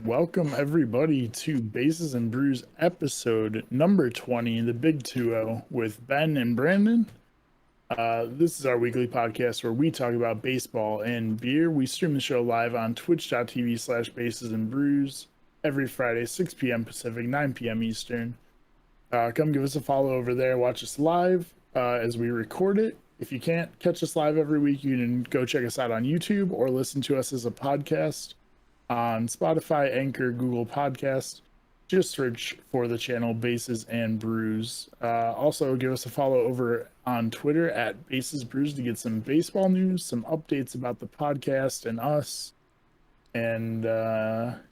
Welcome everybody to Bases and Brews episode number 20, the Big 2-0 with Ben and Brandon. This is our weekly podcast where we talk about baseball and beer. We stream the show live on twitch.tv/Bases and Brews every Friday, 6 p.m. Pacific, 9 p.m. Eastern. Come give us a follow over there. Watch us live as we record it. If you can't catch us live every week, you can go check us out on YouTube or listen to us as a podcast on Spotify, Anchor, Google Podcast. Just search for the channel Bases and Brews. Also, give us a follow over on Twitter at Bases Brews to get some baseball news, some updates about the podcast and us. And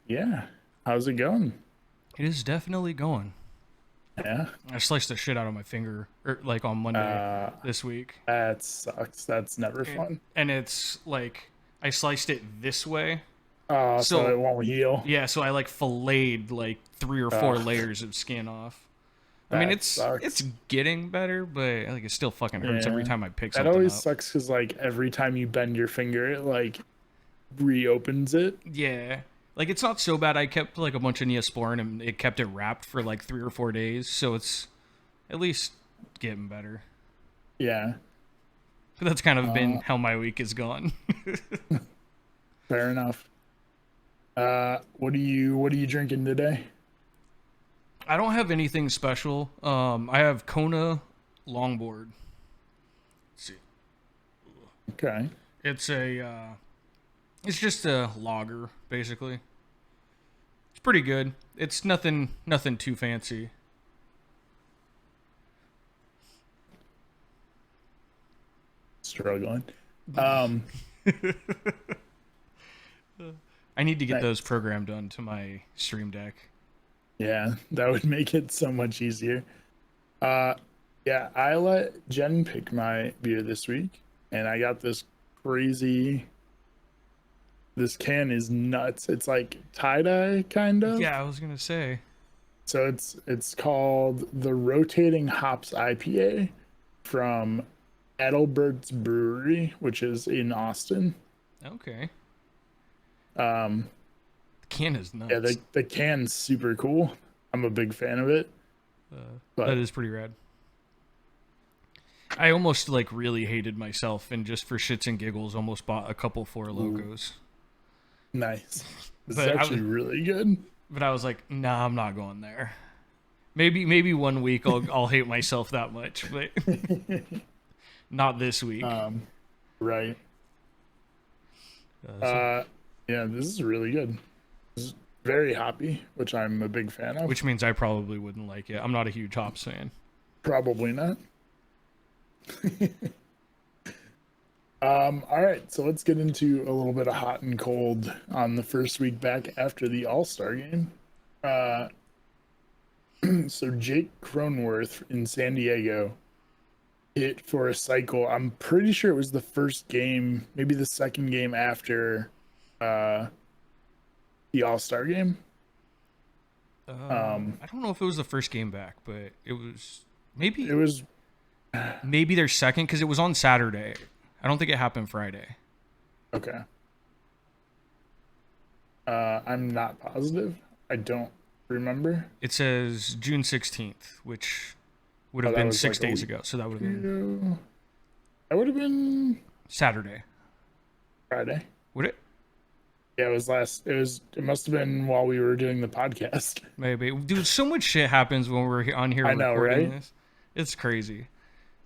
yeah, how's it going? It is definitely going. Yeah. I sliced the shit out of my finger like on Monday this week. That sucks. That's never fun. And it's like I sliced it this way. So it won't heal. Yeah, so I like filleted like 3 or 4 layers of skin off. I mean, it's getting better, but like it still fucking hurts every time I pick something up. That always sucks because like every time you bend your finger, it like reopens it. Yeah. Like, it's not so bad. I kept, like, a bunch of Neosporin, and it kept it wrapped for, like, 3 or 4 days. So it's at least getting better. Yeah. But that's kind of been how my week has gone. Fair enough. What are you drinking today? I don't have anything special. I have Kona Longboard. Let's see. Okay. It's just a lager, basically. It's pretty good. It's nothing too fancy. Struggling. I need to get those programmed onto my Stream Deck. Yeah, that would make it so much easier. Yeah, I let Jen pick my beer this week, and I got this crazy... This can is nuts. It's like tie-dye, kind of. Yeah, I was going to say. So it's called the Rotating Hops IPA from Adalbert's Brewery, which is in Austin. Okay. The can is nuts. Yeah, the can's super cool. I'm a big fan of it. That is pretty rad. I almost like really hated myself and just for shits and giggles almost bought a couple Four Locos. Nice. This is actually really good. But I was like, nah, I'm not going there. Maybe one week I'll hate myself that much, but not this week. Right. Yeah, this is really good. This is very hoppy, which I'm a big fan of. Which means I probably wouldn't like it. I'm not a huge hops fan. Probably not. All right, so let's get into a little bit of hot and cold on the first week back after the All-Star game. So Jake Cronenworth in San Diego hit for a cycle. I'm pretty sure it was the first game, maybe the second game after the All-Star game. I don't know if it was the first game back, but it was maybe their second because it was on Saturday. I don't think it happened Friday. Okay. I'm not positive. I don't remember. It says June 16th, which would have been 6 days ago. So that would have been... That would have been... Saturday. Friday. Would it? Yeah, it must have been while we were doing the podcast. Maybe. Dude, so much shit happens when we're on here recording this. It's crazy.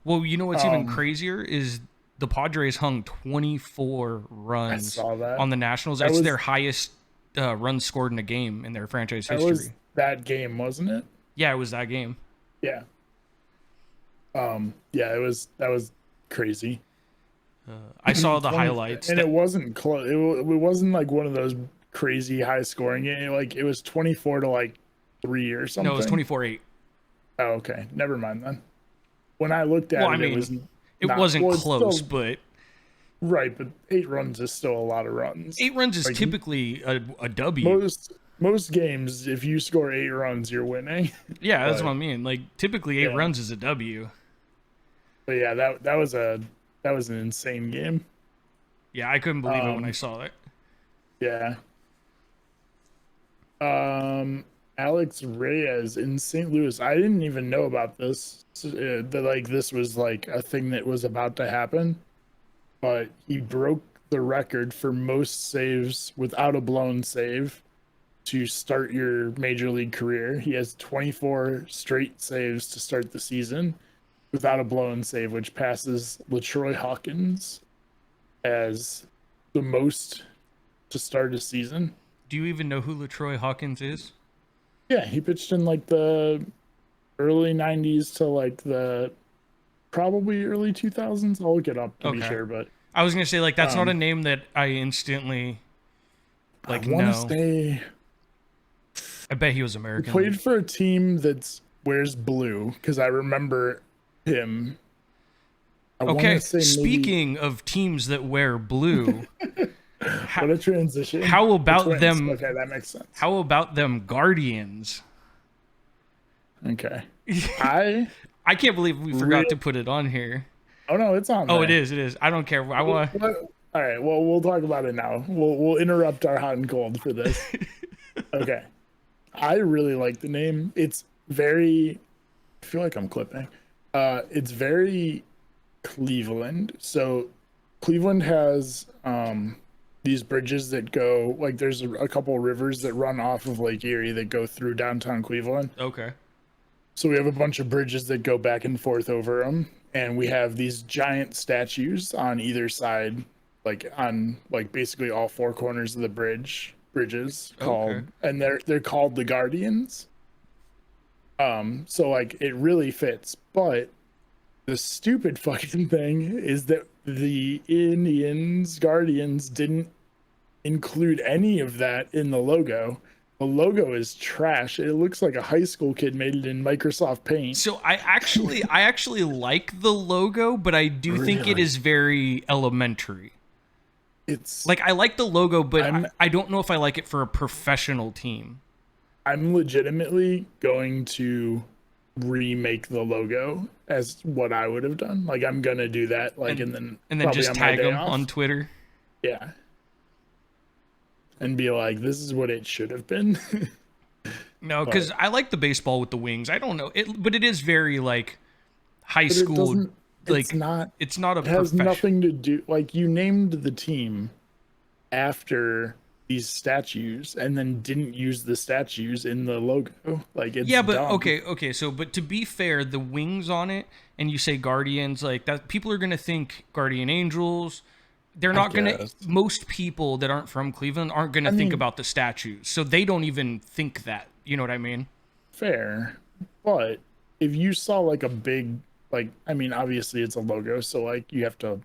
Well, you know what's even crazier is... The Padres hung 24 runs on the Nationals. That's their highest runs scored in a game in their franchise history. Was that game, wasn't it? Yeah, it was that game. Yeah. Yeah, that was crazy. I saw the highlights. And it wasn't close. It wasn't like one of those crazy high scoring games. Like it was 24 to like 3 or something. No, it was 24-8. Oh, okay. Never mind then. When I looked at it wasn't close, but... Right, but 8 runs is still a lot of runs. 8 runs is typically a W. Most games, if you score 8 runs, you're winning. Yeah, that's what I mean. Like, typically 8 runs is a W. But yeah, that was an insane game. Yeah, I couldn't believe it when I saw it. Yeah. Alex Reyes in St. Louis. I didn't even know about this. That like this was like a thing that was about to happen, but he broke the record for most saves without a blown save to start your major league career. He has 24 straight saves to start the season without a blown save, which passes LaTroy Hawkins as the most to start a season. Do you even know who LaTroy Hawkins is? Yeah, he pitched in like the early 90s to like the probably early 2000s. I'll look it up to be sure, but I was gonna say like that's not a name that I instantly like I want to say. I bet he was American. He played for a team that wears blue because I remember him. Okay, speaking of teams that wear blue, what a transition! How about them? Okay, that makes sense. How about them Guardians? Okay, I can't believe we forgot to put it on here. Oh no, it's on there. Oh, it is. It is. I don't care. I want. All right. Well, we'll talk about it now. We'll interrupt our hot and cold for this. Okay. I really like the name. It's very. I feel like I'm clipping. It's very Cleveland. So Cleveland has these bridges that go like there's a couple rivers that run off of Lake Erie that go through downtown Cleveland. Okay. So we have a bunch of bridges that go back and forth over them, and we have these giant statues on either side, like on like basically all four corners of the bridges called, and they're called the Guardians. So like it really fits, but the stupid fucking thing is that the Guardians didn't include any of that in the logo. The logo is trash. It looks like a high school kid made it in Microsoft Paint. So I actually like the logo, but I do think it is very elementary. It's like I like the logo, but I don't know if I like it for a professional team. I'm legitimately going to remake the logo as what I would have done. Like I'm gonna do that. Like and then just tag them on Twitter. Yeah. And be like, this is what it should have been. No, because I like the baseball with the wings. I don't know it, but it is very like high school. Like it's not a. It has nothing to do. Like you named the team after these statues, and then didn't use the statues in the logo. Like it's but dumb. okay. So, but to be fair, the wings on it, and you say Guardians, like that, people are gonna think Guardian Angels. They're not gonna. Most people that aren't from Cleveland aren't gonna think about the statues, so they don't even think that. You know what I mean? Fair, but if you saw like a big, like, I mean, obviously it's a logo, so like you have to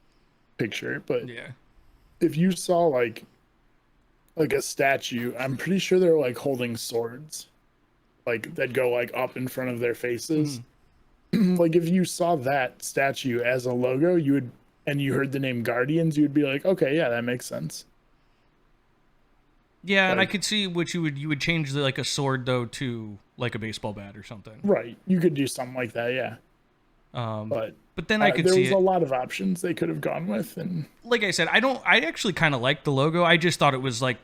picture it. But yeah, if you saw like a statue, I'm pretty sure they're like holding swords, like that go like up in front of their faces. Like if you saw that statue as a logo, you would. And you heard the name Guardians, you'd be like, okay, yeah, that makes sense. Yeah, and I could see what you would change like a sword though to like a baseball bat or something. Right, you could do something like that, yeah. But then I could see there was a lot of options they could have gone with, and like I said, I actually kind of like the logo. I just thought it was like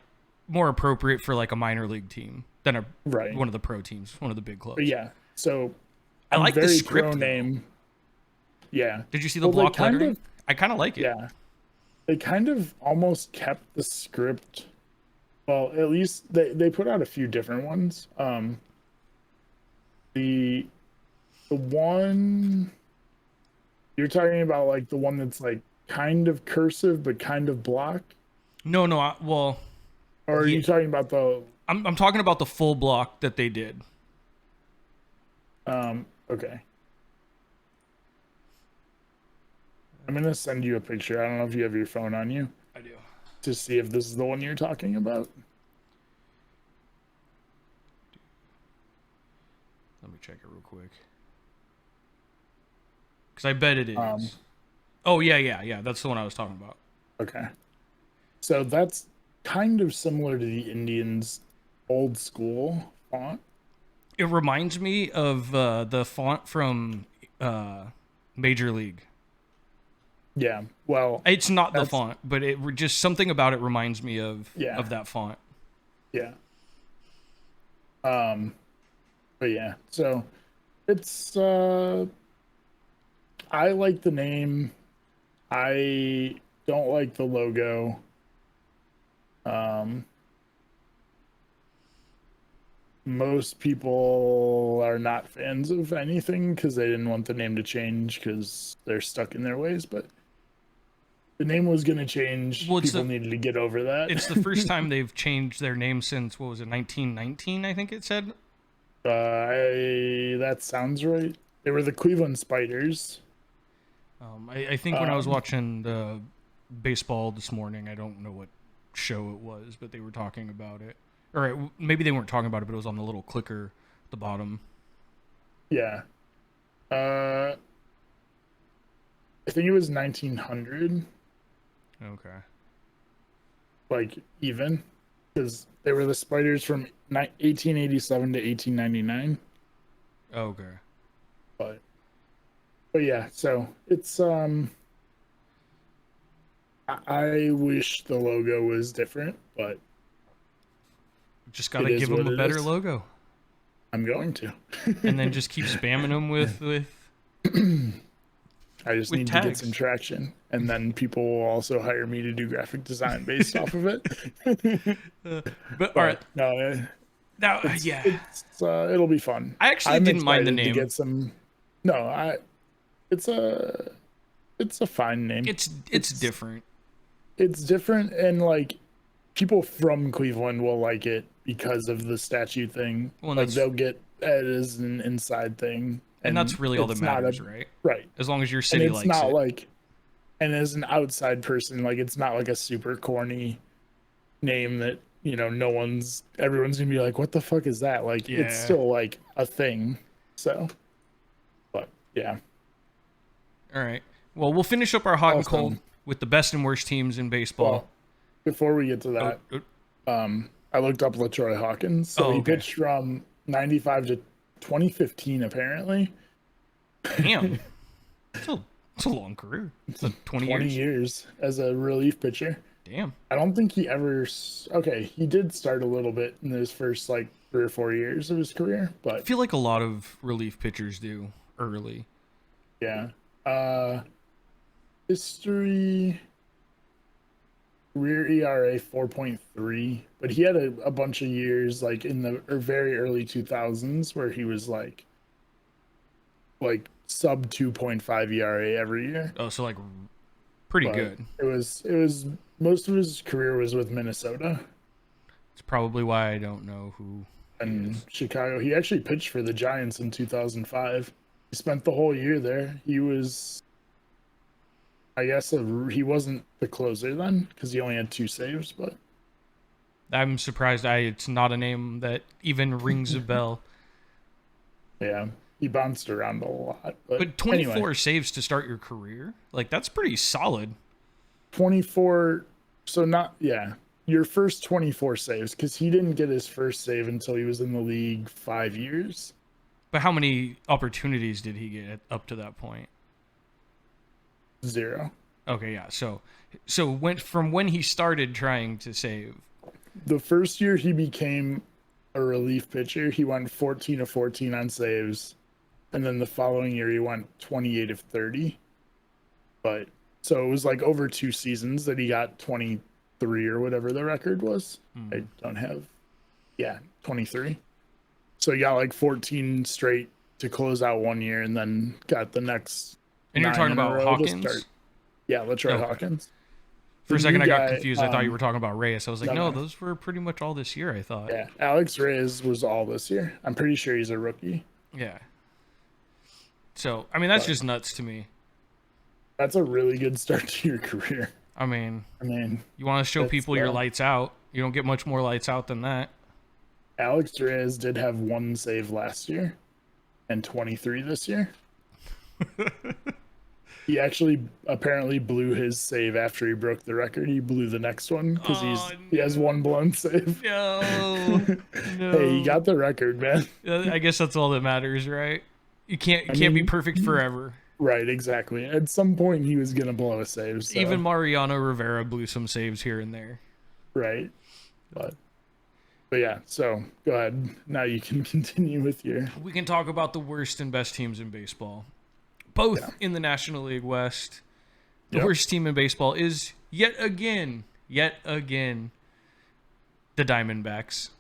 more appropriate for like a minor league team than one of the pro teams, one of the big clubs. But yeah, so I like the script name. Yeah. Did you see the block lettering? I kind of like it. Yeah. They kind of almost kept the script. Well, at least they put out a few different ones. The one you're talking about, like the one that's like kind of cursive but kind of block? No, or are you talking about the I'm talking about the full block that they did. Okay. I'm going to send you a picture. I don't know if you have your phone on you. I do. To see if this is the one you're talking about. Let me check it real quick. Because I bet it is. Oh, yeah. That's the one I was talking about. Okay. So that's kind of similar to the Indians' old school font. It reminds me of the font from Major League. Yeah, well, it's not the font, but it just something about it reminds me of that font. Yeah. But yeah, so it's I like the name. I don't like the logo. Most people are not fans of anything because they didn't want the name to change because they're stuck in their ways. But the name was going to change. Well, people needed to get over that. It's the first time they've changed their name since, what was it, 1919, I think it said? That sounds right. They were the Cleveland Spiders. I think when I was watching the baseball this morning, I don't know what show it was, but they were talking about it. Or maybe they weren't talking about it, but it was on the little clicker at the bottom. Yeah. I think it was 1900. Okay. Like, even. Because they were the Spiders from 1887 to 1899. Okay. But yeah, so it's I wish the logo was different, but just gotta give them a better logo. I'm going to. And then just keep spamming them with I just need tags. To get some traction, and then people will also hire me to do graphic design based off of it. But all right, no, now it'll be fun. I actually didn't mind the name. To get some, it's a fine name. It's different. It's different, and like people from Cleveland will like it because of the statue thing. Well, like they'll get it as an inside thing. And that's really all that matters, right? Right. As long as your city likes it. It's not like, and as an outside person, like it's not like a super corny name that, everyone's gonna be like, what the fuck is that? Like, it's still like a thing. So, but yeah. All right. Well, we'll finish up our hot and cold with the best and worst teams in baseball. Well, before we get to that, I looked up LaTroy Hawkins. So he pitched from 95 to 2015, apparently. Damn. It's a long career. It's 20 years as a relief pitcher. Damn. I don't think he ever... Okay, he did start a little bit in his first, 3 or 4 years of his career, but... I feel like a lot of relief pitchers do early. Yeah. History... Career ERA 4.3, but he had a bunch of years in the very early 2000s where he was like sub 2.5 ERA every year. Oh, so pretty good. It was most of his career was with Minnesota. It's probably why I don't know who. And Chicago. He actually pitched for the Giants in 2005. He spent the whole year there. He was, I guess, he wasn't the closer then because he only had 2 saves, but I'm surprised it's not a name that even rings a bell. Yeah, he bounced around a lot. But 24 saves to start your career? That's pretty solid. 24, your first 24 saves, because he didn't get his first save until he was in the league 5 years. But how many opportunities did he get up to that point? 0. Okay, yeah. So from when he started trying to save, the first year he became a relief pitcher, he went 14 of 14 on saves, and then the following year he went 28 of 30. But so it was over 2 seasons that he got 23 or whatever the record was. I don't have, 23. So he got 14 straight to close out 1 year, and then got the next. And you're talking about Hawkins? Yeah, LaTroy Hawkins. For a second, I got confused. I thought you were talking about Reyes. I was like, no, those were pretty much all this year, I thought. Yeah, Alex Reyes was all this year. I'm pretty sure he's a rookie. Yeah. So, I mean, that's just nuts to me. That's a really good start to your career. I mean, you want to show people your lights out. You don't get much more lights out than that. Alex Reyes did have 1 save last year and 23 this year. He actually apparently blew his save after he broke the record. He blew the next one because he has 1 blown save. No. Hey, he got the record, man. I guess that's all that matters, right? You can't be perfect forever. Right, exactly. At some point, he was gonna blow a save. So. Even Mariano Rivera blew some saves here and there. Right, but But yeah, so go ahead. Now you can continue with your. We can talk about the worst and best teams in baseball, both in the National League West. The worst team in baseball is yet again, the Diamondbacks.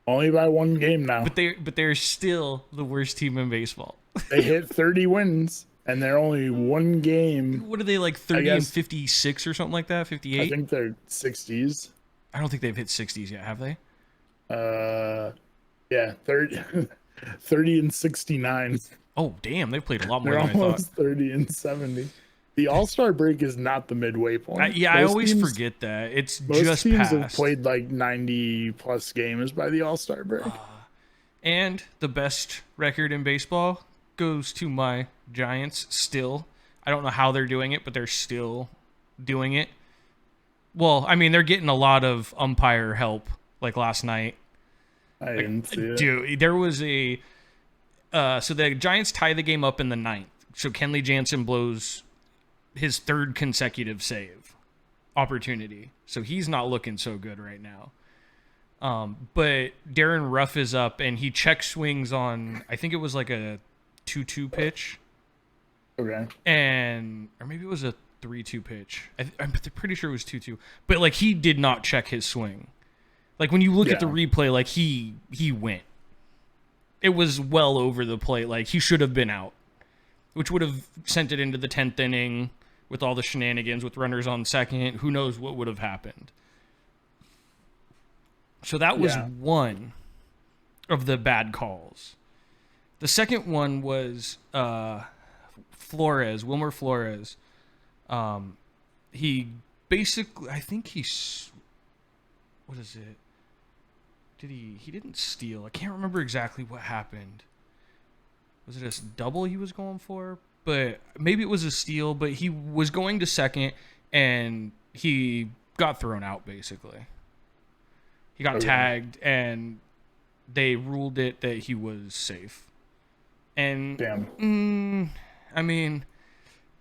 Only by one game now. But they're still the worst team in baseball. They hit 30 wins, and they're only one game. What are they, like 30 and 56 or something like that? 58? I think they're 60s. I don't think they've hit 60s yet, have they? Yeah, 30 and 69. Oh, damn, they've played a lot more than almost I thought. 30 and 70. The All-Star break is not the midway point. I always forget that. It's most just teams past. have played like 90 plus games by the All-Star break. And the best record in baseball goes to my Giants still. I don't know how they're doing it, but they're still doing it. Well, I mean, they're getting a lot of umpire help, like last night. I didn't see it. Dude, there was a... so the Giants tie the game up in the ninth. So Kenley Jansen blows his third consecutive save opportunity. So he's not looking so good right now. But Darren Ruff is up, and he check swings on, I think it was like a 2-2 pitch. Okay. Or maybe it was a 3-2 pitch. I'm pretty sure it was 2-2. But like he did not check his swing. Like when you look at the replay, like he went. It was well over the plate. Like he should have been out, which would have sent it into the 10th inning with all the shenanigans with runners on second. Who knows what would have happened. So that was one of the bad calls. The second one was Wilmer Flores. He basically, I think what is it? He didn't steal. I can't remember exactly what happened. Was it a double he was going for? But maybe it was a steal, but he was going to second and he got thrown out basically. He got tagged and they ruled it that he was safe. And I mean,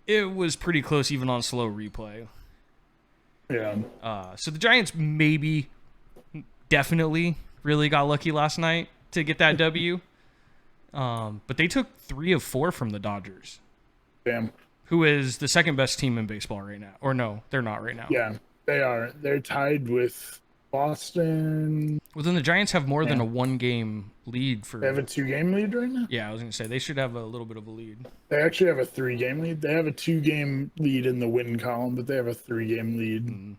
it was pretty close even on slow replay. Yeah. So the Giants definitely really got lucky last night to get that W. But they took 3 of 4 from the Dodgers. Damn. Who is the second best team in baseball right now. Or no, they're not right now. Yeah, they are. They're tied with Boston. Well, then the Giants have more than a 1-game lead for... They have a 2-game lead right now? Yeah, I was going to say, they should have a little bit of a lead. They actually have a 3-game lead. They have a 2-game lead in the win column, but they have a 3-game lead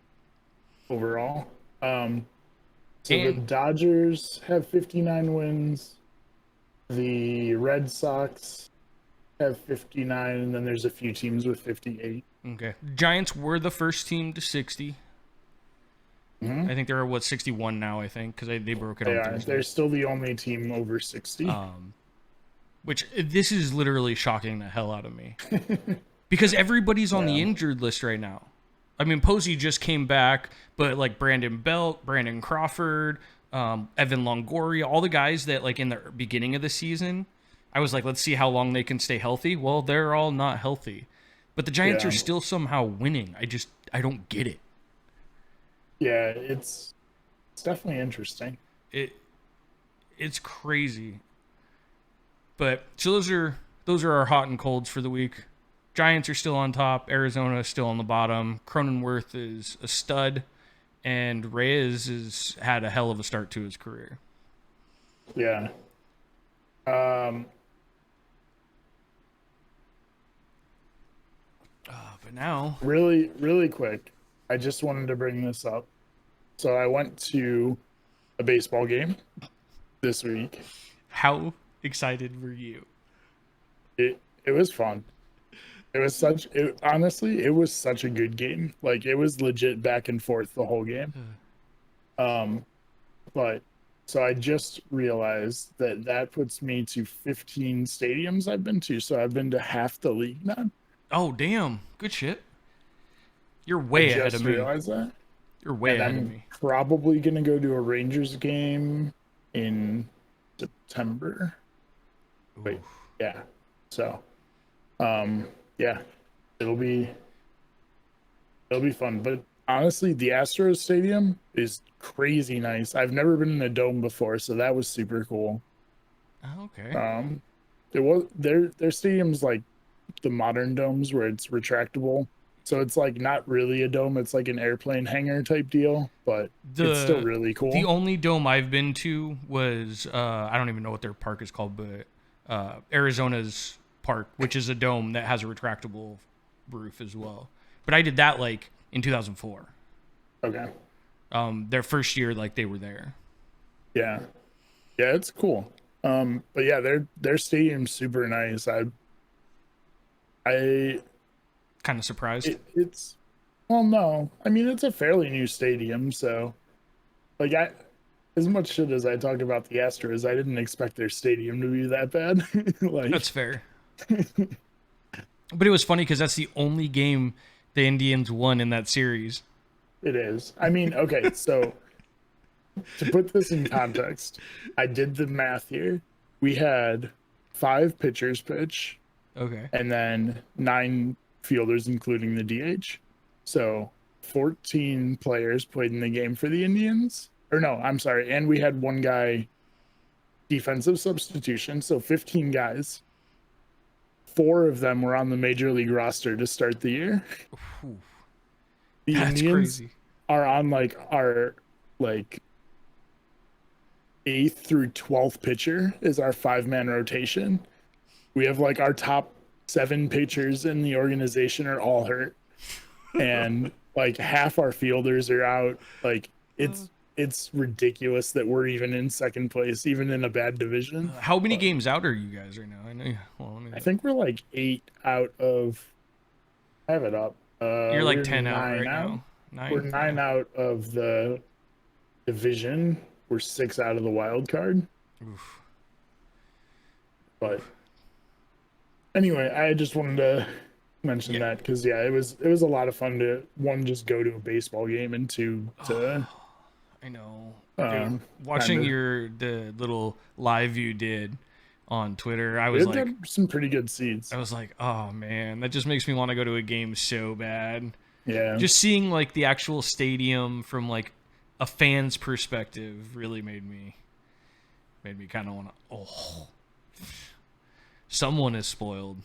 overall. So the Dodgers have 59 wins. The Red Sox have 59, and then there's a few teams with 58. Okay. Giants were the first team to 60. I think they're 61 now, I think, because they broke it on Thursday. They're still the only team over 60. Which, this is literally shocking the hell out of me. Because everybody's on the injured list right now. I mean, Posey just came back, but like Brandon Belt, Brandon Crawford, Evan Longoria, all the guys that like in the beginning of the season, I was like, let's see how long they can stay healthy. Well, they're all not healthy. But the Giants are still somehow winning. I don't get it. Yeah, it's definitely interesting. It's crazy. But so those are our hot and colds for the week. Giants are still on top. Arizona is still on the bottom. Cronenworth is a stud. And Reyes has had a hell of a start to his career. Yeah. But now... Really, really quick. I just wanted to bring this up. So I went to a baseball game this week. How excited were you? It was fun. Honestly, it was such a good game. Like it was legit back and forth the whole game. But so I just realized that puts me to 15 stadiums I've been to. So I've been to half the league now. Oh, damn. Good shit. You're way ahead of me. Realize that. You're way ahead of me. Probably going to go to a Rangers game in September. Wait, yeah. So, yeah, it'll be fun. But honestly, the Astros Stadium is crazy nice. I've never been in a dome before, so that was super cool. Oh, okay. It was their stadium's like the modern domes where it's retractable. So it's like not really a dome, it's like an airplane hangar type deal, but it's still really cool. The only dome I've been to was I don't even know what their park is called, but Arizona's park, which is a dome that has a retractable roof as well. But I did that like in 2004. Okay. Their first year, like they were there. Yeah. Yeah, it's cool. But yeah, their stadium's super nice. I kind of surprised. It's well, no. I mean, it's a fairly new stadium, so like as much shit as I talked about the Astros, I didn't expect their stadium to be that bad. Like that's fair. But it was funny because that's the only game the Indians won in that series. It is. I mean, okay, so to put this in context, I did the math here. We had 5 pitchers pitch. Okay. And then 9 fielders, including the DH. So 14 players played in the game for the Indians. Or no, I'm sorry. And we had 1 guy defensive substitution. So 15 guys. 4 of them were on the major league roster to start the year. Ooh, the Indians crazy. Are on like our like 8th through 12th pitcher is our 5-man rotation. We have like our top 7 pitchers in the organization are all hurt, and like half our fielders are out. Like it's ridiculous that we're even in second place, even in a bad division. How many games out are you guys right now? I know. Well, I think we're like 8 out of. I have it up. You're like 10 out right now. 9. We're 9 out of the division. We're 6 out of the wild card. Oof. But anyway, I just wanted to mention that because it was a lot of fun to just go to a baseball game and to I know. Dude, watching the little live you did on Twitter, I was like some pretty good seats. I was like, oh man, that just makes me want to go to a game so bad. Yeah. Just seeing like the actual stadium from like a fan's perspective really made me kind of want to. Someone is spoiled.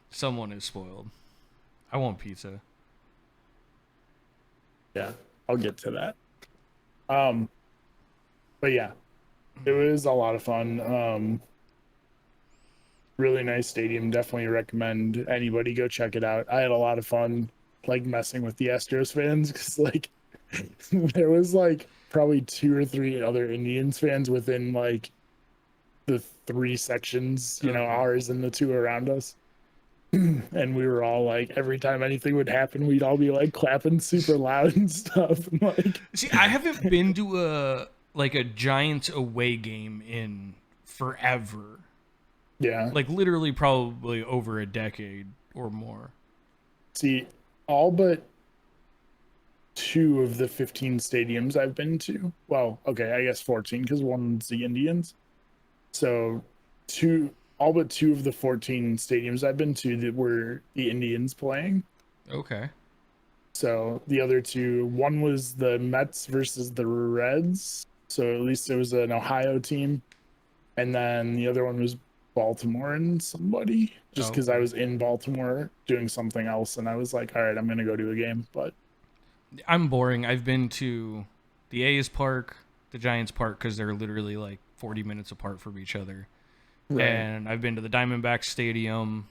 Someone is spoiled. I want pizza. Yeah, I'll get to that. But yeah, it was a lot of fun. Really nice stadium. Definitely recommend anybody go check it out. I had a lot of fun like messing with the Astros fans because like there was like probably 2 or 3 other Indians fans within like the 3 sections, ours and the 2 around us. And we were all like, every time anything would happen, we'd all be like clapping super loud and stuff. And like, see, I haven't been to a Giants away game in forever. Yeah. Like literally probably over a decade or more. See, all but 2 of the 15 stadiums I've been to. Well, okay, I guess 14 because one's the Indians. So all but 2 of the 14 stadiums I've been to that were the Indians playing. Okay. So the other 2, one was the Mets versus the Reds. So at least it was an Ohio team. And then the other one was Baltimore and somebody, just because I was in Baltimore doing something else. And I was like, all right, I'm going to go to a game. But I'm boring. I've been to the A's park, the Giants park, because they're literally like 40 minutes apart from each other. Right. And I've been to the Diamondbacks Stadium.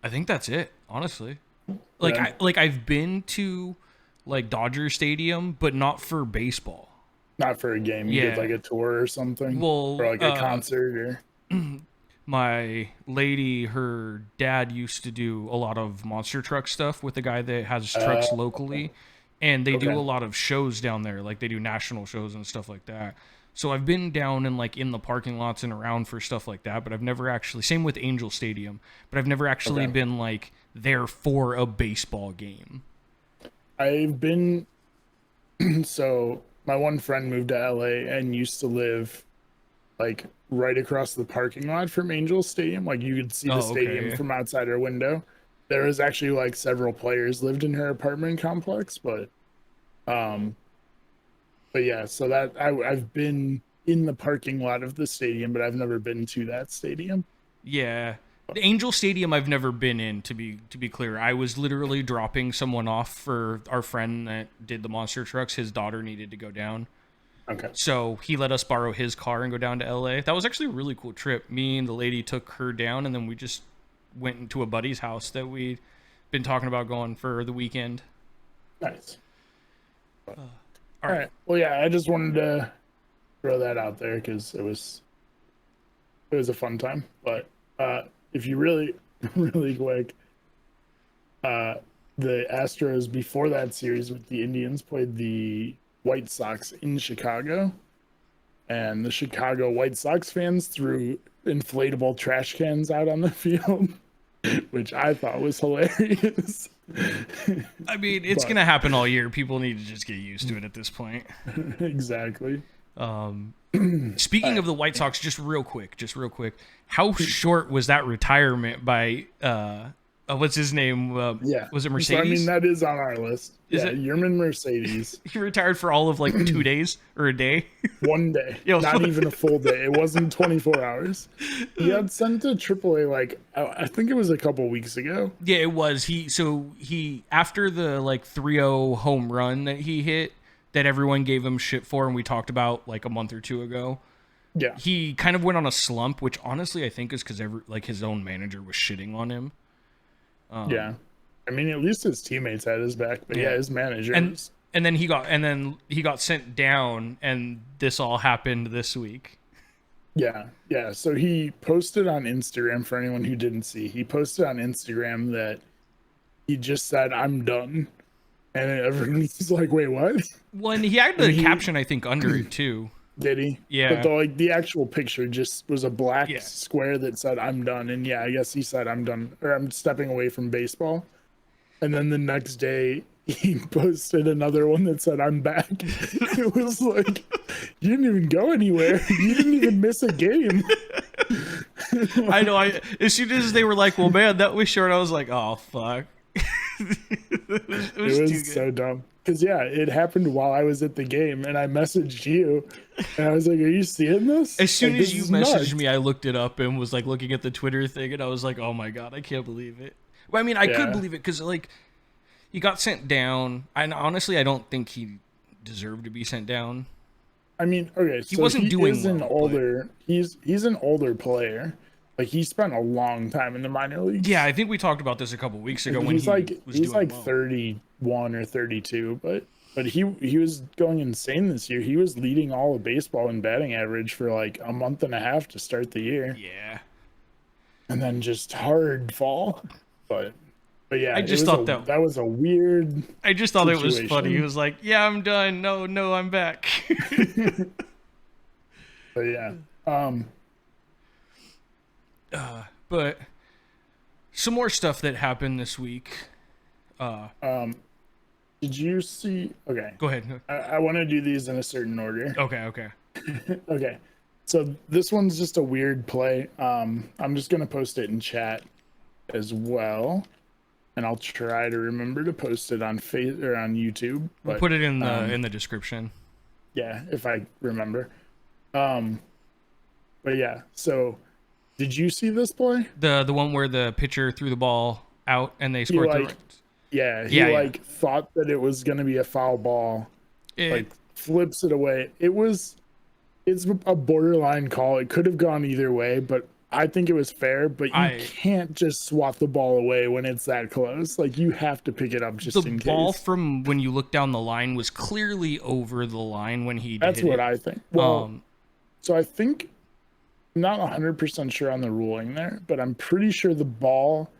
I think that's it, honestly. Like I've been to like Dodger Stadium, but not for baseball. Not for a game. You did like a tour or something? Well, or like a concert or my lady, her dad used to do a lot of monster truck stuff with a guy that has trucks locally. And they do a lot of shows down there. Like they do national shows and stuff like that. So I've been down and like in the parking lots and around for stuff like that, but I've never actually, same with Angel Stadium, but I've never actually been like there for a baseball game. I've been, so my one friend moved to LA and used to live like right across the parking lot from Angel Stadium. Like you could see the stadium from outside our window. there was actually like several players lived in her apartment complex, but yeah, so that I've been in the parking lot of the stadium, but I've never been to that stadium. Yeah. The Angel Stadium I've never been in, to be clear. I was literally dropping someone off for our friend that did the monster trucks. His daughter needed to go down. Okay. So he let us borrow his car and go down to LA. That was actually a really cool trip. Me and the lady took her down, and then we just went into a buddy's house that we'd been talking about going for the weekend. Nice. All right. Well, yeah, I just wanted to throw that out there because it was a fun time. But if you really quick, the Astros before that series with the Indians played the White Sox in Chicago, and the Chicago White Sox fans threw inflatable trash cans out on the field, which I thought was hilarious. I mean, it's going to happen all year. People need to just get used to it at this point. Exactly. Speaking of the White Sox, just real quick, how short was that retirement by what's his name? Was it Mercedes? So, I mean, that is on our list. Is it Yerman Mercedes? He retired for all of like 2 days or a day. 1 day, not even a full day. It wasn't 24 hours. He had sent to AAA like I think it was a couple weeks ago. Yeah, it was. He after the like 3-0 home run that he hit, that everyone gave him shit for, and we talked about like a month or two ago. Yeah, he kind of went on a slump, which honestly I think is because his own manager was shitting on him. Yeah, I mean, at least his teammates had his back, but yeah his manager. And then he got sent down, and this all happened this week. Yeah. So he posted on Instagram, for anyone who didn't see. He posted on Instagram that he just said, "I'm done," and everyone's like, "Wait, what?" Well, and he had the caption, I think, under it too. Did he? Yeah. But the actual picture just was a black square that said "I'm done," and I guess he said "I'm done" or "I'm stepping away from baseball." And then the next day, he posted another one that said "I'm back." It was like, you didn't even go anywhere. You didn't even miss a game. I know. As soon as they were like, "Well, man, that was short," I was like, "Oh fuck." It was so dumb. Because it happened while I was at the game, and I messaged you, and I was like, "Are you seeing this?" As soon as you messaged me, I looked it up and was like looking at the Twitter thing, and I was like, "Oh my god, I can't believe it." Well, I mean, I could believe it because like he got sent down, and honestly, I don't think he deserved to be sent down. I mean, okay, he wasn't doing well, he's an older player. Like, he spent a long time in the minor leagues. Yeah, I think we talked about this a couple weeks ago when he's like 31 or 32, but he was going insane this year. He was leading all of baseball in batting average for like a month and a half to start the year. Yeah. And then just hard fall. But yeah, I just thought that was a weird I just thought situation. It was funny. He was like, "Yeah, I'm done. No, I'm back." But yeah. But some more stuff that happened this week. Did you see? Okay, go ahead. I want to do these in a certain order. Okay. Okay, so this one's just a weird play. I'm just gonna post it in chat as well, and I'll try to remember to post it on on YouTube. We'll put it in the description. Yeah, if I remember. But yeah, so. Did you see this play? The one where the pitcher threw the ball out and they scored he thought that it was going to be a foul ball. Flips it away. It's a borderline call. It could have gone either way, but I think it was fair, but you can't just swat the ball away when it's that close. Like, you have to pick it up just in case. The ball from when you look down the line was clearly over the line when he That's what I think. Well, so I think I'm not 100% sure on the ruling there, but I'm pretty sure the ball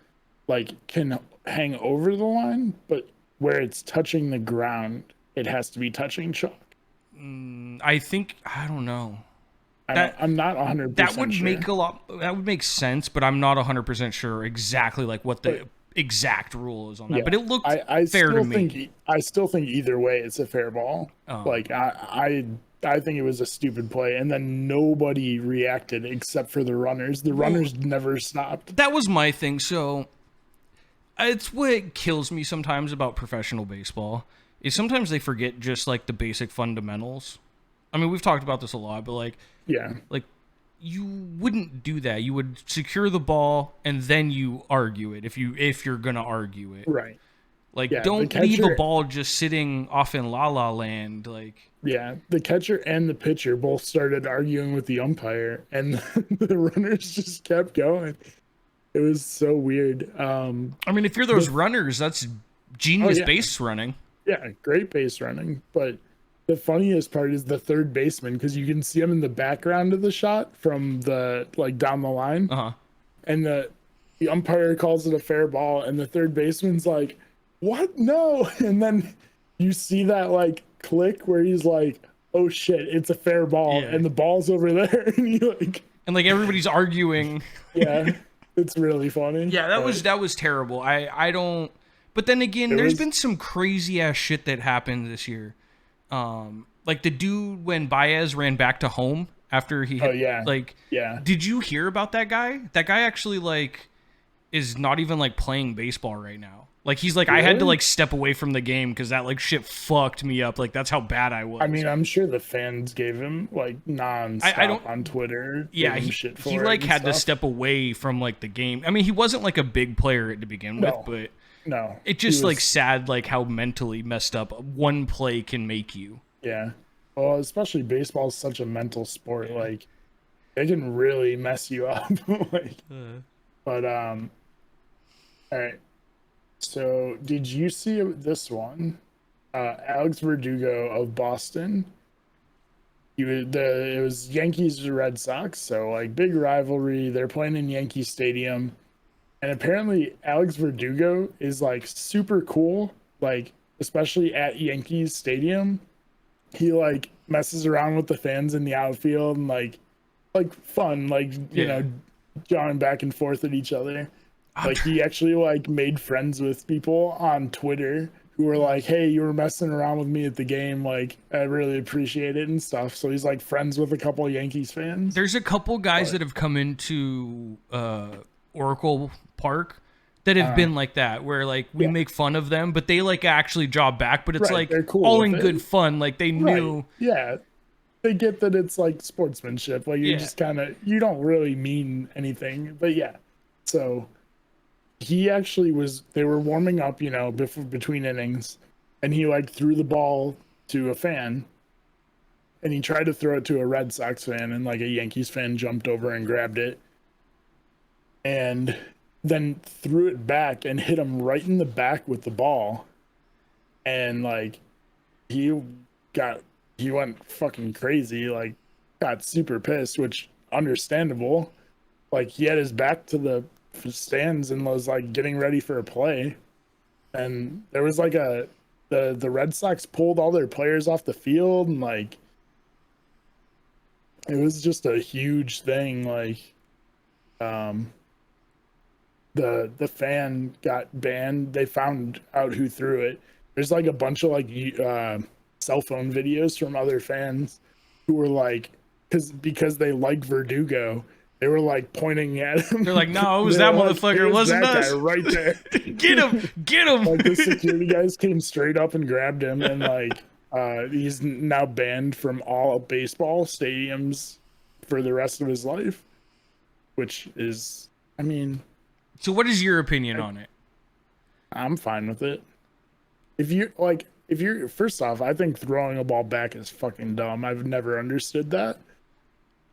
can hang over the line, but where it's touching the ground, it has to be touching chalk. I don't know. I'm not 100% that would sure. That would make sense, but I'm not 100% sure exactly what the exact rule is on that. But it looked fair to me. I still think either way it's a fair ball. I think it was a stupid play, and then nobody reacted except for the runners. The runners never stopped. That was my thing. So It's what kills me sometimes about professional baseball is sometimes they forget just like the basic fundamentals. I mean, we've talked about this a lot, but like you wouldn't do that. You would secure the ball and then you argue it if you're gonna argue it. Right. Like, don't leave a ball just sitting off in la la land. Like, yeah, the catcher and the pitcher both started arguing with the umpire, and the runners just kept going. It was so weird. I mean, if you're those runners, that's genius base running. Yeah, great base running. But the funniest part is the third baseman, because you can see him in the background of the shot from the down the line. And the umpire calls it a fair ball, and the third baseman's like, "What? No!" And then you see that click where he's like, "Oh shit, it's a fair ball," and the ball's over there, and everybody's arguing. Yeah. It's really funny. Yeah, that was terrible. I don't. But then again, there's been some crazy ass shit that happened this year. Like the dude when Baez ran back to home after he hit, did you hear about that guy? That guy actually is not even playing baseball right now. He's like, really? I had to step away from the game because that shit fucked me up. That's how bad I was. I mean, I'm sure the fans gave him nonstop on Twitter. Yeah, he had to step away from the game. I mean, he wasn't a big player to begin with, but it just sad how mentally messed up one play can make you. Yeah, well, especially baseball is such a mental sport. They can really mess you up. But all right. So, did you see this one? Alex Verdugo of Boston. It was Yankees or Red Sox, so big rivalry. They're playing in Yankee Stadium, and apparently Alex Verdugo is super cool. Especially at Yankees Stadium, he messes around with the fans in the outfield and fun, jawing back and forth at each other. He actually made friends with people on Twitter who were like, "Hey, you were messing around with me at the game. I really appreciate it," and stuff. So he's friends with a couple of Yankees fans. There's a couple guys that have come into Oracle Park that have been like that, where we make fun of them, but they actually jaw back. But it's they're cool all in good fun. They knew. Yeah. They get that it's sportsmanship. You just you don't really mean anything, but yeah. So he actually they were warming up, between innings, and he threw the ball to a fan, and he tried to throw it to a Red Sox fan, and a Yankees fan jumped over and grabbed it, and then threw it back and hit him right in the back with the ball, and he went fucking crazy, got super pissed, which understandable. He had his back to the stands and was getting ready for a play, and there was the Red Sox pulled all their players off the field, and it was just a huge thing. The fan got banned. They found out who threw it. There's a bunch of cell phone videos from other fans who were because they like Verdugo. They were pointing at him. They're like, "No, it was that motherfucker. It wasn't us." Guy right there. Get him! The security guys came straight up and grabbed him, and he's now banned from all baseball stadiums for the rest of his life. Which is, I mean. So, what is your opinion on it? I'm fine with it. If you're first off, I think throwing a ball back is fucking dumb. I've never understood that,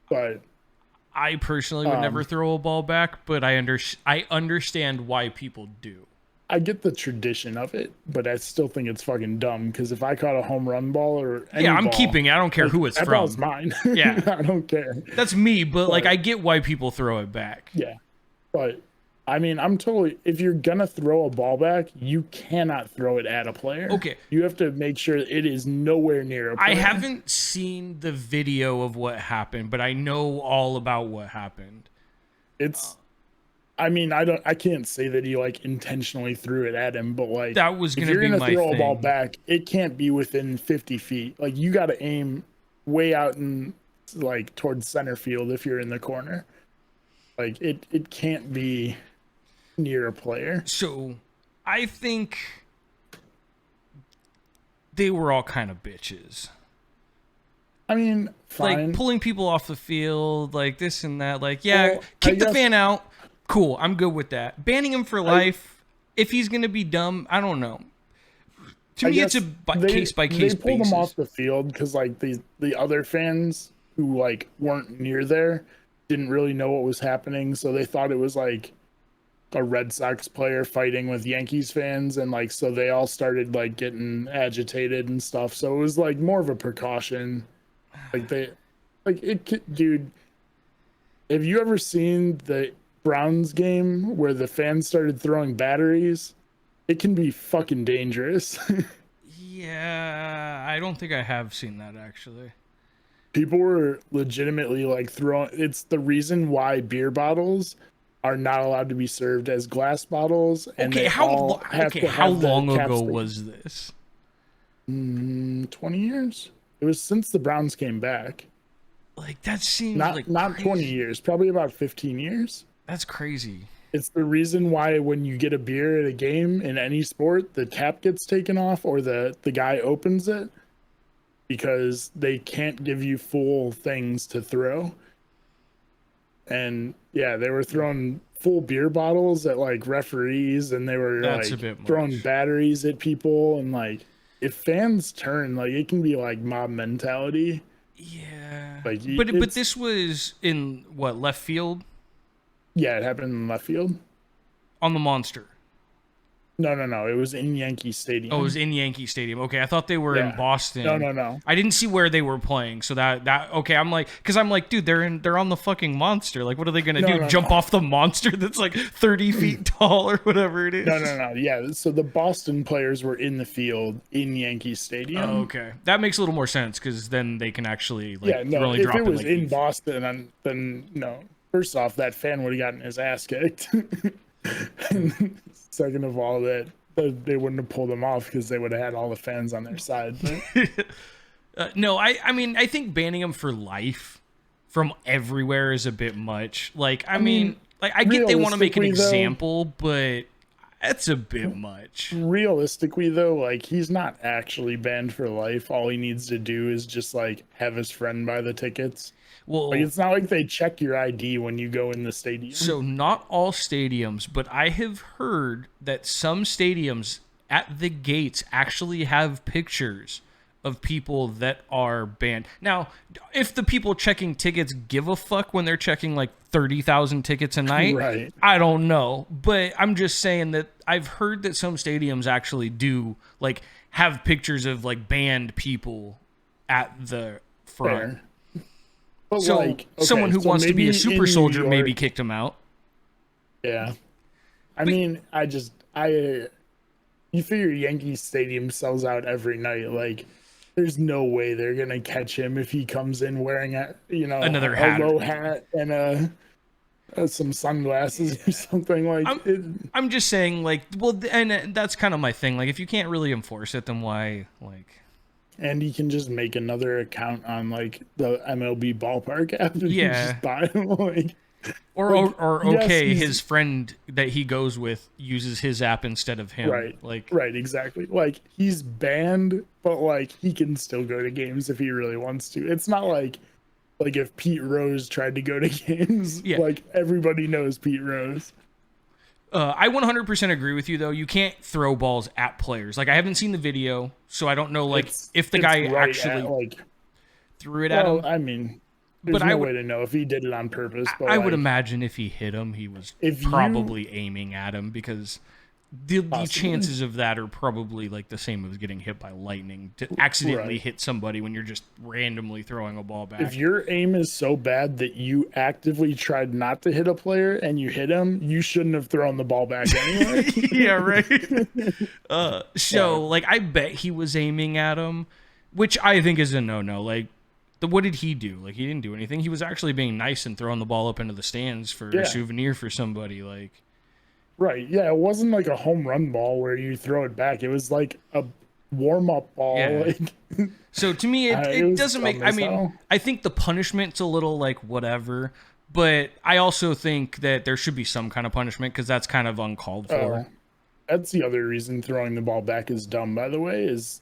but. I personally would never throw a ball back, but I understand why people do. I get the tradition of it, but I still think it's fucking dumb, because if I caught a home run ball or any I'm ball, keeping it. I don't care who it's that from. Ball's mine. Yeah. I don't care. That's me, but I get why people throw it back. Yeah. But I mean, if you're gonna throw a ball back, you cannot throw it at a player. Okay. You have to make sure it is nowhere near a player. I haven't seen the video of what happened, but I know all about what happened. I mean, I can't say that he intentionally threw it at him, but that was gonna if you're be gonna my throw thing. a ball back, it can't be within 50 feet. You got to aim way out in towards center field if you're in the corner. It can't be near a player. So I think they were all kind of bitches. I mean, fine. Like, pulling people off the field, like this and that. Like, yeah, well, kick the fan out. Cool, I'm good with that. Banning him for life, if he's going to be dumb, I don't know. To me, it's a case-by-case basis. They pulled him off the field because, like, the other fans who, like, weren't near there didn't really know what was happening, so they thought it was, like, a Red Sox player fighting with Yankees fans, and, like, so they all started, like, getting agitated and stuff. So it was, like, more of a precaution. Like, dude, have you ever seen the Browns game where the fans started throwing batteries? It can be fucking dangerous. Yeah, I don't think I have seen that, actually. People were legitimately, like, throwing... It's the reason why beer bottles are not allowed to be served as glass bottles. And how long ago was this? 20 years? It was since the Browns came back. Like, that seems not crazy. 20 years, probably about 15 years. That's crazy. It's the reason why when you get a beer at a game in any sport, the cap gets taken off or the guy opens it, because they can't give you full things to throw. And yeah, they were throwing full beer bottles at, like, referees, and they were throwing batteries at people, and, like, if fans turn, like, it can be like mob mentality. Yeah. Like, but this was in what, left field? Yeah, it happened in left field. On the Monster. No. It was in Yankee Stadium. Oh, it was in Yankee Stadium. Okay, I thought they were in Boston. No. I didn't see where they were playing, so that okay. I'm like, dude, they're on the fucking Monster. Like, what are they gonna do? Jump off the Monster that's like 30 feet tall or whatever it is? No. Yeah, so the Boston players were in the field in Yankee Stadium. Oh, okay, that makes a little more sense because then they can actually really if drop it was like in Boston, then no. First off, that fan would have gotten his ass kicked. And second of all, that they wouldn't have pulled him off because they would have had all the fans on their side. No, I mean, I think banning him for life from everywhere is a bit much. Like, I mean, like, I get they want to make an example, but that's a bit much. Realistically, though, like, he's not actually banned for life. All he needs to do is just, like, have his friend buy the tickets. Well, like, it's not like they check your ID when you go in the stadium. So not all stadiums, but I have heard that some stadiums at the gates actually have pictures of people that are banned. Now, if the people checking tickets give a fuck when they're checking like 30,000 tickets a night, right. I don't know. But I'm just saying that I've heard that some stadiums actually do like have pictures of like banned people at the front. Fair. But so like, someone who wants to be a super soldier maybe kicked him out. Yeah. I mean, you figure Yankee Stadium sells out every night. Like, there's no way they're going to catch him if he comes in wearing another hat, a low hat and some sunglasses or something like I'm just saying, like, well, and that's kind of my thing. Like, if you can't really enforce it, then why, like... And he can just make another account on, like, the MLB ballpark app and just buy him, like... His friend that he goes with uses his app instead of him. Right, exactly. Like, he's banned, but, like, he can still go to games if he really wants to. It's not like if Pete Rose tried to go to games, like, everybody knows Pete Rose. I 100% agree with you, though. You can't throw balls at players. Like, I haven't seen the video, so I don't know, like, if the guy actually threw it at him. I mean... There's no way to know if he did it on purpose. But I would imagine if he hit him, he was probably aiming at him, because the chances of that are probably like the same as getting hit by lightning, to accidentally hit somebody when you're just randomly throwing a ball back. If your aim is so bad that you actively tried not to hit a player and you hit him, you shouldn't have thrown the ball back anyway. Yeah, right. So, like, I bet he was aiming at him, which I think is a no-no. Like, what did he do? Like, he didn't do anything. He was actually being nice and throwing the ball up into the stands for a souvenir for somebody. Like, right? Yeah, it wasn't like a home run ball where you throw it back. It was like a warm up ball. Yeah. Like, so to me, it doesn't make. I mean, I think the punishment's a little like whatever, but I also think that there should be some kind of punishment because that's kind of uncalled for. That's the other reason throwing the ball back is dumb, by the way, is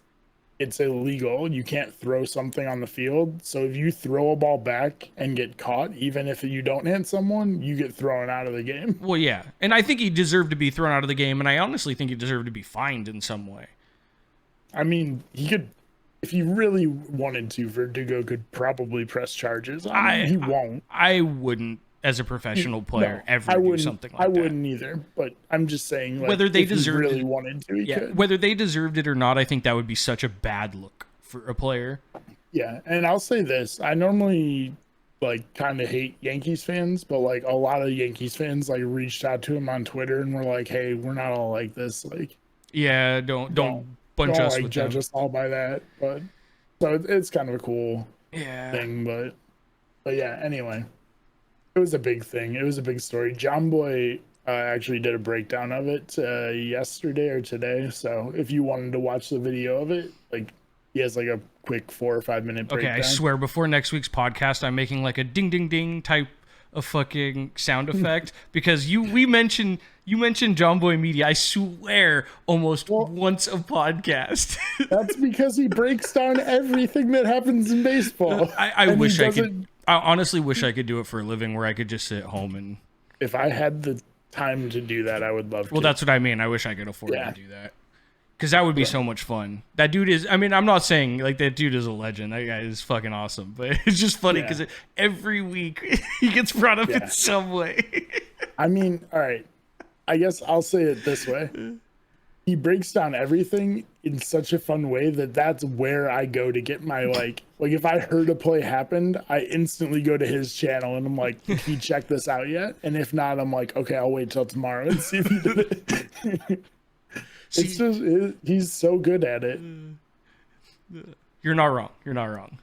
it's illegal. You can't throw something on the field. So if you throw a ball back and get caught, even if you don't hit someone, you get thrown out of the game. Well, yeah. And I think he deserved to be thrown out of the game, and I honestly think he deserved to be fined in some way. I mean, he could, if he really wanted to, Verdugo could probably press charges on him. He won't. I wouldn't, as a professional player, ever do something like that. I wouldn't either, but I'm just saying, like, whether they deserved he really wanted to, he could. Whether they deserved it or not, I think that would be such a bad look for a player. Yeah, and I'll say this. I normally, like, kind of hate Yankees fans, but, like, a lot of Yankees fans, like, reached out to him on Twitter and were like, hey, we're not all like this. Like, yeah, don't bunch us like, with judge us all by that. But so it's kind of a cool thing, but yeah, anyway. It was a big thing. It was a big story. John Boy actually did a breakdown of it yesterday or today. So if you wanted to watch the video of it, like, he has like a quick 4 or 5 minute breakdown. Okay, I swear, before next week's podcast, I'm making like a ding ding ding type of fucking sound effect because you mentioned John Boy Media. I swear, almost once a podcast. That's because he breaks down everything that happens in baseball. I wish I could. I honestly wish I could do it for a living where I could just sit at home and. If I had the time to do that, I would love to. Well, that's what I mean. I wish I could afford to do that. Because that would be so much fun. That dude is, I mean, I'm not saying, like, that dude is a legend. That guy is fucking awesome. But it's just funny because every week he gets brought up in some way. I mean, all right. I guess I'll say it this way. He breaks down everything in such a fun way that that's where I go to get my, like if I heard a play happened, I instantly go to his channel and I'm like, did he check this out yet? And if not, I'm like, okay, I'll wait till tomorrow and see if he did it. It's just, he's so good at it. You're not wrong. You're not wrong.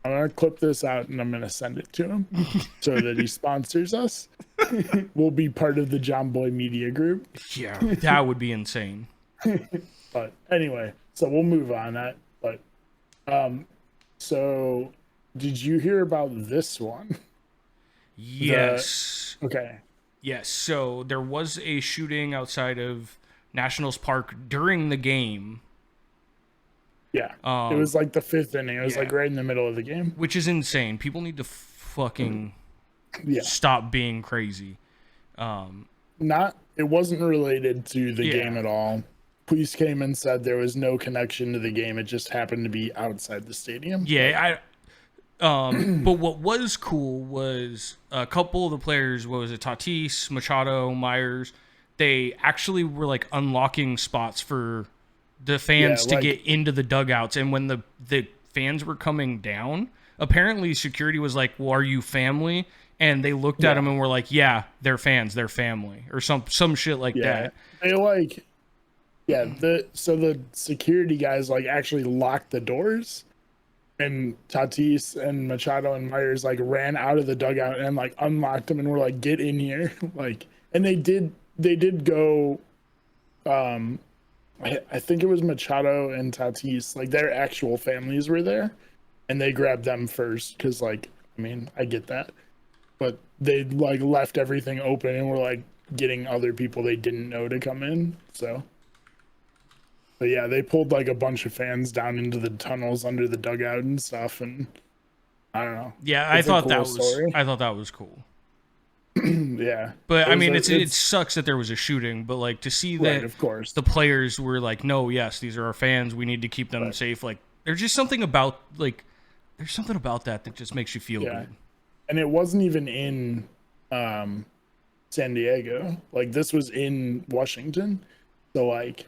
I'm going to clip this out and I'm going to send it to him so that he sponsors us. We'll be part of the John Boy Media Group. Yeah, that would be insane. But anyway, so we'll move on that. But so did you hear about this one? Yes. Okay. Yes. So there was a shooting outside of Nationals Park during the game. Yeah. It was like the 5th inning. It was like right in the middle of the game. Which is insane. People need to fucking stop being crazy. It wasn't related to the game at all. Police came and said there was no connection to the game. It just happened to be outside the stadium. Yeah, but what was cool was a couple of the players, what was it, Tatis, Machado, Myers, they actually were like unlocking spots for the fans to get into the dugouts. And when the fans were coming down, apparently security was like, well, are you family? And they looked at them and were like, yeah, they're fans, they're family, or some shit like that. They like, so the security guys like actually locked the doors, and Tatis and Machado and Myers like ran out of the dugout and like unlocked them and were like, get in here. Like, and they did go, I think it was Machado and Tatis, like their actual families were there and they grabbed them first. Cause like, I mean, I get that, but they like left everything open and were like getting other people they didn't know to come in. So, but yeah, they pulled like a bunch of fans down into the tunnels under the dugout and stuff. And I don't know. Yeah. I thought that was cool. Yeah. But I mean, it sucks that there was a shooting, but like to see that of course the players were like, no, yes, these are our fans. We need to keep them safe. Like there's just something about that just makes you feel good. And it wasn't even in San Diego. Like this was in Washington. So like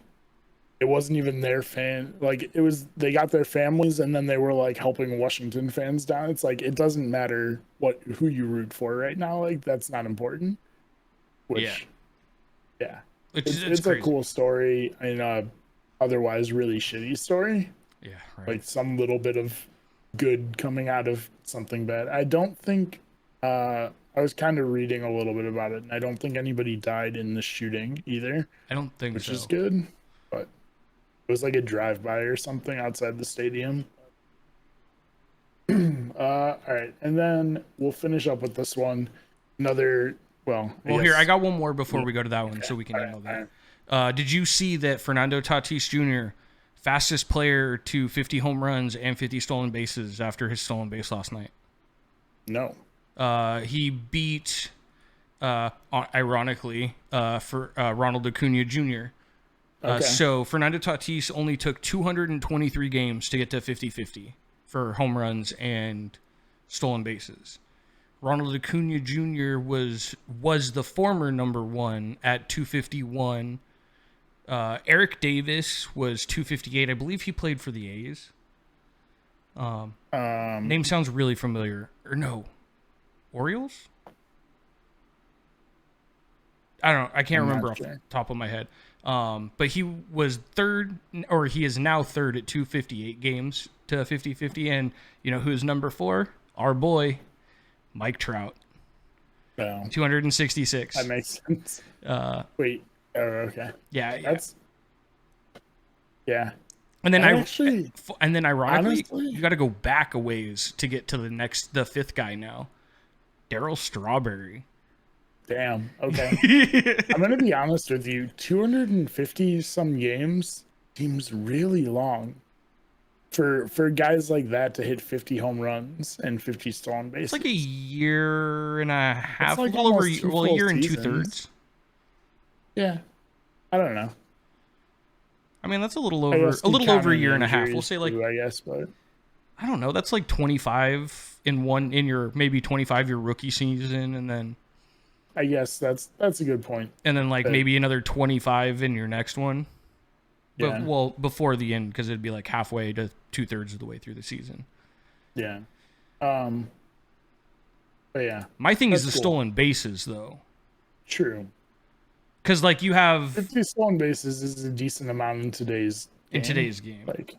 it wasn't even their fan. Like it was, they got their families and then they were like helping Washington fans down. It's like, it doesn't matter who you root for right now. Like that's not important. It's a cool story and otherwise really shitty story. Yeah. Right. Like some little bit of good coming out of something bad. I don't think, I was kind of reading a little bit about it and I don't think anybody died in the shooting either. I don't think which so. Is good. But it was like a drive-by or something outside the stadium. All right, and then we'll finish up with this one. Here, I got one more before we go to that one, so we can handle that. Did you see that Fernando Tatis Jr., fastest player to 50 home runs and 50 stolen bases after his stolen base last night? No. He beat, ironically, for Ronald Acuna Jr. Okay. So Fernando Tatis only took 223 games to get to 50-50 for home runs and stolen bases. Ronald Acuna Jr. was the former number one at 251. Eric Davis was 258. I believe he played for the A's. Name sounds really familiar. Or no, Orioles? I don't know. I can't remember off the top of my head. But he was third, or he is now third at 258 games to 50-50. And you know who's number 4? Our boy, Mike Trout. Oh. 266. That makes sense. Wait. Oh, okay. Yeah. Yeah. And then ironically, honestly, you got to go back a ways to get to the fifth guy now. Darryl Strawberry. Damn. Okay. I'm going to be honest with you. 250 some games seems really long for guys like that to hit 50 home runs and 50 stolen bases. It's like a year and a half, like a little over a year and 2/3. Yeah. I don't know. I mean, that's a little over a year and a half. We'll say like, I guess, but I don't know. That's like 25 in your maybe 25 your rookie season, and then I guess that's a good point. And then like maybe another 25 in your next one. Yeah. But, well, before the end, because it'd be like halfway to 2/3 of the way through the season. Yeah. But yeah. My thing is the stolen bases, though. True. Because like you have 50 stolen bases is a decent amount in today's game. Like,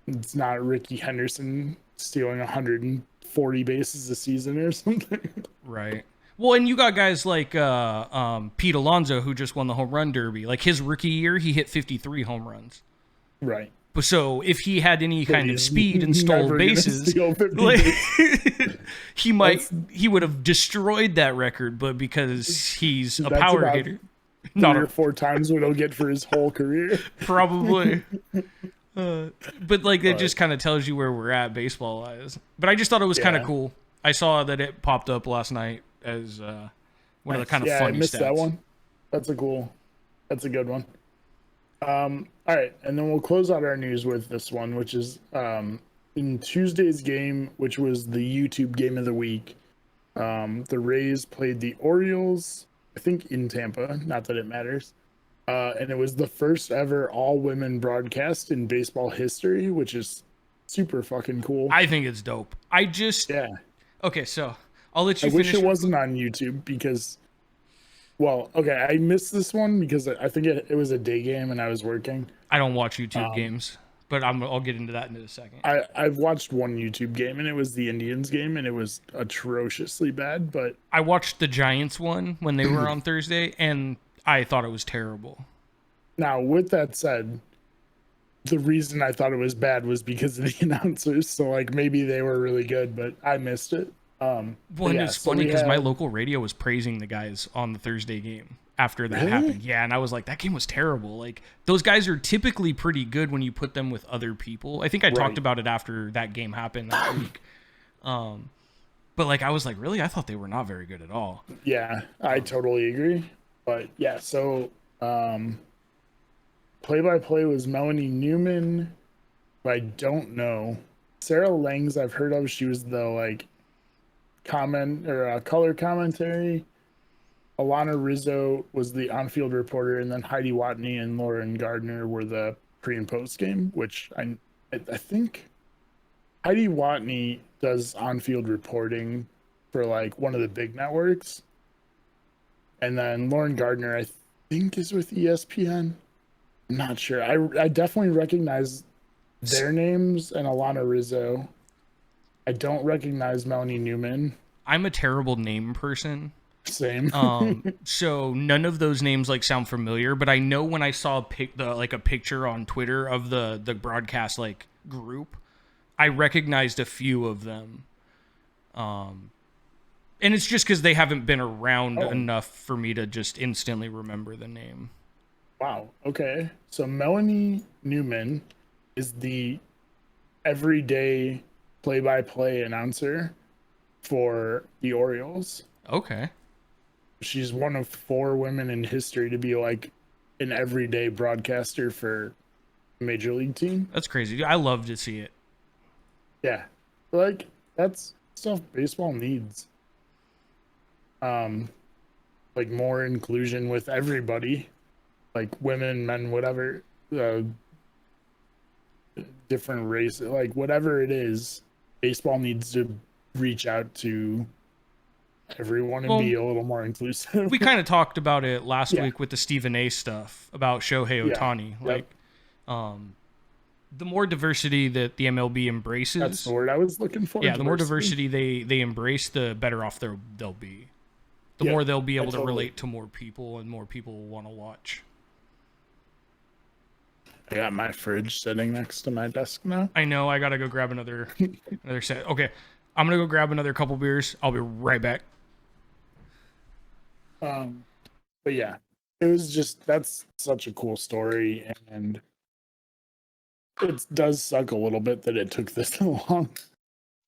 it's not Ricky Henderson stealing 140 bases a season or something. Right. Well, and you got guys like Pete Alonso, who just won the home run derby. Like his rookie year, he hit 53 home runs. Right. But so if he had any kind of speed and stole bases, like, he would have destroyed that record. But because he's a power hitter, 3 or 4 times what he'll get for his whole career. Probably. But like it just kind of tells you where we're at baseball wise. But I just thought it was kind of cool. I saw that it popped up last night as one of the kind of funny I missed stats. That one. That's a good one. All right, and then we'll close out our news with this one, which is in Tuesday's game, which was the YouTube game of the week. The Rays played the Orioles, I think in Tampa, not that it matters. And it was the first ever all-women broadcast in baseball history, which is super fucking cool. I think it's dope. Okay, so I'll let you finish. I wish it wasn't on YouTube because, well, okay, I missed this one because I think it was a day game and I was working. I don't watch YouTube games, but I'll get into that in a second. I've watched one YouTube game and it was the Indians game and it was atrociously bad, but I watched the Giants one when they were on Thursday and I thought it was terrible. Now, with that said, the reason I thought it was bad was because of the announcers. So like maybe they were really good, but I missed it. It's funny because my local radio was praising the guys on the Thursday game after that happened. Yeah, and I was like, that game was terrible. Like those guys are typically pretty good when you put them with other people. I think I talked about it after that game happened that week. But like I was like, really? I thought they were not very good at all. Yeah, I totally agree. But yeah, so play-by-play was Melanie Newman, who I don't know. Sarah Langs I've heard of. She was the like color commentary. Alana Rizzo was the on-field reporter, and then Heidi Watney and Lauren Gardner were the pre and post game, which I think Heidi Watney does on-field reporting for like one of the big networks. And then Lauren Gardner, I think, is with ESPN. I'm not sure. I definitely recognize their names and Alana Rizzo. I don't recognize Melanie Newman. I'm a terrible name person. Same. So none of those names like sound familiar, but I know when I saw a picture on Twitter of the broadcast like group, I recognized a few of them. And it's just because they haven't been around enough for me to just instantly remember the name. Wow. Okay. So Melanie Newman is the everyday play-by-play announcer for the Orioles. Okay. She's one of 4 women in history to be like an everyday broadcaster for a major league team. That's crazy. I love to see it. Yeah. Like that's stuff baseball needs. Like more inclusion with everybody, like women, men, whatever, different race, like whatever it is, baseball needs to reach out to everyone and be a little more inclusive. We kind of talked about it last week with the Stephen A stuff about Shohei Ohtani. Like, the more diversity that the MLB embraces, that's the word I was looking for. Yeah, the more diversity they embrace, the better off they'll be. The more they'll be able to relate to more people, and more people will want to watch. I got my fridge sitting next to my desk now. I know. I gotta go grab another set. Okay, I'm gonna go grab another couple beers. I'll be right back. But yeah, it was just, that's such a cool story, and it does suck a little bit that it took this long.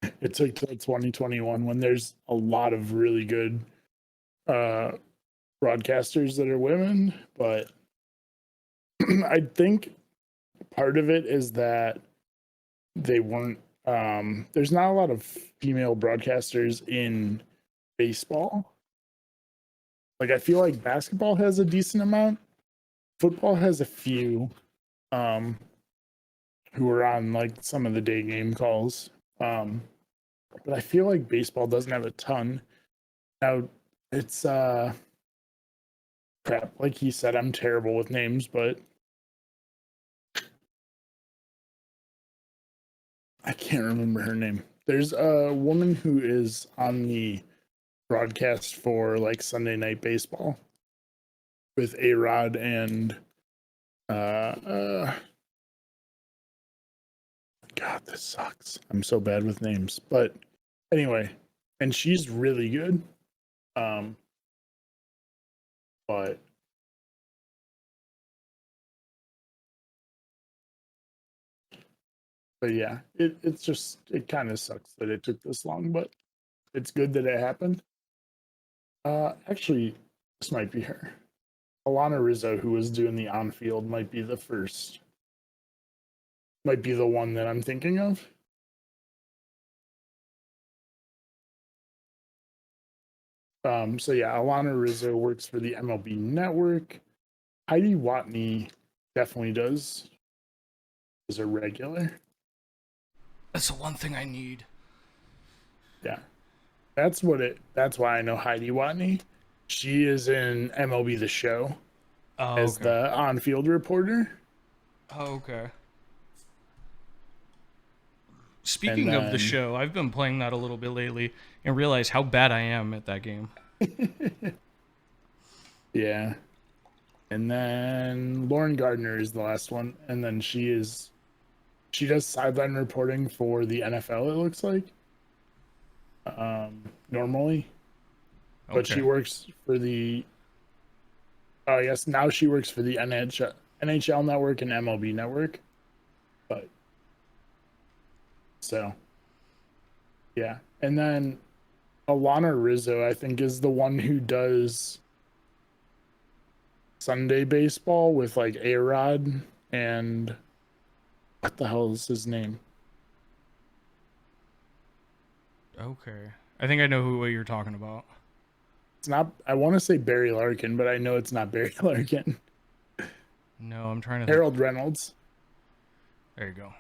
It took till 2021 when there's a lot of really good broadcasters that are women, but I think part of it is that they weren't there's not a lot of female broadcasters in baseball. Like I feel like basketball has a decent amount, football has a few who are on like some of the day game calls, but I feel like baseball doesn't have a ton. Now it's crap, like he said, I'm terrible with names, but I can't remember her name. There's a woman who is on the broadcast for like Sunday Night Baseball with A-Rod and God, this sucks. I'm so bad with names. But anyway, and she's really good. But yeah, it's just, it kind of sucks that it took this long, but it's good that it happened. Actually, this might be her. Alana Rizzo, who was doing the on-field, might be the one that I'm thinking of. So yeah, Alana Rizzo works for the MLB Network. Heidi Watney definitely does as a regular. That's the one thing I need. Yeah. That's why I know Heidi Watney. She is in MLB The Show as the on-field reporter. Oh, okay. Speaking of the show, I've been playing that a little bit lately and realized how bad I am at that game. Yeah. And then Lauren Gardner is the last one. And then she does sideline reporting for the NFL, it looks like. Normally. But she works for the yes, now she works for the NHL network and MLB network. But so yeah. And then Alana Rizzo, I think, is the one who does Sunday baseball with like A-Rod and what the hell is his name? Okay. I think I know what you're talking about. It's not, I want to say Barry Larkin, but I know it's not Barry Larkin. No, I'm trying to Harold Reynolds. There you go.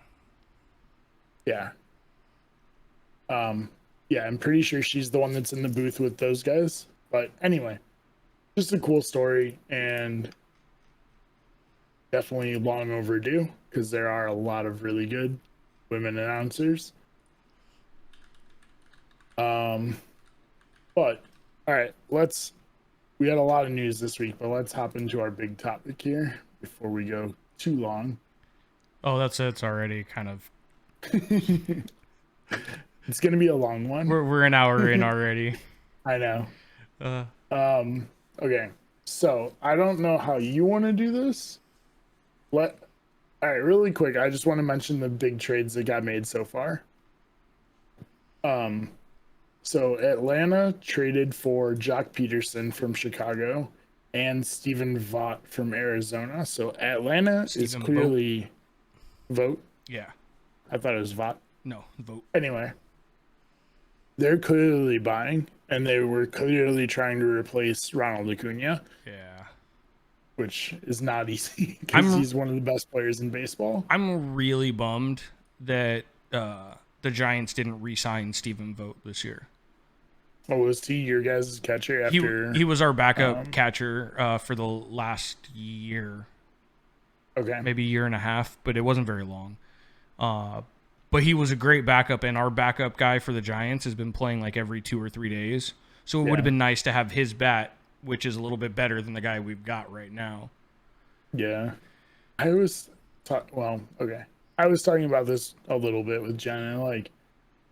Yeah. Yeah, I'm pretty sure she's the one that's in the booth with those guys. But anyway, just a cool story and definitely long overdue because there are a lot of really good women announcers. But all right, we had a lot of news this week, but let's hop into our big topic here before we go too long. Oh, it's already kind of it's gonna be a long one. We're an hour in already. I know. Okay. So I don't know how you want to do this. All right, really quick. I just want to mention the big trades that got made so far. So Atlanta traded for Jock Peterson from Chicago and Stephen Vaught from Arizona. So Atlanta is clearly Vote. Yeah. I thought it was Vaught. No, Vote. Anyway, they're clearly buying, and they were clearly trying to replace Ronald Acuna. Yeah. Which is not easy because he's one of the best players in baseball. I'm really bummed that the Giants didn't re-sign Stephen Vogt this year. Oh, was he your guys' catcher after? He was our backup catcher for the last year. Okay. Maybe a year and a half, but it wasn't very long. But he was a great backup, and our backup guy for the Giants has been playing like every 2 or 3 days. So it would have been nice to have his bat, which is a little bit better than the guy we've got right now. Yeah. I was talking about this a little bit with Jen, and like,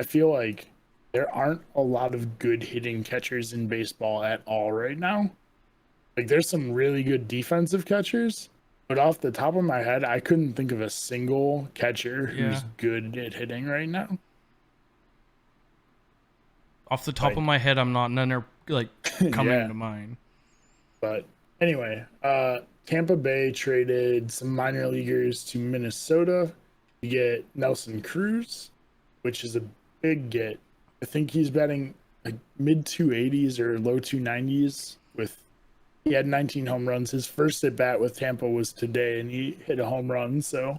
I feel like there aren't a lot of good hitting catchers in baseball at all right now. Like, there's some really good defensive catchers, but off the top of my head, I couldn't think of a single catcher who's good at hitting right now. Off the top of my head, none are like coming to mind. But anyway, Tampa Bay traded some minor leaguers to Minnesota to get Nelson Cruz, which is a big get. I think he's batting like mid 280s or low 290s he had 19 home runs. His first at bat with Tampa was today, and he hit a home run, so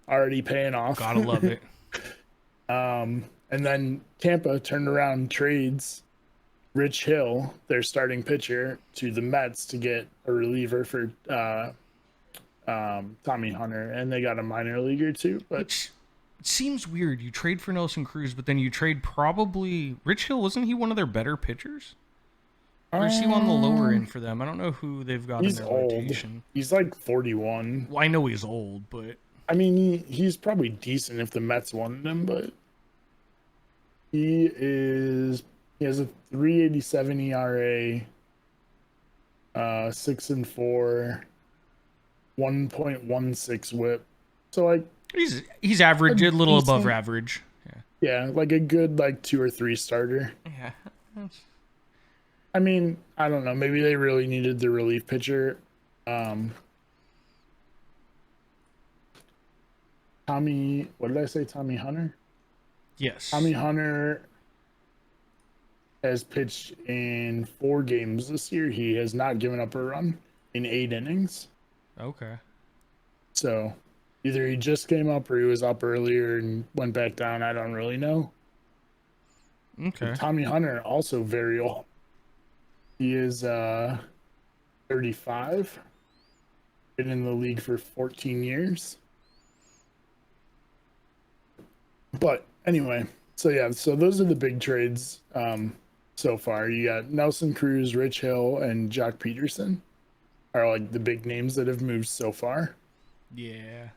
already paying off. Gotta love it. And then Tampa turned around and trades Rich Hill, their starting pitcher, to the Mets to get a reliever for Tommy Hunter, and they got a minor leaguer too. But it seems weird. You trade for Nelson Cruz, but then you trade probably Rich Hill. Wasn't he one of their better pitchers? Or is he on the lower end for them? I don't know who they've got in their rotation. He's like 41. Well, I know he's old, but I mean, he's probably decent if the Mets wanted him, but he has a 3.87 ERA, 6-4, 1.16 WHIP. So like he's average, a little above average. Yeah, like a good like 2 or 3 starter. Yeah. I mean, I don't know. Maybe they really needed the relief pitcher. Tommy, what did I say? Tommy Hunter? Yes. Tommy Hunter has pitched in 4 games this year. He has not given up a run in 8 innings. Okay. So either he just came up or he was up earlier and went back down. I don't really know. Okay. But Tommy Hunter, also very old. He is 35. Been in the league for 14 years. But anyway, so those are the big trades so far. You got Nelson Cruz, Rich Hill, and Jock Peterson are like the big names that have moved so far. Yeah.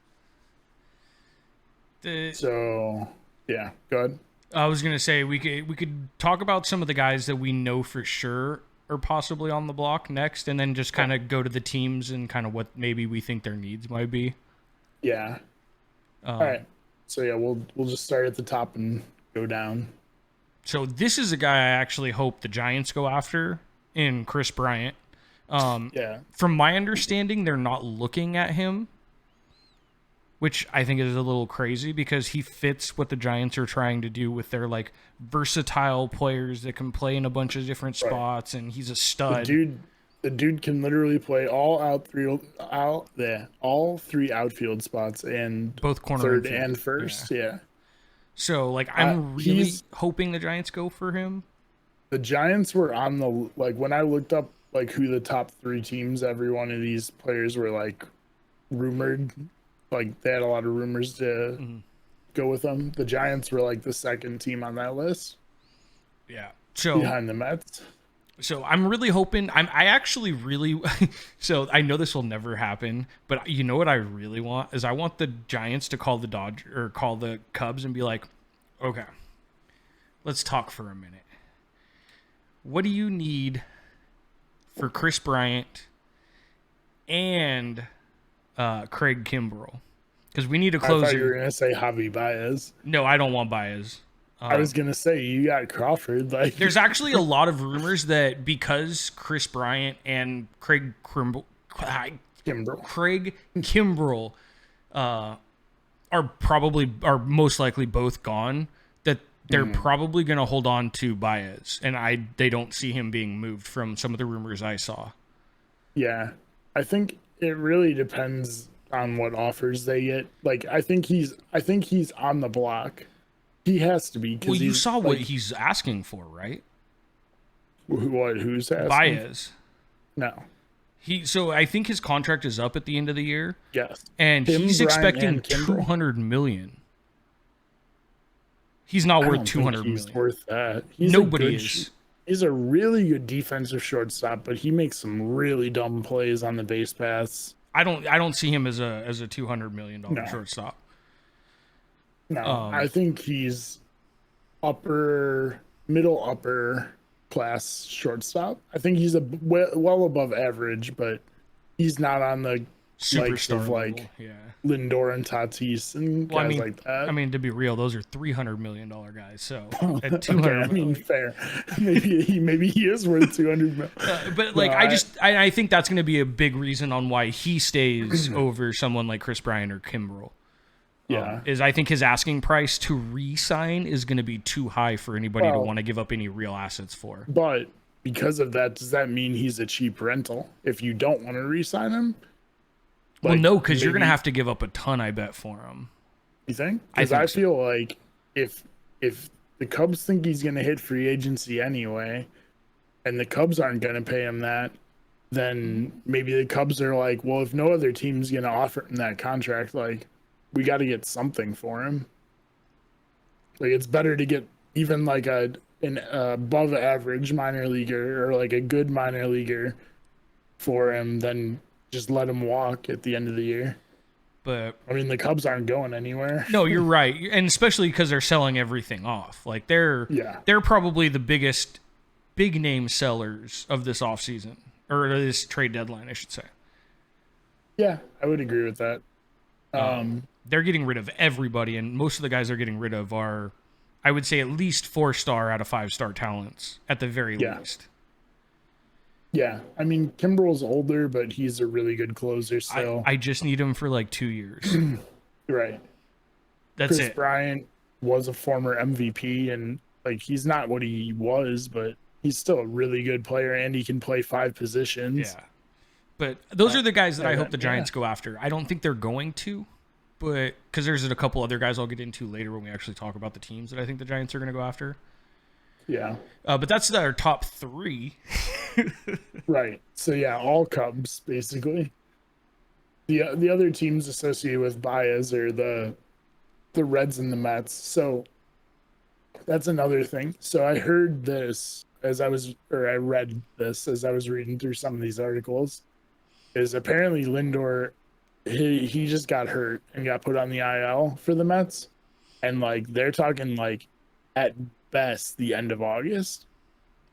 So yeah, go ahead. I was gonna say we could talk about some of the guys that we know for sure are possibly on the block next, and then just kind of go to the teams and kind of what maybe we think their needs might be. Yeah. All right. So yeah, we'll just start at the top and go down. So this is a guy I actually hope the Giants go after in Chris Bryant. From my understanding, they're not looking at him, which I think is a little crazy because he fits what the Giants are trying to do with their like versatile players that can play in a bunch of different spots, and he's a stud. The dude can literally play all 3 outfield spots and both corner third and first. Yeah. So like I'm really hoping the Giants go for him. The Giants were on the when I looked up like who the top 3 teams, every one of these players were like rumored. Like they had a lot of rumors to go with them. The Giants were like the second team on that list. Yeah. So behind the Mets. So I'm really hoping I actually really so I know this will never happen, but you know what I really want is I want the Giants to call the Cubs and be like, okay, let's talk for a minute. What do you need for Chris Bryant and Craig Kimbrell. Because we need a closer. I thought you were going to say Javi Baez. No, I don't want Baez. I was going to say, you got Crawford. Like, there's actually a lot of rumors that because Chris Bryant and Craig Kimbrell are most likely both gone, that they're probably going to hold on to Baez, and they don't see him being moved from some of the rumors I saw. Yeah, I think it really depends on what offers they get. Like, I think he's on the block. He has to be. Well, you saw what he's asking for, right? Who's asking? Baez. No. So I think his contract is up at the end of the year. Yes. And he's expecting $200 million. He's not worth $200 million. He's worth that. Nobody is. He's a really good defensive shortstop, but he makes some really dumb plays on the base paths. I don't see him as a $200 million shortstop. No, I think he's middle upper class shortstop. I think he's well above average, but he's not on the likes of Lindor and Tatis and guys like that. I mean, to be real, those are $300 million guys. So at $200 I mean, fair. Maybe he is worth $200 million. But like, I think that's going to be a big reason on why he stays over someone like Chris Bryant or Kimbrell. Yeah, is I think his asking price to re-sign is going to be too high for anybody to want to give up any real assets for. But because of that, does that mean he's a cheap rental if you don't want to re-sign him? Well, no, because you're going to have to give up a ton, I bet, for him. You think? Because I feel like if the Cubs think he's going to hit free agency anyway, and the Cubs aren't going to pay him that, then maybe the Cubs are like, well, if no other team's going to offer him that contract, like, we got to get something for him. Like, it's better to get even like an above average minor leaguer or like a good minor leaguer for him than just let him walk at the end of the year. But I mean, the Cubs aren't going anywhere. No, you're right, and especially because they're selling everything off. Like they're probably the biggest big name sellers of this offseason or this trade deadline, I should say. Yeah, I would agree with that. They're getting rid of everybody, and most of the guys they're getting rid of are, I would say, at least 4-star out of 5-star talents at the very least. Yeah, I mean, Kimbrell's older, but he's a really good closer still. I just need him for like 2 years. Right. That's Chris Bryant was a former MVP, and like he's not what he was, but he's still a really good player, and he can play 5 positions. Yeah. But those are the guys that I hope the Giants go after. I don't think they're going to, but because there's a couple other guys I'll get into later when we actually talk about the teams that I think the Giants are going to go after. Yeah. But that's our top 3. Right. So, yeah, all Cubs, basically. The other teams associated with Baez are the Reds and the Mets. So, that's another thing. So, I heard this I read this as I was reading through some of these articles. Is apparently Lindor, he just got hurt and got put on the IL for the Mets. And, like, they're talking, like, at best, the end of August.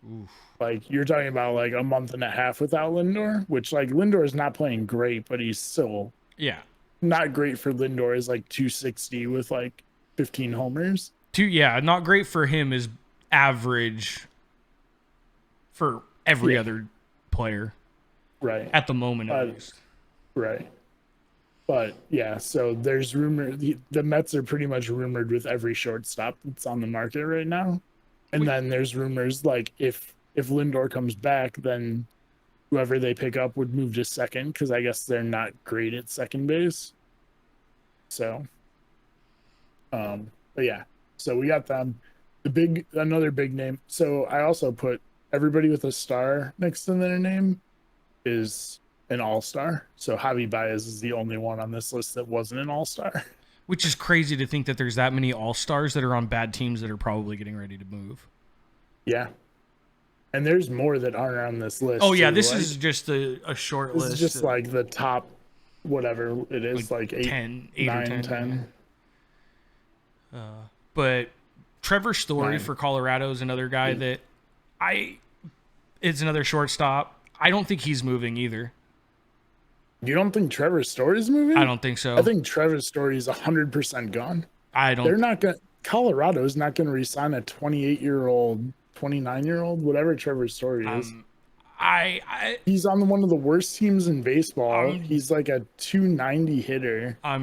Oof. Like, you're talking about, like, a month and a half without Lindor, which, like, Lindor is not playing great, but he's still not great for Lindor. Is like 260 with, like, 15 homers. Not great for him is average for every other player. Right. At the moment, at least. Right. But, yeah, so there's rumor. The Mets are pretty much rumored with every shortstop that's on the market right now. And then there's rumors, like, if Lindor comes back, then whoever they pick up would move to second, because I guess they're not great at second base. So, but, yeah. So we got them. Another big name. So I also put everybody with a star next to their name is an all-star. So Javi Baez is the only one on this list that wasn't an all-star. Which is crazy to think that there's that many all-stars that are on bad teams that are probably getting ready to move. Yeah. And there's more that aren't on this list. Oh, yeah, this is just a short list. This is just like the top, whatever it is, like 8, 10, 9, 10. But Trevor Story for Colorado is another guy that it's another shortstop. I don't think he's moving either. You don't think Trevor Story's moving? I don't think so. I think Trevor Story's 100% gone. They're not going to, Colorado's not going to re-sign a 28-year-old, 29-year-old, whatever Trevor Story is. He's on one of the worst teams in baseball. He's like a 290 hitter. I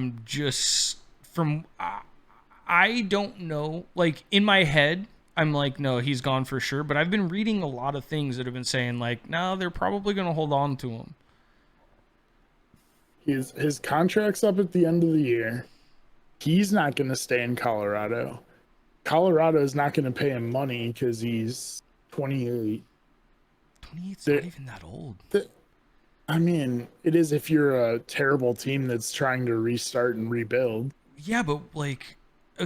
don't know. Like, in my head, I'm like, no, he's gone for sure. But I've been reading a lot of things that have been saying, like, no, they're probably going to hold on to him. His contract's up at the end of the year. He's not going to stay in Colorado. Colorado is not going to pay him money because he's 28. 28's not even that old. I mean, it is if you're a terrible team that's trying to restart and rebuild. Yeah, but like,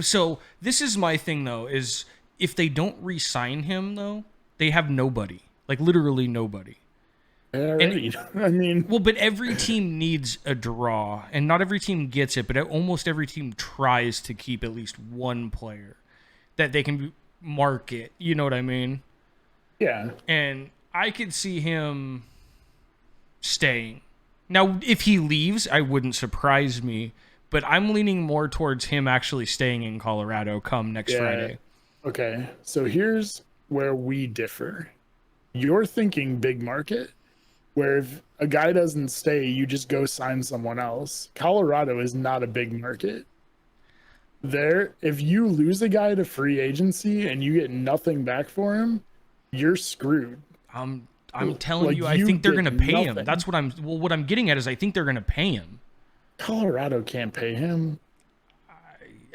so this is my thing though, is if they don't re-sign him though, they have nobody. Like literally nobody. Right. I mean, well, but every team needs a draw, and not every team gets it, but almost every team tries to keep at least one player that they can market. You know what I mean? Yeah. And I could see him staying. Now, if he leaves, I wouldn't surprise me, but I'm leaning more towards him actually staying in Colorado come next Friday. Okay, so here's where we differ. You're thinking big market, where if a guy doesn't stay, you just go sign someone else. Colorado is not a big market. If you lose a guy to free agency and you get nothing back for him, you're screwed. I'm telling you, I think they're going to pay him. That's what what I'm getting at is I think they're going to pay him. Colorado can't pay him.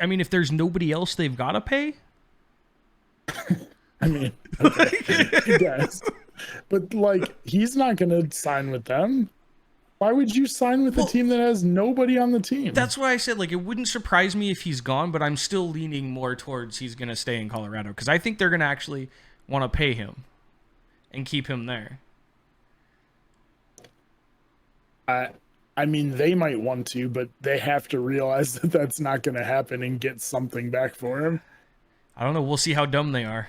I mean, if there's nobody else they've got to pay. I mean, okay. Yes. But like, he's not going to sign with them. Why would you sign with a team that has nobody on the team? That's why I said, like, it wouldn't surprise me if he's gone, but I'm still leaning more towards he's going to stay in Colorado because I think they're going to actually want to pay him and keep him there. I mean, they might want to, but they have to realize that that's not going to happen and get something back for him. I don't know. We'll see how dumb they are.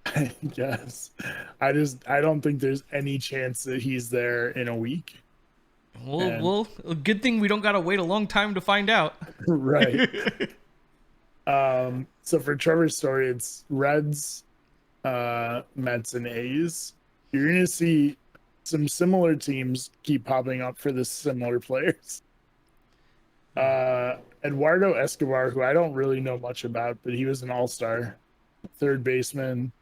I guess. I don't think there's any chance that he's there in a week. Well, good thing we don't got to wait a long time to find out. Right. So for Trevor's Story, it's Reds, Mets, and A's. You're going to see some similar teams keep popping up for the similar players. Eduardo Escobar, who I don't really know much about, but he was an all-star third baseman.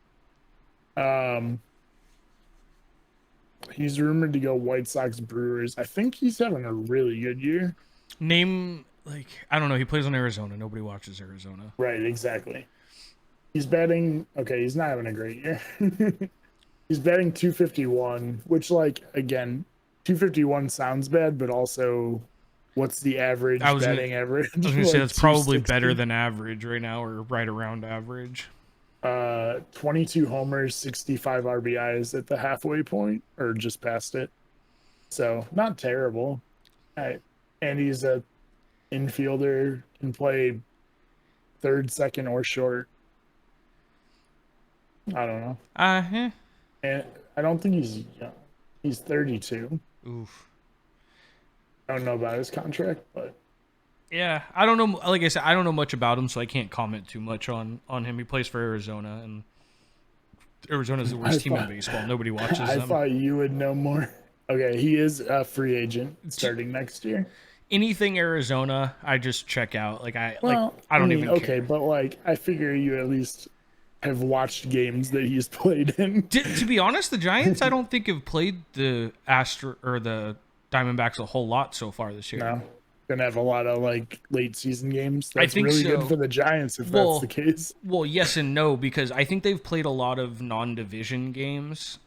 He's rumored to go White Sox, Brewers. I think he's having a really good year. I don't know. He plays on Arizona. Nobody watches Arizona. Right, exactly. He's batting. Okay, he's not having a great year. He's batting 251, which, like, again, 251 sounds bad, but also, what's the average batting average? I was going to say that's probably better than average right now, or right around average. 22 homers, 65 RBIs at the halfway point, or just past it. So, not terrible. And he's a infielder, can play third, second, or short. I don't know. And I don't think he's young. He's 32. Oof. I don't know about his contract, but yeah, I don't know. Like I said, I don't know much about him, so I can't comment too much on him. He plays for Arizona, and Arizona's the worst team in baseball. Nobody watches them. I thought you would know more. Okay, he is a free agent starting next year. Anything Arizona, I just check out. I don't even care. Okay, but like, I figure you at least have watched games that he's played in. To be honest, the Giants, I don't think have played the the Diamondbacks a whole lot so far this year. No, gonna have a lot of like late season games. That's really good for the Giants if that's the case. Well, yes and no, because I think they've played a lot of non-division games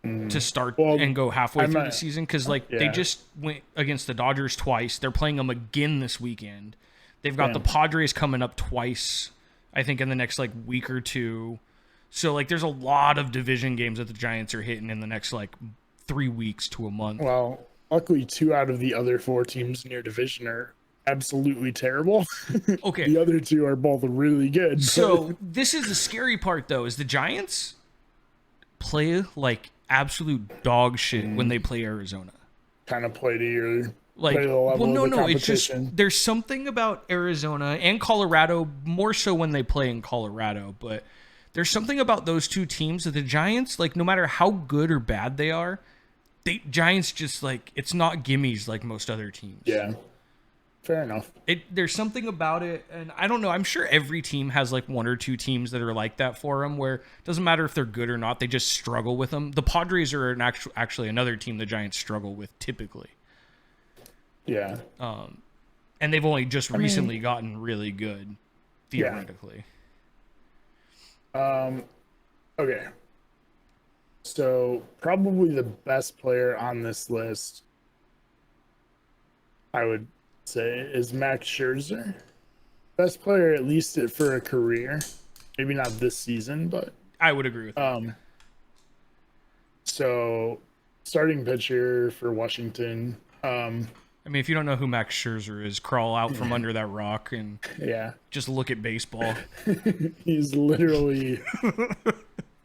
to start and go halfway through the season because they just went against the Dodgers twice. They're playing them again this weekend. They've got the Padres coming up twice, I think, in the next week or two. So there's a lot of division games that the Giants are hitting in the next 3 weeks to a month. Well, luckily 2 out of the other 4 teams in your division are absolutely terrible. Okay. The other 2 are both really good. So this is the scary part though, is the Giants play like absolute dog shit when they play Arizona. kind of play to your like, play to the level of the it's just competition. there's something about Arizona and Colorado, more so when they play in Colorado, but there's something about those two teams that the Giants, like, no matter how good or bad they are, Giants just, like, it's not gimmies like most other teams. Yeah. Fair enough. There's something about it, and I don't know. I'm sure every team has like one or two teams that are like that for them, where it doesn't matter if they're good or not, they just struggle with them. The Padres are actually another team the Giants struggle with typically. Yeah. And they've only just recently gotten really good, theoretically. Yeah. Okay. So probably the best player on this list, I would say, is Max Scherzer. Best player, at least for a career. Maybe not this season, but I would agree with that. So, starting pitcher for Washington. I mean, if you don't know who Max Scherzer is, crawl out from under that rock and just look at baseball. He's literally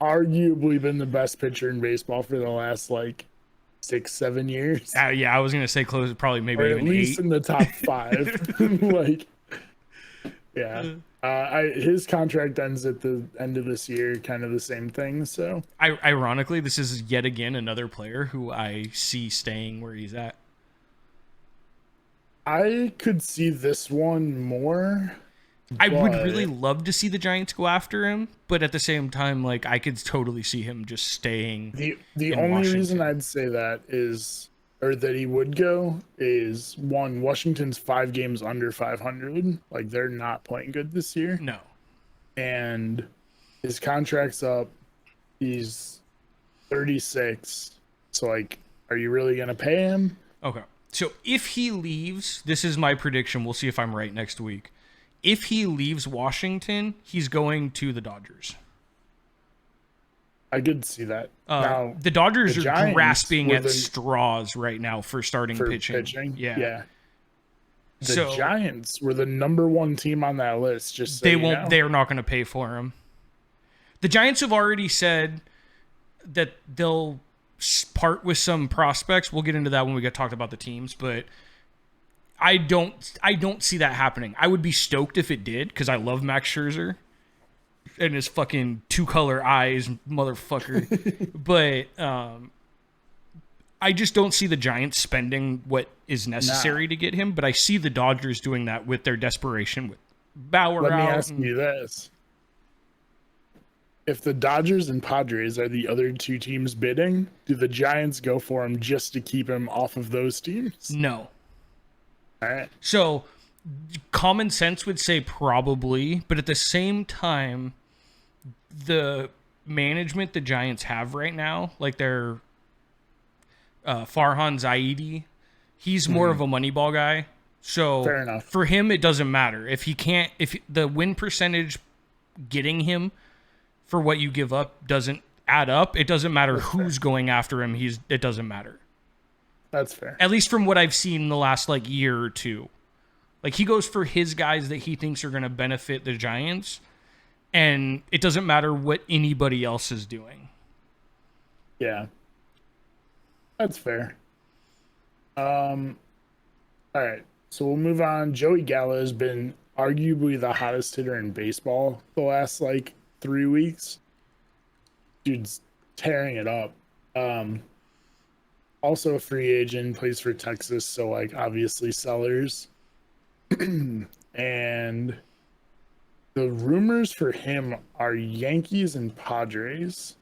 arguably been the best pitcher in baseball for the last, like, 6-7 years. Yeah, I was gonna say close, probably maybe or even at least 8 in the top 5. Like, yeah. His contract ends at the end of this year, kind of the same thing. So, ironically, this is yet again another player who I see staying where he's at. I could see this one more. I would really love to see the Giants go after him, but at the same time, like, I could totally see him just staying. The only Washington. Reason I'd say that is, or that he would go, is one, Washington's 5 games under 500. Like, they're not playing good this year. No. And his contract's up. He's 36. So, like, are you really going to pay him? Okay. So if he leaves, this is my prediction. We'll see if I'm right next week. If he leaves Washington, he's going to the Dodgers. I could see that. Now, the Dodgers are grasping at straws right now for starting pitching. Yeah. The Giants were the number 1 team on that list. Just so they're not going to pay for him. The Giants have already said that they'll part with some prospects. We'll get into that when we get talked about the teams, but I don't see that happening. I would be stoked if it did, because I love Max Scherzer and his fucking 2-color eyes, motherfucker. But I just don't see the Giants spending what is necessary to get him. But I see the Dodgers doing that with their desperation with Bauer. Let me ask you this: if the Dodgers and Padres are the other 2 teams bidding, do the Giants go for him just to keep him off of those teams? No. All right. So common sense would say probably, but at the same time, the management the Giants have right now, like their Farhan Zaidi, he's more of a Moneyball guy. So fair enough. For him, it doesn't matter. If the win percentage getting him for what you give up doesn't add up, it doesn't matter who's going after him. It doesn't matter. That's fair. At least from what I've seen in the last like year or two. Like, he goes for his guys that he thinks are going to benefit the Giants, and it doesn't matter what anybody else is doing. Yeah. That's fair. All right. So we'll move on. Joey Gallo has been arguably the hottest hitter in baseball the last like 3 weeks. Dude's tearing it up. Also a free agent, plays for Texas, so like obviously sellers. And the rumors for him are Yankees and Padres.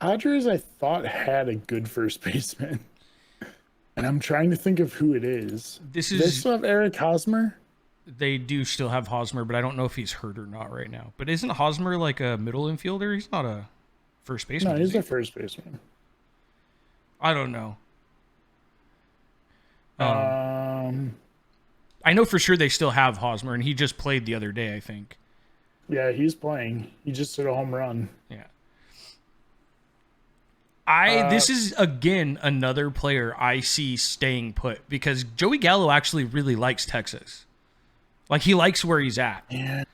Padres, I thought, had a good first baseman. And I'm trying to think of who it is. They still have Eric Hosmer? They do still have Hosmer, but I don't know if he's hurt or not right now. But isn't Hosmer like a middle infielder? He's not a first baseman. No, he's a first baseman. I don't know. I know for sure they still have Hosmer, and he just played the other day, I think. Yeah, he's playing. He just hit a home run. Yeah. This is, again, another player I see staying put, because Joey Gallo actually really likes Texas. Like, he likes where he's at. Yeah.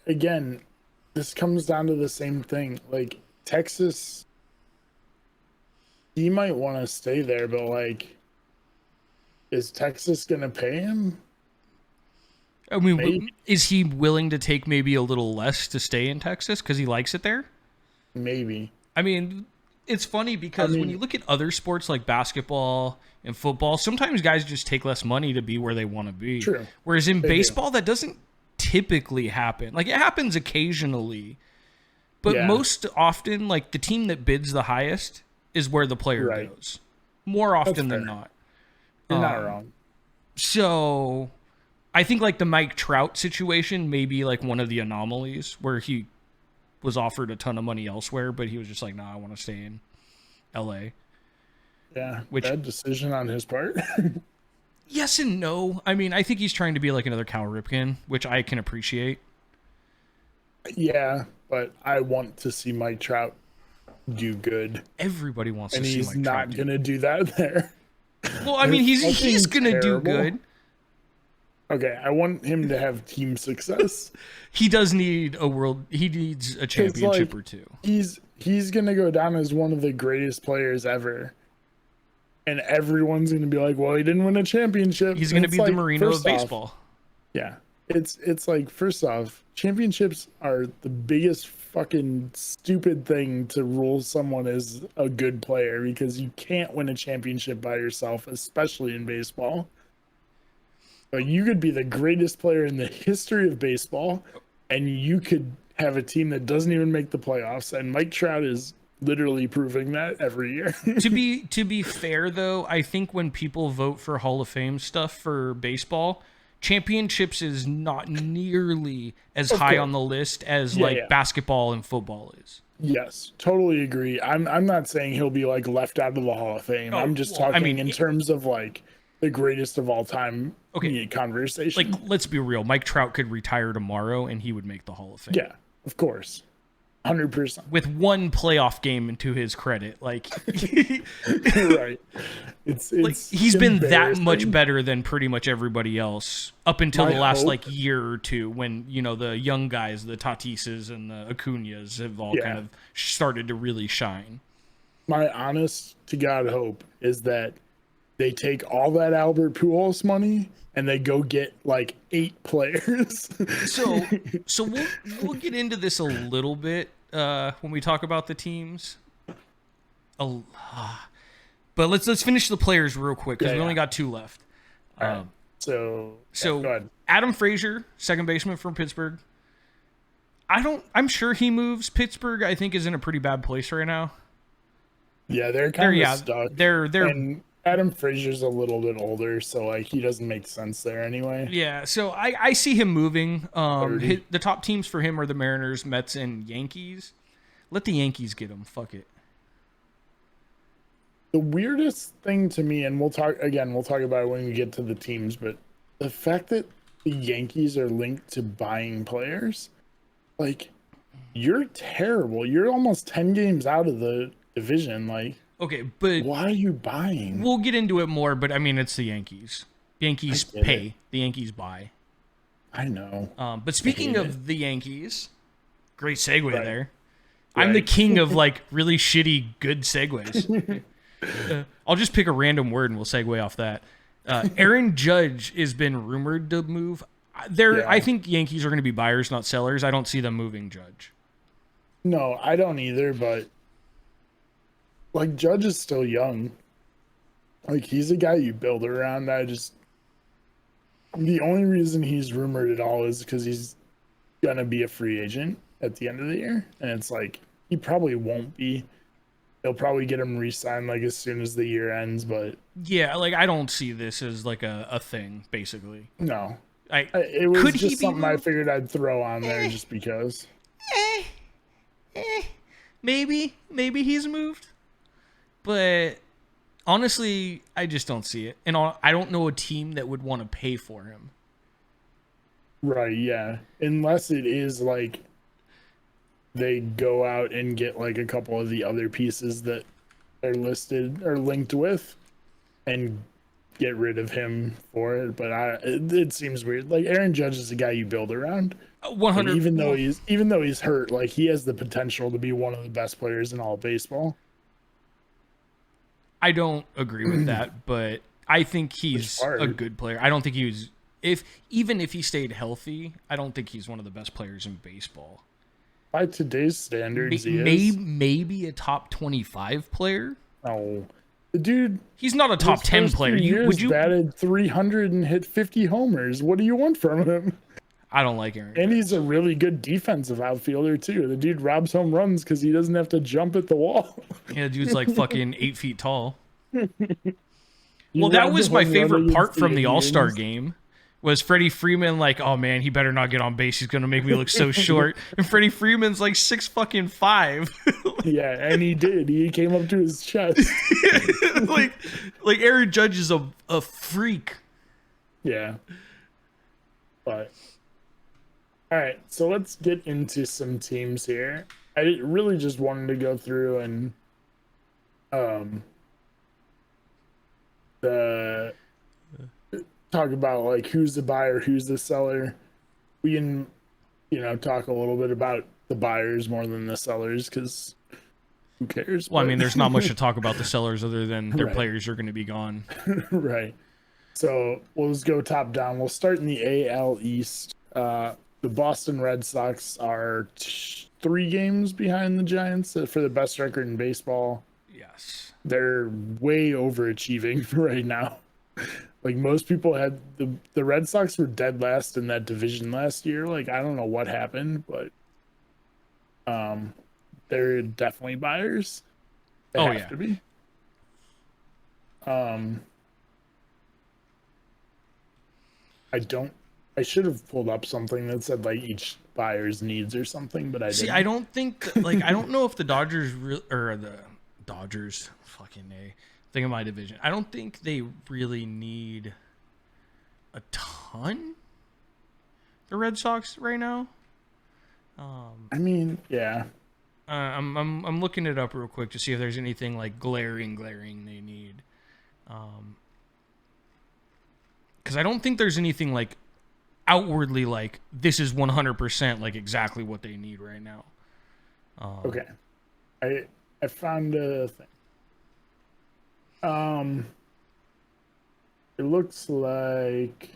Again, this comes down to the same thing. Like, Texas, he might want to stay there, but like, is Texas gonna pay him? I mean, is he willing to take maybe a little less to stay in Texas because he likes it there? Maybe. I mean, it's funny because when you look at other sports like basketball and football, sometimes guys just take less money to be where they want to be. True. Whereas in baseball, that doesn't typically happen. Like, it happens occasionally, but most often, like, the team that bids the highest is where the player goes. More often than not. You're not wrong. So I think like the Mike Trout situation may be like one of the anomalies where he was offered a ton of money elsewhere, but he was just like, "Nah, I want to stay in LA." Yeah, bad decision on his part. Yes and no. I mean, I think he's trying to be like another Cal Ripken, which I can appreciate. Yeah, but I want to see Mike Trout do good. Everybody wants to see Mike Trout. And he's not going to do that there. Well, I mean, he's going to do good. Okay, I want him to have team success. He needs a championship or two. He's going to go down as one of the greatest players ever. And everyone's going to be like, well, he didn't win a championship. He's going to be the Marino of baseball. Yeah. It's like, first off, championships are the biggest fucking stupid thing to rule someone as a good player, because you can't win a championship by yourself, especially in baseball. But you could be the greatest player in the history of baseball, and you could have a team that doesn't even make the playoffs. And Mike Trout is literally proving that every year. To be fair, though, I think when people vote for Hall of Fame stuff for baseball, championships is not nearly as high on the list as basketball and football is. Yes, totally agree. I'm not saying he'll be like left out of the Hall of Fame. I'm just talking in terms of like the greatest of all time conversation. Like, let's be real. Mike Trout could retire tomorrow and he would make the Hall of Fame. Yeah, of course. 100%. With one playoff game into his credit. Like, right. It's like he's been that much better than pretty much everybody else up until the last year or two, when, you know, the young guys, the Tatises and the Acuñas have all kind of started to really shine. My honest to God hope is that they take all that Albert Pujols money and they go get like 8 players. So we'll get into this a little bit when we talk about the teams. But let's finish the players real quick because we only got 2 left. Right. So go ahead. Adam Frazier, second baseman from Pittsburgh. I'm sure he moves. Pittsburgh, I think, is in a pretty bad place right now. Yeah, they're kind of stuck. They're and Adam Frazier's a little bit older, so like he doesn't make sense there anyway. Yeah, so I see him moving. The top teams for him are the Mariners, Mets, and Yankees. Let the Yankees get him. Fuck it. The weirdest thing to me, and we'll talk about it when we get to the teams, but the fact that the Yankees are linked to buying players, like, you're terrible. You're almost 10 games out of the division. Like, okay, but why are you buying? We'll get into it more, but I mean, it's the Yankees. The Yankees pay. The Yankees buy. I know. But speaking of the Yankees, great segue there. Right. I'm the king of like really shitty good segues. I'll just pick a random word and we'll segue off that. Aaron Judge has been rumored to move. I think Yankees are going to be buyers, not sellers. I don't see them moving Judge. No, I don't either, but like, Judge is still young. Like, he's a guy you build around. The only reason he's rumored at all is because he's going to be a free agent at the end of the year. And it's like, he probably won't be. They'll probably get him re-signed like as soon as the year ends, but yeah, like I don't see this as like a thing, basically. No. It was just something I figured I'd throw on there just because. Maybe he's moved. But honestly, I just don't see it. And I don't know a team that would want to pay for him. Right, yeah. Unless it is like they go out and get like a couple of the other pieces that are listed or linked with and get rid of him for it. But it seems weird. Like, Aaron Judge is a guy you build around. 100. Even though he's hurt, like, he has the potential to be one of the best players in all of baseball. I don't agree with that, but I think he's a good player. I don't think he was even if he stayed healthy, I don't think he's one of the best players in baseball. By today's standards, he is. Maybe a top 25 player. No, the dude. He's not a top 10 player. Would you batted 300 and hit 50 homers? What do you want from him? I don't like Aaron. And he's a really good defensive outfielder too. The dude robs home runs because he doesn't have to jump at the wall. Yeah, dude's like fucking 8 feet tall. Well, that was my favorite part from the All-Star game. Was Freddie Freeman like, oh man, he better not get on base. He's gonna make me look so short. And Freddie Freeman's like 6'5". Yeah, and he did. He came up to his chest. like Aaron Judge is a freak. Yeah. But all right, so let's get into some teams here. I really just wanted to go through and talk about like who's the buyer, who's the seller. We can, talk a little bit about the buyers more than the sellers because who cares? Well, I mean, there's not much to talk about the sellers other than their players are going to be gone. Right. So we'll just go top down. We'll start in the AL East. The Boston Red Sox are 3 games behind the Giants for the best record in baseball. Yes. They're way overachieving right now. Like most people had the Red Sox were dead last in that division last year. Like I don't know what happened, but they're definitely buyers. They have to be. I should have pulled up something that said like each buyer's needs or something, but I didn't. See, I don't think I don't know if the Dodgers fucking A. Think of my division. I don't think they really need a ton. The Red Sox right now. I mean, yeah. I'm looking it up real quick to see if there's anything like glaring they need. Because I don't think there's anything like outwardly like this is 100% like exactly what they need right now. Okay, I found a thing. It looks like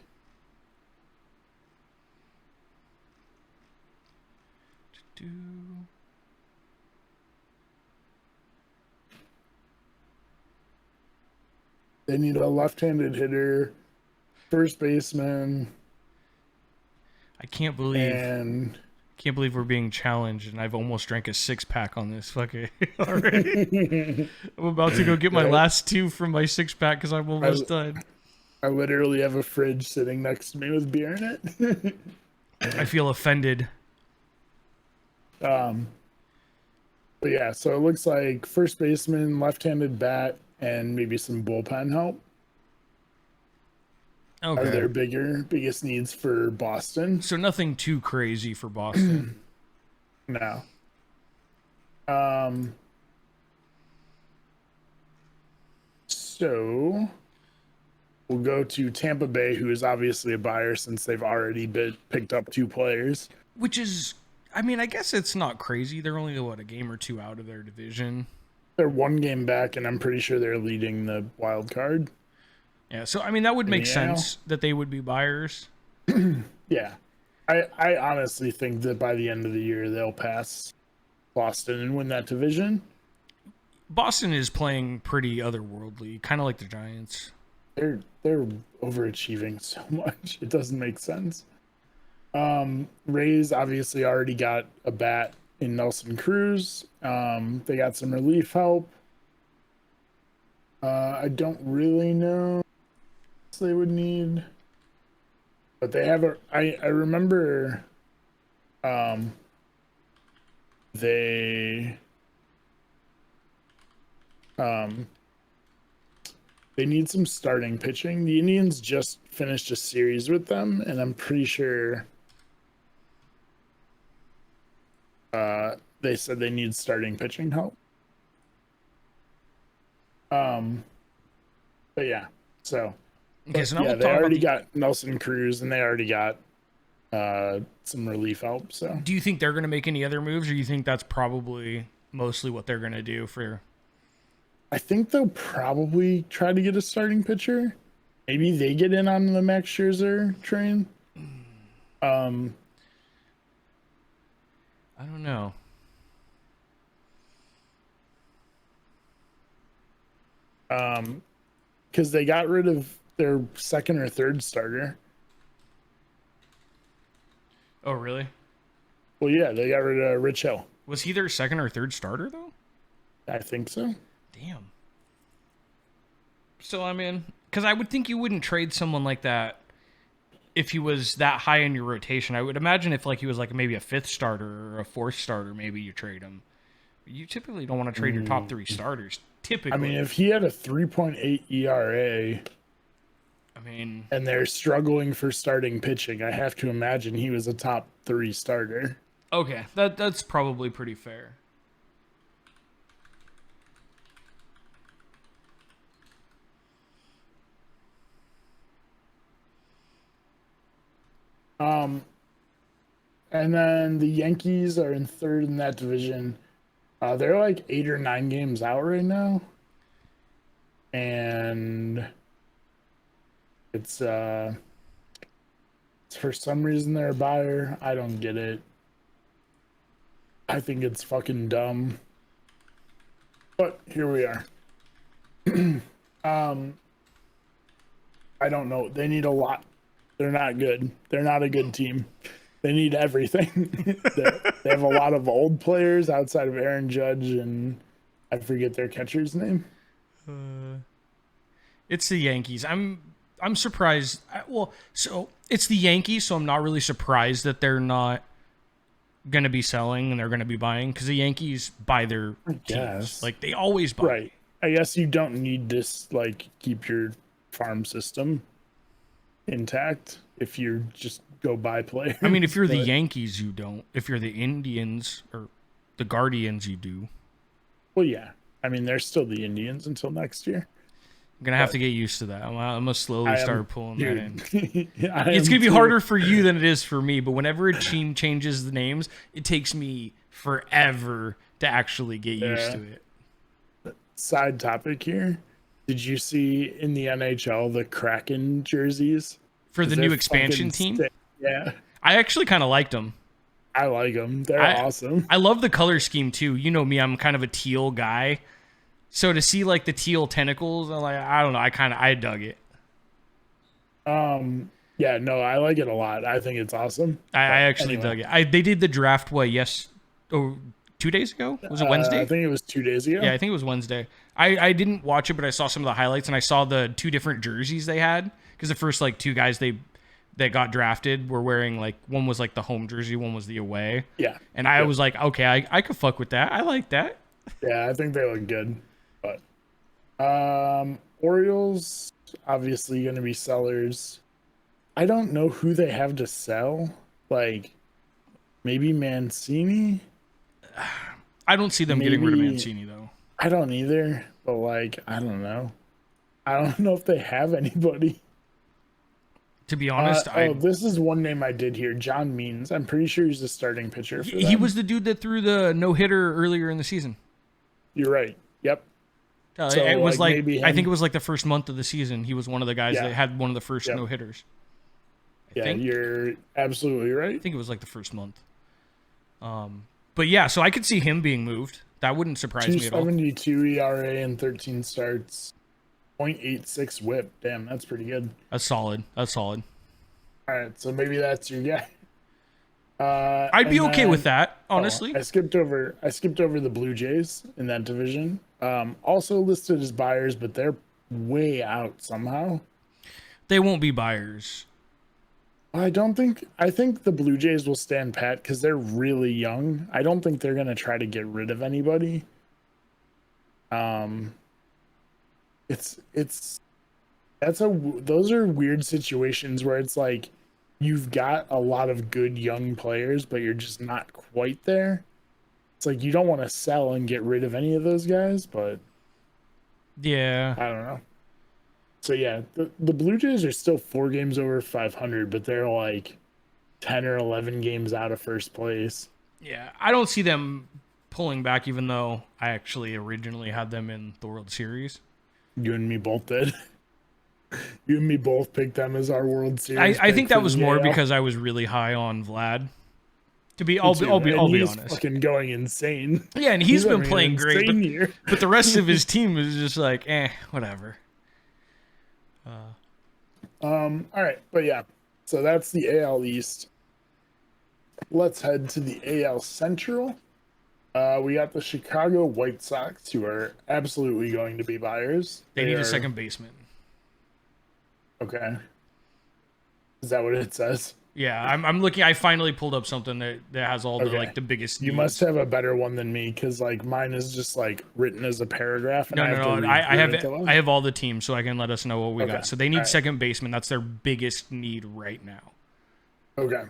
they need a left-handed hitter, first baseman. I can't believe we're being challenged, and I've almost drank a 6-pack on this fucking already. I'm about to go get my last 2 from my 6-pack because I'm almost done. I literally have a fridge sitting next to me with beer in it. I feel offended. But yeah, so it looks like first baseman, left-handed bat, and maybe some bullpen help. Okay. Are their biggest needs for Boston. So nothing too crazy for Boston. No. So we'll go to Tampa Bay, who is obviously a buyer since they've already picked up 2 players. Which is, I mean, I guess it's not crazy. They're only, a game or 2 out of their division. They're 1 game back, and I'm pretty sure they're leading the wild card. Yeah, so I mean that would make sense that they would be buyers. Yeah. I honestly think that by the end of the year they'll pass Boston and win that division. Boston is playing pretty otherworldly, kind of like the Giants. They're overachieving so much. It doesn't make sense. Rays obviously already got a bat in Nelson Cruz. They got some relief help. I don't really know they would need, but they have I remember they need some starting pitching. The Indians just finished a series with them, and I'm pretty sure they said they need starting pitching help. But yeah, so okay, so now yeah, they already got Nelson Cruz, and they already got some relief help. So, do you think they're going to make any other moves, or you think that's probably mostly what they're going to do for? I think they'll probably try to get a starting pitcher. Maybe they get in on the Max Scherzer train. I don't know. Because they got rid of their second or third starter. Oh, really? Well, yeah, they got rid of Rich Hill. Was he their second or third starter, though? I think so. Damn. So, I mean, because I would think you wouldn't trade someone like that if he was that high in your rotation. I would imagine if like he was like maybe a fifth starter or a fourth starter, maybe you trade him. You typically don't want to trade your top three starters. Typically. I mean, if he had a 3.8 ERA, and they're struggling for starting pitching, I have to imagine he was a top 3 starter. Okay, that's probably pretty fair. And then the Yankees are in third in that division. They're like 8 or 9 games out right now. And it's for some reason they're a buyer. I don't get it. I think it's fucking dumb. But here we are. I don't know. They need a lot. They're not good. They're not a good team. They need everything. They have a lot of old players outside of Aaron Judge and I forget their catcher's name. It's the Yankees. I'm surprised. So it's the Yankees, so I'm not really surprised that they're not going to be selling and they're going to be buying because the Yankees buy their teams. Like they always buy. Right. I guess you don't need to like keep your farm system intact if you just go buy players. I mean, if you're the Yankees, you don't. If you're the Indians or the Guardians, you do. Well, yeah. I mean, they're still the Indians until next year. I'm going to have to get used to that. I'm going to slowly start pulling that in. It's going to be harder for you than it is for me, but whenever a team changes the names, it takes me forever to actually get used to it. Side topic here. Did you see in the NHL the Kraken jerseys? For the new expansion team? Yeah. I actually kind of liked them. I like them. They're awesome. I love the color scheme too. You know me, I'm kind of a teal guy. So to see like the teal tentacles, I'm like, I don't know, I dug it. Yeah, no, I like it a lot. I think it's awesome. I actually dug it. They did the draft 2 days ago? Was it Wednesday? I think it was 2 days ago. Yeah, I think it was Wednesday. I didn't watch it, but I saw some of the highlights and I saw the 2 different jerseys they had because the first like 2 guys that got drafted were wearing like one was like the home jersey, one was the away. Yeah. And I was like, okay, I could fuck with that. I like that. Yeah, I think they look good. But Orioles obviously going to be sellers. I don't know who they have to sell. Like maybe Mancini. I don't see them getting rid of Mancini though. I don't either. But like, I don't know. I don't know if they have anybody. To be honest, this is one name I did hear. John Means. I'm pretty sure he's the starting pitcher for them. He was the dude that threw the no-hitter earlier in the season. You're right. Yep. So it was like I think it was like the first month of the season. He was one of the guys that had one of the first no-hitters. You're absolutely right. I think it was like the first month. But yeah, so I could see him being moved. That wouldn't surprise me at all. 2.72 ERA and 13 starts. 0.86 whip. Damn, that's pretty good. That's solid. All right, so maybe that's your guy. I'd be okay with that, honestly. I skipped over the Blue Jays in that division. Also listed as buyers, but they're way out somehow. They won't be buyers. I think the Blue Jays will stand pat because they're really young. I don't think they're gonna try to get rid of anybody. Those are weird situations where it's like you've got a lot of good young players, but you're just not quite there. It's like you don't want to sell and get rid of any of those guys, but yeah, I don't know. So yeah, the Blue Jays are still 4 games over 500, but they're like 10 or 11 games out of first place. Yeah, I don't see them pulling back, even though I actually originally had them in the World Series. You and me both did. You and me both picked them as our World Series. I think that was more because I was really high on Vlad. I'll be honest. Fucking going insane. Yeah, and he's been playing great, but the rest of his team is just like, whatever. All right, but yeah, so that's the AL East. Let's head to the AL Central. We got the Chicago White Sox, who are absolutely going to be buyers. They need a second baseman. Okay. Is that what it says? Yeah, I'm looking. I finally pulled up something that has all the the biggest. You must have a better one than me because mine is just written as a paragraph. And I have all the teams, so I can let us know what we got. So they need second baseman. That's their biggest need right now. Okay.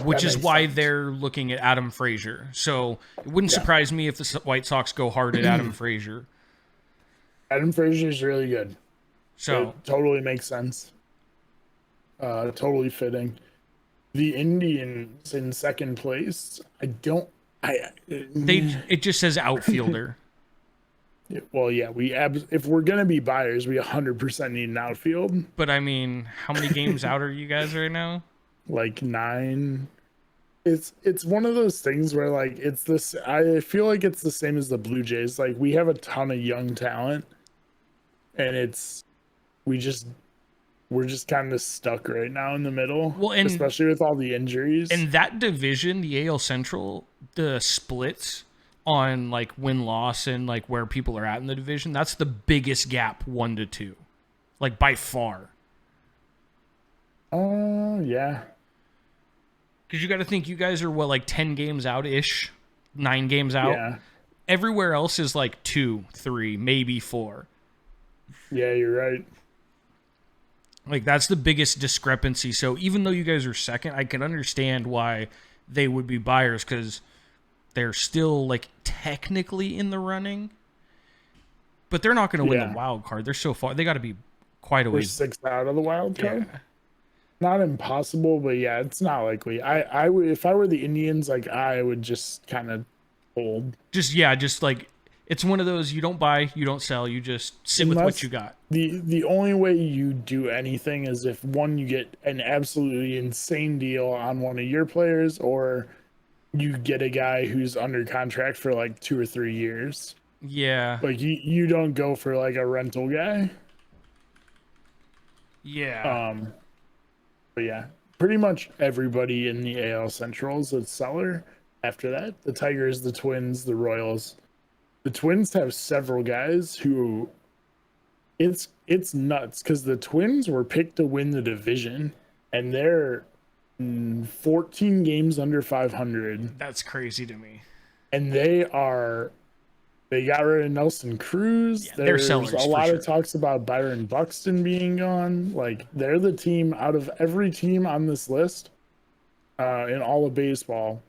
Which is why they're looking at Adam Frazier. So it wouldn't surprise me if the White Sox go hard at Adam Frazier. Adam Frazier is really good. So it totally makes sense. Totally fitting. The Indians in second place. It just says outfielder. Well, yeah, if we're gonna be buyers, we 100% need an outfield. But I mean, how many games out are you guys right now? 9. It's one of those things where it's this. I feel like it's the same as the Blue Jays. We have a ton of young talent, and we're just kind of stuck right now in the middle. Well, and especially with all the injuries. And that division, the AL Central, the splits on win-loss and where people are at in the division, that's the biggest gap, 1 to 2. By far. Yeah. Because you got to think you guys are 10 games out-ish, 9 games out. Yeah. Everywhere else is 2, 3, maybe 4. Yeah, you're right. That's the biggest discrepancy. So even though you guys are second, I can understand why they would be buyers because they're still technically in the running, but they're not going to win the wild card. They're so far. They got to be quite a ways. 6 out of the wild card. Yeah. Not impossible, but yeah, it's not likely. I would, if I were the Indians, I would just kind of hold. It's one of those, you don't buy, you don't sell, you just sit with what you got. The only way you do anything is if, one, you get an absolutely insane deal on one of your players, or you get a guy who's under contract for 2 or 3 years. Yeah. You don't go for a rental guy. Yeah. But yeah, pretty much everybody in the AL Central is a seller. After that, the Tigers, the Twins, the Royals. The Twins have several guys who it's nuts because the Twins were picked to win the division and they're 14 games under 500. That's crazy to me. And they got rid of Nelson Cruz. Yeah, there's a lot of talks about Byron Buxton being gone. They're the team out of every team on this list in all of baseball.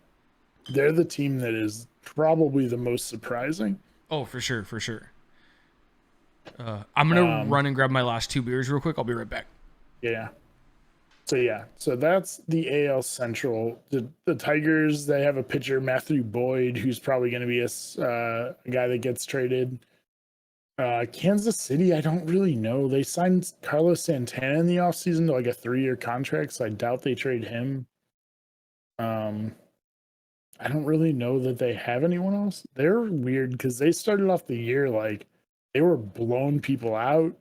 They're the team that is probably the most surprising. Oh, for sure. I'm going to run and grab my last 2 beers real quick. I'll be right back. Yeah. So that's the AL Central. The Tigers, they have a pitcher, Matthew Boyd, who's probably going to be a guy that gets traded. Kansas City, I don't really know. They signed Carlos Santana in the offseason to a 3-year contract, so I doubt they trade him. I don't really know that they have anyone else. They're weird because they started off the year they were blowing people out.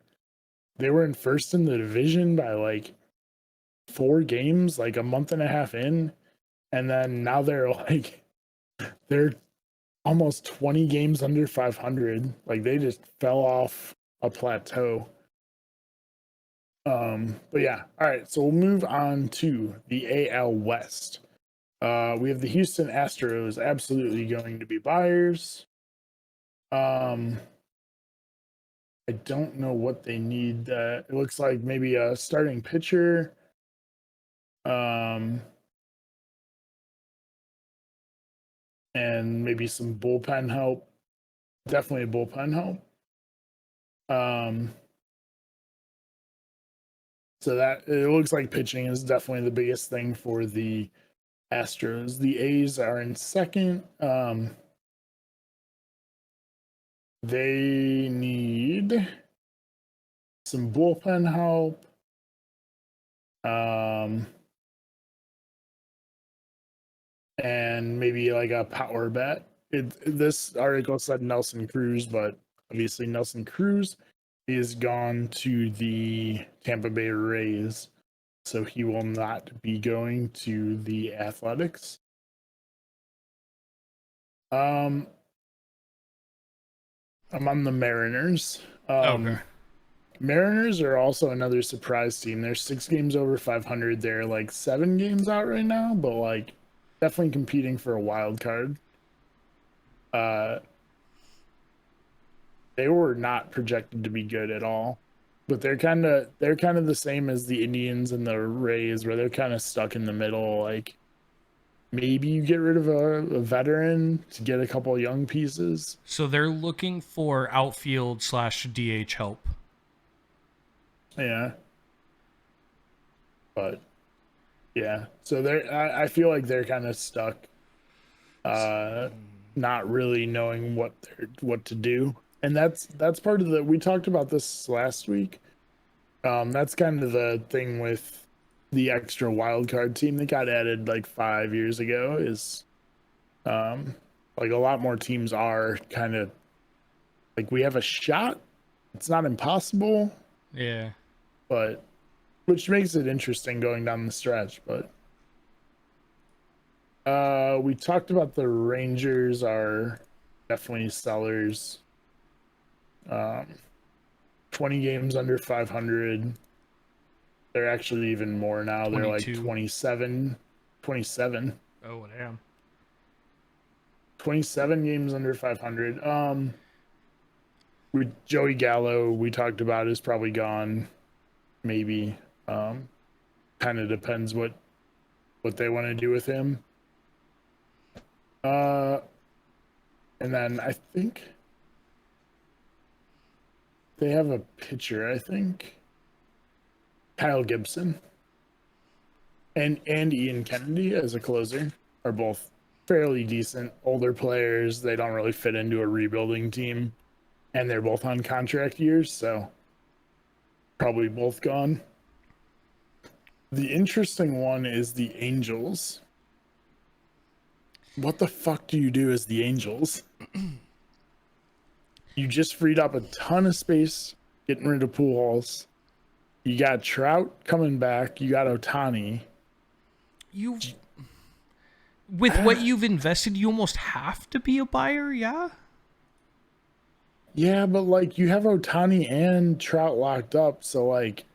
They were in first in the division by 4 games, a month and a half in. And then now they're almost 20 games under 500. They just fell off a plateau. But yeah. All right. So we'll move on to the AL West. We have the Houston Astros absolutely going to be buyers. I don't know what they need. It looks like maybe a starting pitcher. And maybe some bullpen help. Definitely a bullpen help. So that it looks like pitching is definitely the biggest thing for the Astros. The A's are in second. They need some bullpen help. And maybe like a power bat. This article said Nelson Cruz, but obviously Nelson Cruz is gone to the Tampa Bay Rays, so he will not be going to the Athletics. I'm on the Mariners. Okay. Mariners are also another surprise team. They're 6 games over 500. They're like 7 games out right now, but like definitely competing for a wild card. They were not projected to be good at all, but they're kind of the same as the Indians and the Rays, where they're kind of stuck in the middle. Like maybe you get rid of a veteran to get a couple of young pieces. So they're looking for outfield / DH help. Yeah. But yeah, so I feel like they're kind of stuck, not really knowing what to do. And that's part of we talked about this last week. That's kind of the thing with the extra wild card team that got added like 5 years ago is like a lot more teams are kind of like we have a shot. It's not impossible. Yeah. But which makes it interesting going down the stretch, but we talked about the Rangers are definitely sellers. 20 games under 500. They're actually even more now. 22. They're like 27. Oh, damn. 27 games under 500. With Joey Gallo, we talked about, is probably gone. Maybe. Kind of depends what they want to do with him. And then I think they have a pitcher, I think. Kyle Gibson and Ian Kennedy as a closer are both fairly decent older players. They don't really fit into a rebuilding team, and they're both on contract years, so probably both gone. The interesting one is the Angels. What the fuck do you do as the Angels? You just freed up a ton of space getting rid of Pujols. You got Trout coming back. You got Ohtani. With what you've invested, you almost have to be a buyer, yeah? Yeah, but like you have Ohtani and Trout locked up, so like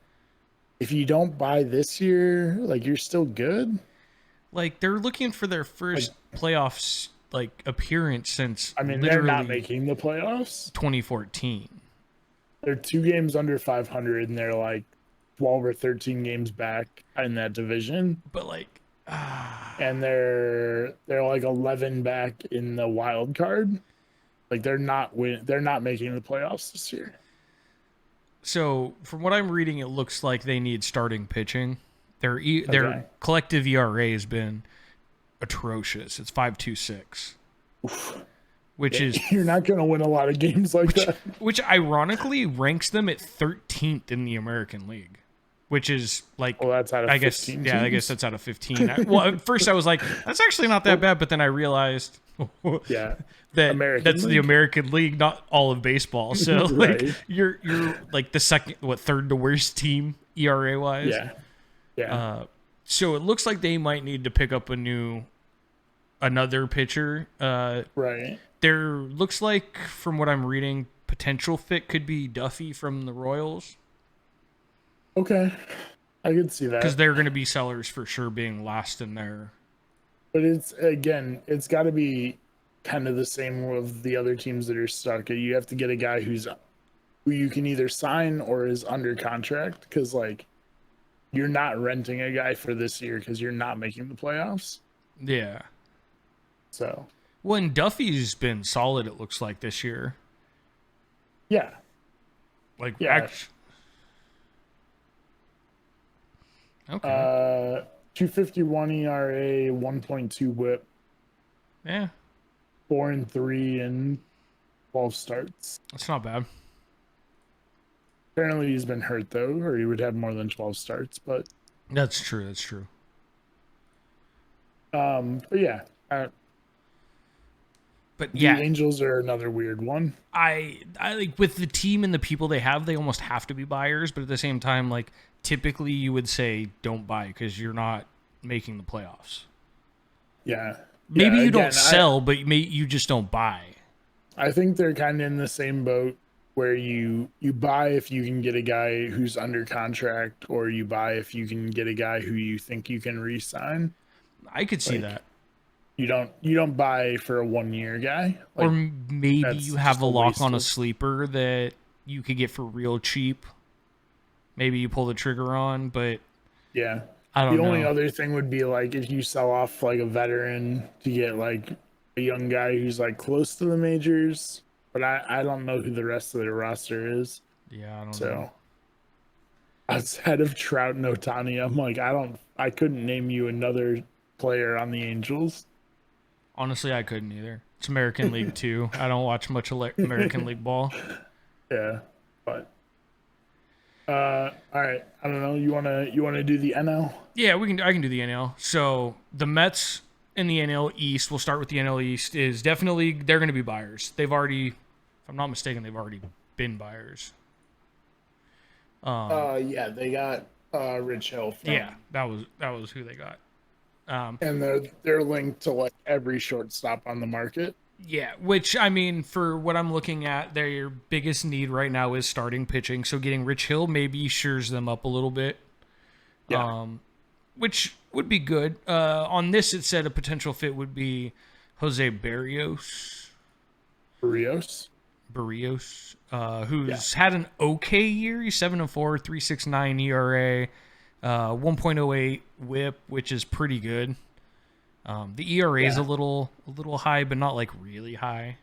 if you don't buy this year, like you're still good. Like they're looking for their first playoffs like appearance since they're not making the playoffs. 2014. They're 2 games under 500 and they're like 12 or 13 games back in that division. But like and they're like 11 back in the wild card. Like they're not making the playoffs this year. So, from what I'm reading, it looks like they need starting pitching. Their collective ERA has been atrocious. It's 5.26, which is you're not going to win a lot of games like that. Which ironically ranks them at 13th in the American League, which is like that's out of 15 teams? I guess that's out of 15. At first I was like, that's actually not that bad, but then I realized that's the American League, not all of baseball. So like you're like the third to worst team ERA wise. Yeah. So it looks like they might need to pick up another pitcher. Right. There looks like, from what I'm reading, potential fit could be Duffy from the Royals. Okay, I could see that because they're going to be sellers for sure, being last in there. But it's got to be kind of the same with the other teams that are stuck. You have to get a guy who you can either sign or is under contract, because like you're not renting a guy for this year because you're not making the playoffs. Yeah. So. Well, and Duffy's been solid, it looks like, this year. Yeah. Like, yeah. Okay. 251 ERA, 1.2 WHIP. Yeah. 4-3 in 12 starts. That's not bad. Apparently he's been hurt though, or he would have more than 12 starts, but that's true. That's true. But yeah. But yeah, the Angels are another weird one. I like with the team and the people they have, they almost have to be buyers, but at the same time, like typically you would say don't buy because you're not making the playoffs. Yeah. Maybe you don't sell, but you just don't buy. I think they're kind of in the same boat where you buy if you can get a guy who's under contract, or you buy if you can get a guy who you think you can re-sign. I could see that. You don't buy for a 1-year guy. Like, or maybe you have a lock on a sleeper that you could get for real cheap. Maybe you pull the trigger on, but yeah. I don't know. The only other thing would be like if you sell off like a veteran to get like a young guy who's like close to the majors, but I don't know who the rest of the roster is. Yeah, I don't know. Outside of Trout and Ohtani, I'm like, I couldn't name you another player on the Angels. Honestly, I couldn't either. It's American League too. I don't watch much American League ball. Yeah, but all right. I don't know. You wanna do the NL? Yeah, I can do the NL. So the Mets in the NL East. We'll start with the NL East. Is definitely they're going to be buyers. They've already, if I'm not mistaken, they've already been buyers. Yeah, they got Rich Hill. Yeah, that was who they got. And they're linked to like every shortstop on the market. Yeah, which I mean, for what I'm looking at, their biggest need right now is starting pitching. So getting Rich Hill maybe shores them up a little bit. Yeah. Which would be good. On this, it said a potential fit would be Jose Barrios. Barrios, who's had an okay year. He's 7-4, 3.69 ERA, 1.08 WHIP, which is pretty good. The ERA is a little high, but not like really high.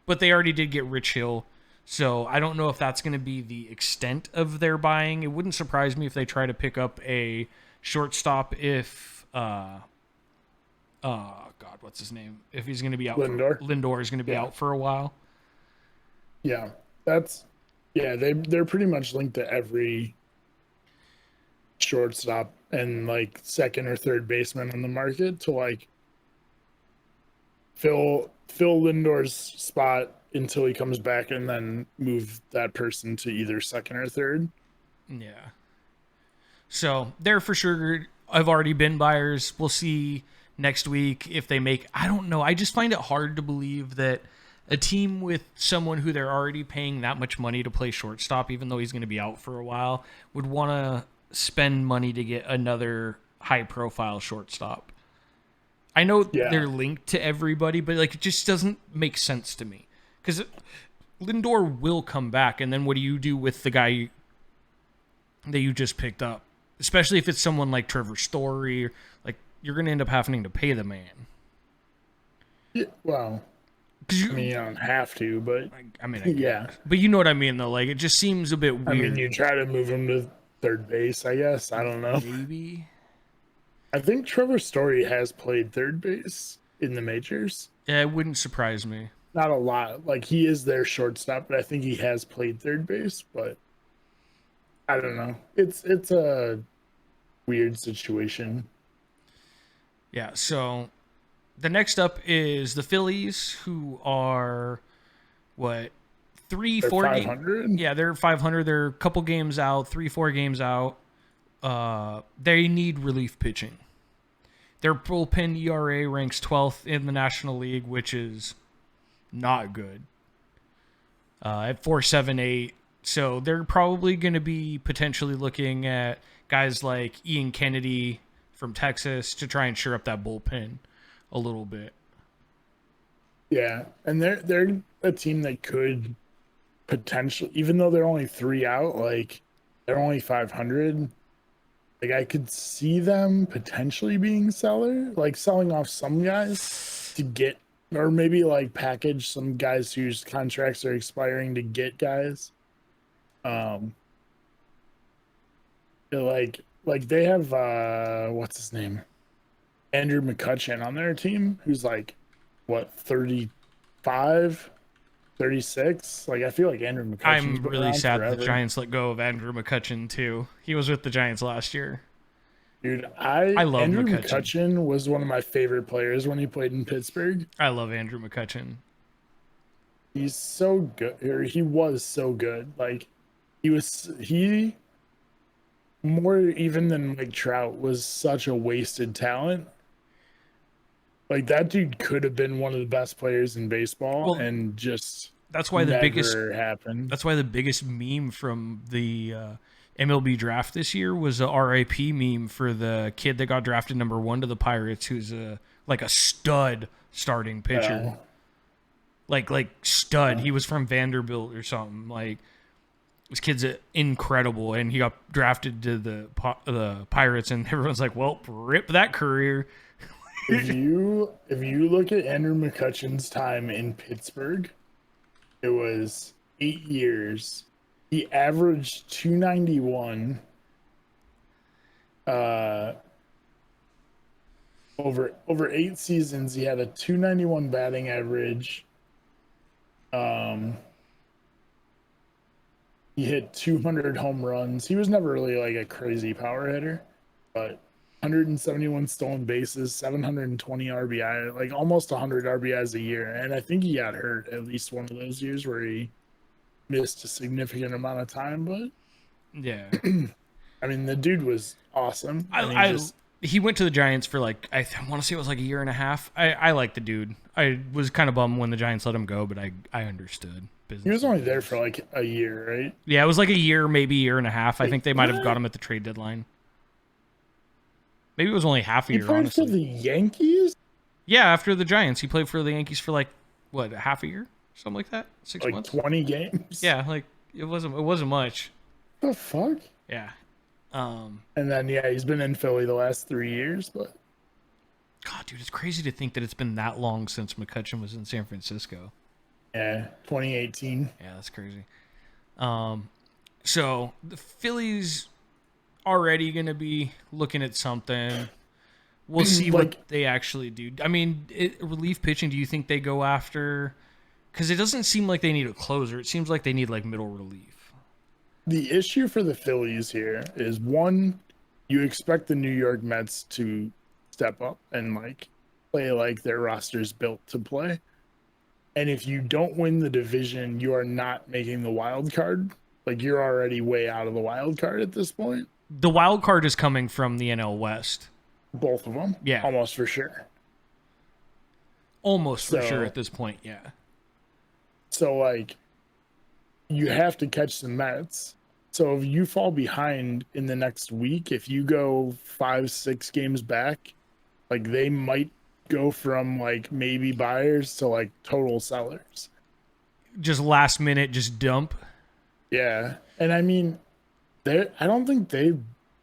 But they already did get Rich Hill, so I don't know if that's going to be the extent of their buying. It wouldn't surprise me if they try to pick up a shortstop if God, what's his name? If he's going to be out, Lindor is going to be out for a while. Yeah, they're pretty much linked to every shortstop and like second or third baseman on the market to like fill Lindor's spot until he comes back, and then move that person to either second or third. Yeah. So they're for sure. I've already been buyers. We'll see next week if they make. I don't know. I just find it hard to believe that a team with someone who they're already paying that much money to play shortstop, even though he's going to be out for a while, would want to spend money to get another high-profile shortstop. I know they're linked to everybody, but like it just doesn't make sense to me. Because Lindor will come back, and then what do you do with the guy that you just picked up? Especially if it's someone like Trevor Story, like you're going to end up having to pay the man. Yeah, well, I mean, you don't have to, but I mean, yeah. But you know what I mean, though. Like it just seems a bit weird. I mean, you try to move him to third base, I guess. I don't know. Maybe. I think Trevor Story has played third base in the majors. Yeah, it wouldn't surprise me. Not a lot. Like he is their shortstop, but I think he has played third base. But I don't know. It's a weird situation. Yeah. So the next up is the Phillies, who are what 340. Yeah, they're 500. They're a couple games out, 3-4 games out. They need relief pitching. Their bullpen ERA ranks 12th in the National League, which is not good. At 4.78, so they're probably going to be potentially looking at guys like Ian Kennedy from Texas to try and shore up that bullpen a little bit. Yeah, and they're a team that could potentially, even though they're only 3 out, like they're only 500. Like I could see them potentially being selling off some guys to get, or maybe like package some guys whose contracts are expiring to get guys. Like like they have what's his name? Andrew McCutchen on their team, who's like what 35, 36. Like I feel like Andrew McCutchen's I'm been really around sad forever. the Giants let go of Andrew McCutchen too. He was with the Giants last year. Dude, I love Andrew McCutchen. McCutchen was one of my favorite players when he played in Pittsburgh. I love Andrew McCutchen. He's so good, or he was so good. Like he more even than Mike Trout was such a wasted talent. Like that dude could have been one of the best players in baseball, and just that's why happened. That's why the biggest meme from the MLB draft this year was a RIP meme for the kid that got drafted number 1 to the Pirates, who's like a stud starting pitcher. Like stud. He was from Vanderbilt or something. Like this kid's incredible, and he got drafted to the Pirates, and everyone's like, "Well, rip that career." If you look at Andrew McCutchen's time in Pittsburgh, it was 8 years. He averaged 291 over 8 seasons. He had a 291 batting average. He hit 200 home runs. He was never really like a crazy power hitter, but 171 stolen bases, 720 RBI, like almost 100 RBIs a year. And I think he got hurt at least one of those years where he missed a significant amount of time. But yeah, I mean, the dude was awesome. He went to the Giants for like, I want to say it was like a year and a half. I like the dude. I was kind of bummed when the Giants let him go, but I understood. He was only there for like a year, right? Yeah, it was like a year, maybe a year and a half. I think they might have got him at the trade deadline. Maybe it was only half a year, honestly. He played for the Yankees? Yeah, after the Giants. He played for the Yankees for like, what, half a year? Something like that? 6 months? 20 games? Yeah, like, it wasn't much. The fuck? Yeah. And then, yeah, he's been in Philly the last 3 years, but... God, dude, it's crazy to think that it's been that long since McCutchen was in San Francisco. Yeah, 2018. Yeah, that's crazy. So, the Phillies... already going to be looking at something. We'll see what they actually do. I mean, relief pitching, do you think they go after? Because it doesn't seem like they need a closer. It seems like they need like middle relief. The issue for the Phillies here is, one, you expect the New York Mets to step up and like play like their roster's built to play. And if you don't win the division, you are not making the wild card. Like you're already way out of the wild card at this point. The wild card is coming from the NL West. Both of them? Yeah. Almost for sure. Almost for sure at this point, yeah. So, like, you have to catch the Mets. So if you fall behind in the next week, if you go 5-6 games back, like, they might go from, like, maybe buyers to, like, total sellers. Just last minute, just dump? Yeah. And, I mean... I don't think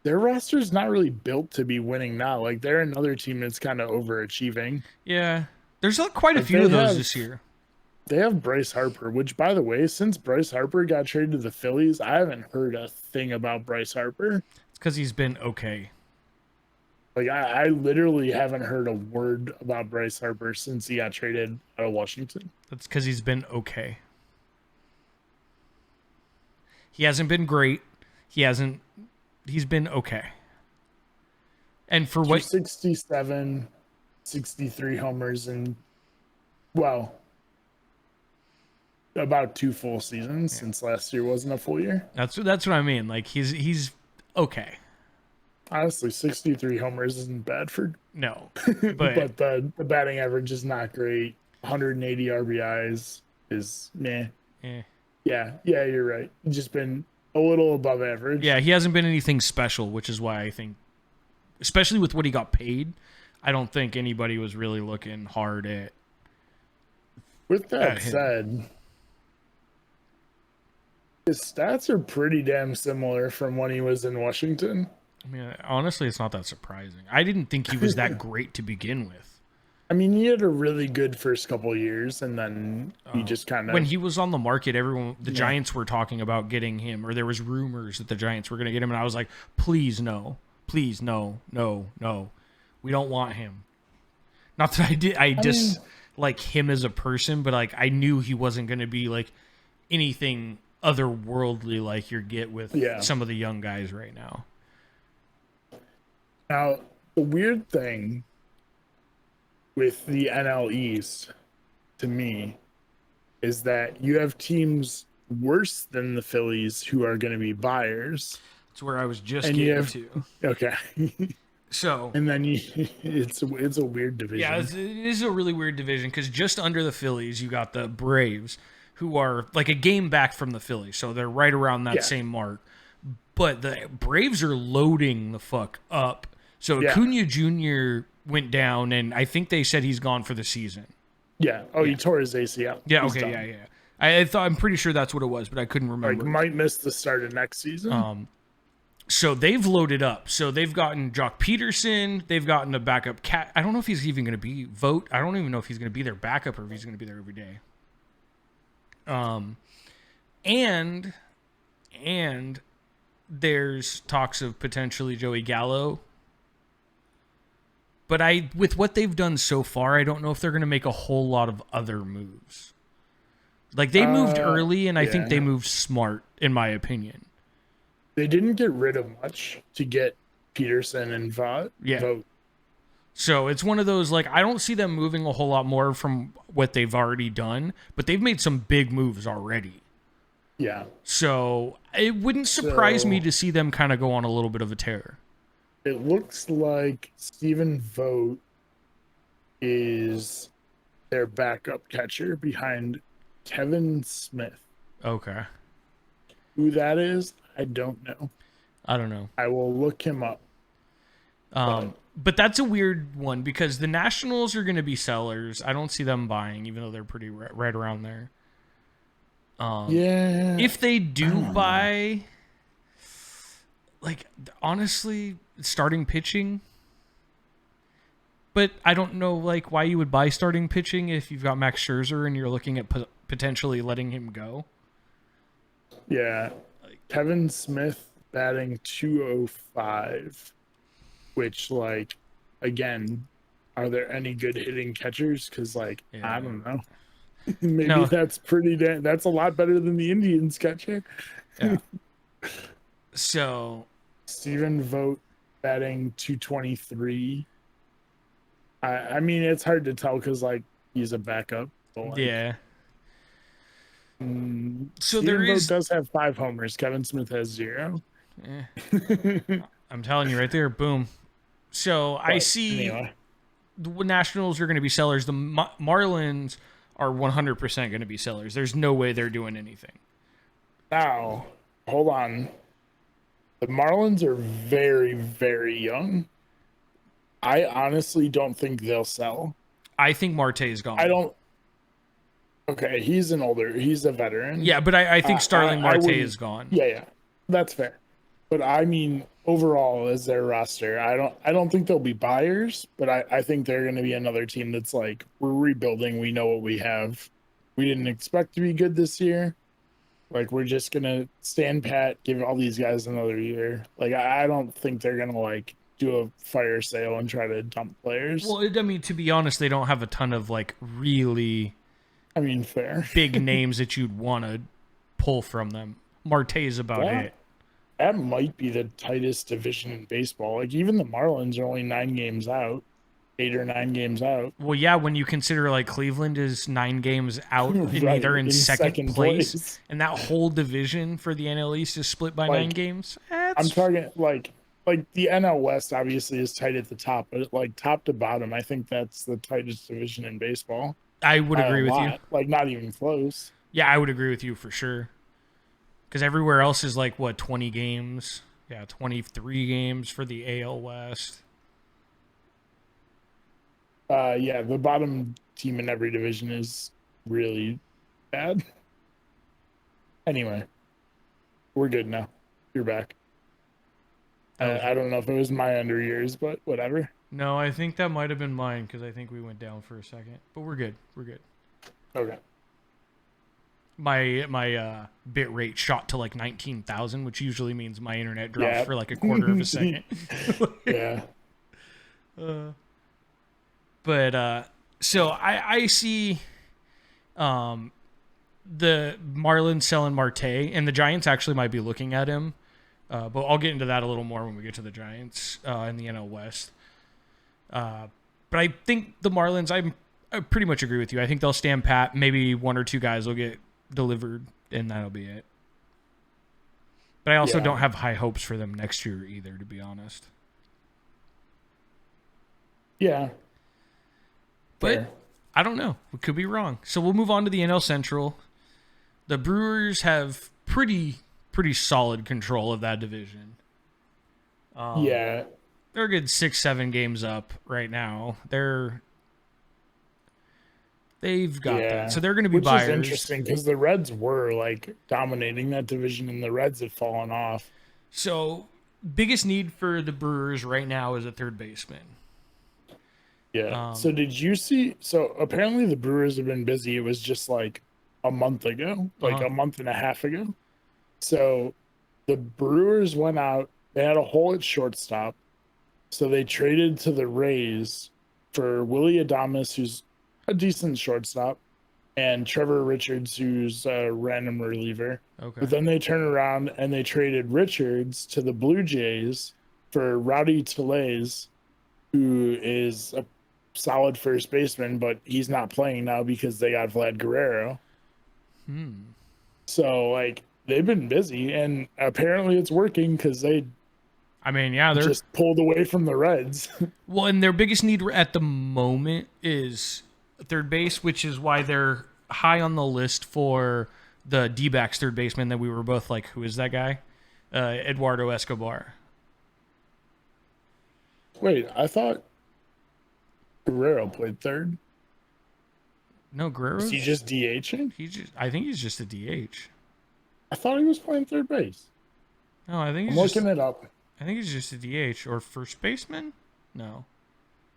their roster's not really built to be winning now. Like they're another team that's kind of overachieving. Yeah, there's quite a few of those this year. They have Bryce Harper, which, by the way, since Bryce Harper got traded to the Phillies, I haven't heard a thing about Bryce Harper. It's because he's been okay. Like I literally haven't heard a word about Bryce Harper since he got traded out of Washington. That's because he's been okay. He hasn't been great. He's been okay. And for what 67, 63 homers and about 2 full seasons since last year wasn't a full year. That's what I mean. Like he's okay. Honestly, 63 homers isn't bad for but the batting average is not great. 180 RBIs is meh. Yeah, you're right. He's just been a little above average. Yeah, he hasn't been anything special, which is why I think, especially with what he got paid, I don't think anybody was really looking hard at. With that said, his stats are pretty damn similar from when he was in Washington. I mean, honestly, it's not that surprising. I didn't think he was that great to begin with. I mean, he had a really good first couple of years, and then he just kind of... When he was on the market, the Giants were talking about getting him, or there was rumors that the Giants were going to get him, and I was like, please no. please, no. We don't want him. Not that I dislike him as a person, but like I knew he wasn't going to be like anything otherworldly like you get with some of the young guys right now. Now, the weird thing with the NL East, to me, is that you have teams worse than the Phillies who are going to be buyers. That's where I was just getting to. Okay. So, and then it's a weird division. Yeah, it is a really weird division because just under the Phillies, you got the Braves, who are like a game back from the Phillies, so they're right around that same mark. But the Braves are loading the fuck up. So Acuna Jr. went down, and I think they said he's gone for the season. Yeah. Oh, he tore his ACL. Yeah. He's done. Yeah. I'm pretty sure that's what it was, but I couldn't remember. Like might miss the start of next season. So they've loaded up. So they've gotten Jock Peterson. They've gotten a backup cat. I don't know if he's even going to be vote. I don't even know if he's going to be their backup or if he's going to be there every day. And there's talks of potentially Joey Gallo. But with what they've done so far, I don't know if they're going to make a whole lot of other moves. Like they moved early, and I think they moved smart, in my opinion. They didn't get rid of much to get Peterson and Vogt. So it's one of those, like, I don't see them moving a whole lot more from what they've already done, but they've made some big moves already. Yeah. So it wouldn't surprise me to see them kind of go on a little bit of a tear. It looks like Stephen Vogt is their backup catcher behind Kevin Smith. Okay. Who that is, I don't know. I don't know. I will look him up. But that's a weird one because the Nationals are going to be sellers. I don't see them buying, even though they're pretty right around there. If they do buy, like, honestly, starting pitching. But I don't know, like, why you would buy starting pitching if you've got Max Scherzer and you're looking at potentially letting him go. Yeah. Kevin Smith batting 205, which, like, again, are there any good hitting catchers? Because, like, I don't know. Maybe that's that's a lot better than the Indians catcher. Yeah. So Stephen Vogt batting 223. I mean, it's hard to tell because, like, he's a backup. But, like, yeah. So Stephen Vogt does have 5 homers. Kevin Smith has 0. I'm telling you right there. Boom. So I see the Nationals are going to be sellers. The Marlins are 100% going to be sellers. There's no way they're doing anything. Now, hold on. The Marlins are very, very young. I honestly don't think they'll sell. I think Marte is gone. I don't. Okay, he's a veteran. Yeah, but I think Starling Marte is gone. Yeah, that's fair. But I mean, overall, as their roster, I don't think they'll be buyers, but I think they're going to be another team that's like, we're rebuilding. We know what we have. We didn't expect to be good this year. Like, we're just going to stand pat, give all these guys another year. Like, I don't think they're going to, like, do a fire sale and try to dump players. Well, I mean, to be honest, they don't have a ton of, like, really... I mean, fair. big names that you'd want to pull from them. Marte is about it. That might be the tightest division in baseball. Like, even the Marlins are only 9 games out, 8 or 9 games out. Well, yeah, when you consider, like, Cleveland is 9 games out, and they're in second place, and that whole division for the NL East is split by 9 games. I'm talking, like the NL West obviously is tight at the top, but, like, top to bottom, I think that's the tightest division in baseball. I would agree with you. Like, not even close. Yeah, I would agree with you for sure. Because everywhere else is like, what, 20 games? Yeah, 23 games for the AL West. Yeah, the bottom team in every division is really bad. Anyway, we're good now. You're back. I don't know if it was my end or yours, but whatever. No, I think that might have been mine because I think we went down for a second. But we're good. We're good. Okay. my bit rate shot to like 19,000, which usually means my internet drops for like a quarter of a second. Yeah. But so I see the Marlins selling Marte, and the Giants actually might be looking at him. But I'll get into that a little more when we get to the Giants in the NL West. But I think the Marlins, I pretty much agree with you. I think they'll stand pat. Maybe one or two guys will get delivered, and that'll be it. But I also don't have high hopes for them next year either, to be honest. Yeah. But I don't know. We could be wrong. So we'll move on to the NL Central. The Brewers have pretty solid control of that division. They're a good 6-7 games up right now. They've got that, so they're going to be buyers. Which is interesting because the Reds were like dominating that division, and the Reds have fallen off. So, biggest need for the Brewers right now is a third baseman. Yeah. So did you see? So apparently the Brewers have been busy. It was just like a month ago, like a month and a half ago. So the Brewers went out. They had a hole at shortstop. So they traded to the Rays for Willie Adames, who's a decent shortstop, and Trevor Richards, who's a random reliever. Okay. But then they turned around and they traded Richards to the Blue Jays for Rowdy Tellez, who is a solid first baseman, but he's not playing now because they got Vlad Guerrero. So, like, they've been busy, and apparently it's working because they're just pulled away from the Reds. Well, and their biggest need at the moment is third base, which is why they're high on the list for the D-backs third baseman that we were both like, who is that guy? Eduardo Escobar. Wait, I thought Guerrero played third. No, Guerrero. Is he just DHing? I think he's just a DH. I thought he was playing third base. No, I think I'm looking it up. I think he's just a DH or first baseman. No,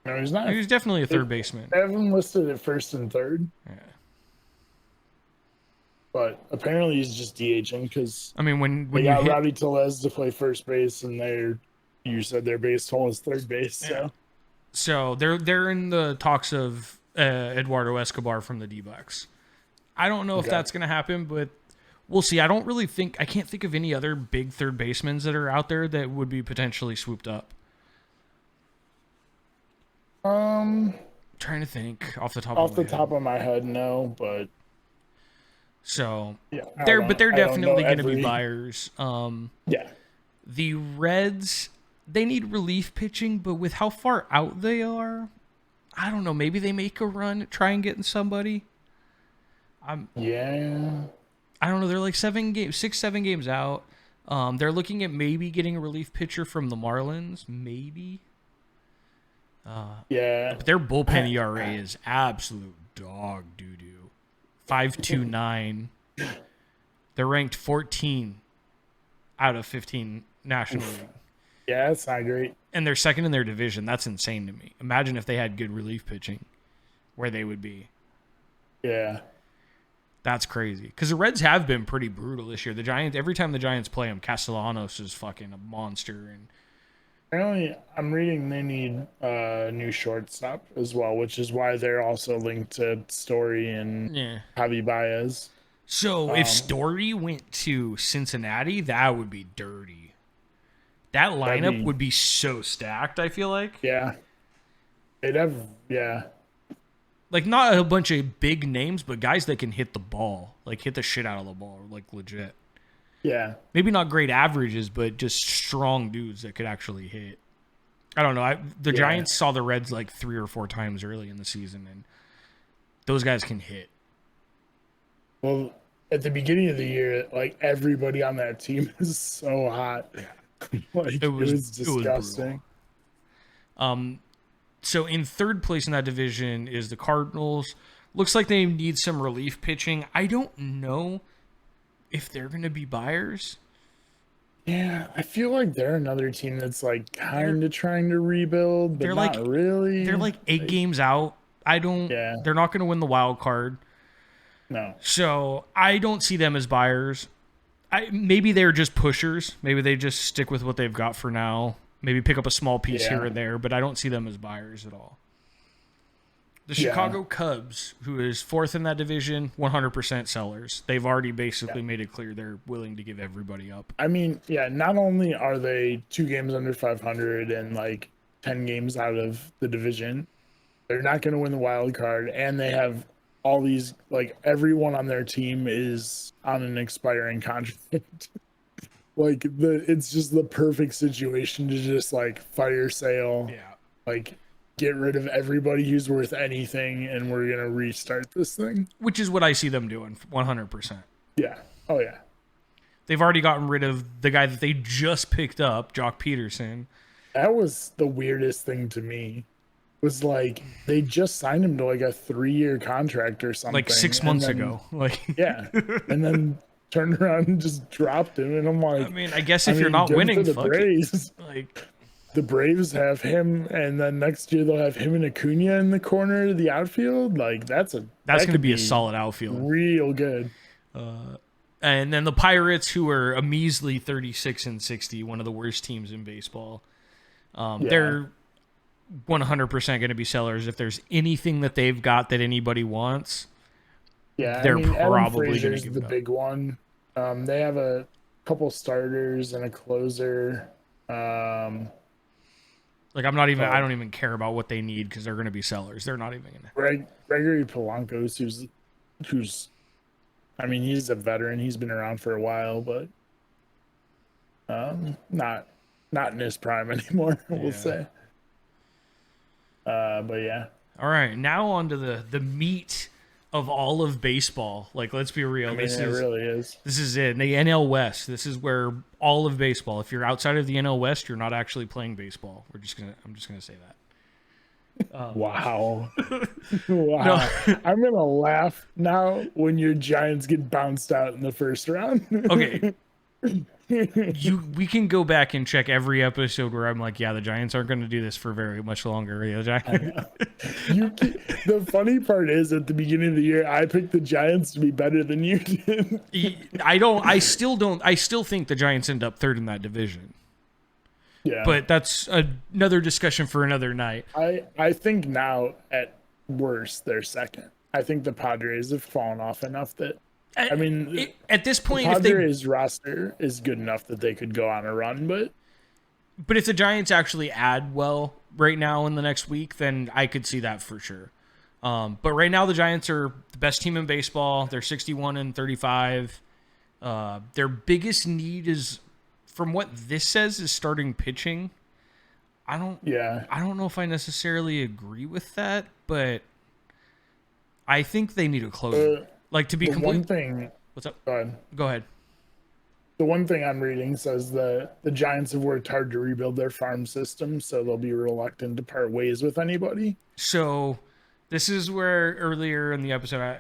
he's not. He's definitely a third baseman. I have him listed at first and third. Yeah. But apparently he's just DHing because when they got Rowdy Tellez to play first base, and you said their base hole is third base. So they're in the talks of Eduardo Escobar from the D-backs. I don't know if that's going to happen, but we'll see. I can't think of any other big third basemen that are out there that would be potentially swooped up. Trying to think off the top of my head, no, but they're definitely going to be buyers. The Reds, they need relief pitching, but with how far out they are, I don't know. Maybe they make a run, try and get somebody. I don't know. They're like 7 games out. They're looking at maybe getting a relief pitcher from the Marlins, maybe. But their bullpen ERA is absolute dog doo-doo. 5.29. They're ranked 14 out of 15 National League. Yeah, that's not great. And they're second in their division. That's insane to me. Imagine if they had good relief pitching, where they would be. Yeah. That's crazy. Because the Reds have been pretty brutal this year. The Giants, every time the Giants play them, Castellanos is fucking a monster. And apparently, I'm reading they need a new shortstop as well, which is why they're also linked to Story and Javi Baez. So if Story went to Cincinnati, that would be dirty. That lineup would be so stacked, I feel like. Yeah. Like, not a bunch of big names, but guys that can hit the ball. Like, hit the shit out of the ball. Like, legit. Yeah. Maybe not great averages, but just strong dudes that could actually hit. I don't know. The Giants saw the Reds like 3 or 4 times early in the season, and those guys can hit. Well, at the beginning of the year, like, everybody on that team is so hot. Like, it was disgusting. So in third place in that division is the Cardinals. Looks like they need some relief pitching. I don't know if they're going to be buyers. Yeah, I feel like they're another team that's like kind of trying to rebuild, but not really. They're like 8 games out. They're not going to win the wild card. No. So I don't see them as buyers. Maybe they're just pushers. Maybe they just stick with what they've got for now. Maybe pick up a small piece here and there, but I don't see them as buyers at all. The Chicago Cubs, who is fourth in that division, 100% sellers. They've already basically made it clear they're willing to give everybody up. I mean, not only are they 2 games under 500 and like 10 games out of the division, they're not going to win the wild card, and they have all these, like, everyone on their team is on an expiring contract. Like, it's just the perfect situation to just like fire sale. Yeah. Like, get rid of everybody who's worth anything, and we're going to restart this thing. Which is what I see them doing, 100%. Yeah. Oh, yeah. They've already gotten rid of the guy that they just picked up, Jock Peterson. That was the weirdest thing to me. Was like, they just signed him to like a 3-year contract or something. Like 6 months ago. Like, yeah. And then turned around and just dropped him. And I'm like, I mean, I guess if you're not winning, the Braves. Like, the Braves have him, and then next year they'll have him and Acuna in the corner of the outfield. Like, that's going to be a solid outfield. Real good. And then the Pirates, who are a measly 36-60, one of the worst teams in baseball. They're 100% going to be sellers. If there's anything that they've got that anybody wants, they're probably going to give the big one. They have a couple starters and a closer. Like, I don't even care about what they need because they're going to be sellers. They're not even going to. Gregory Polanco's, who's, I mean, he's a veteran. He's been around for a while, but not in his prime anymore, we'll say. But yeah. All right, now on to the meat of all of baseball. Like, let's be real. I mean, it really is. This is it. The NL West. This is where all of baseball. If you're outside of the NL West, you're not actually playing baseball. I'm just gonna say that. Wow. Wow. No. I'm gonna laugh now when your Giants get bounced out in the first round. Okay. We can go back and check every episode where I'm like, yeah, the Giants aren't going to do this for very much longer. The funny part is, at the beginning of the year, I picked the Giants to be better than you did. I still think the Giants end up third in that division. Yeah. But that's another discussion for another night. I think now, at worst, they're second. I think the Padres have fallen off enough that, I mean, at this point, the Padres roster is good enough that they could go on a run, but if the Giants actually add well right now in the next week, then I could see that for sure. But right now, the Giants are the best team in baseball. They're 61-35. Their biggest need is, from what this says, is starting pitching. I don't know if I necessarily agree with that, but I think they need a closer. Like, to be complete. One thing. What's up? Go ahead. The one thing I'm reading says that the Giants have worked hard to rebuild their farm system, so they'll be reluctant to part ways with anybody. So, this is where earlier in the episode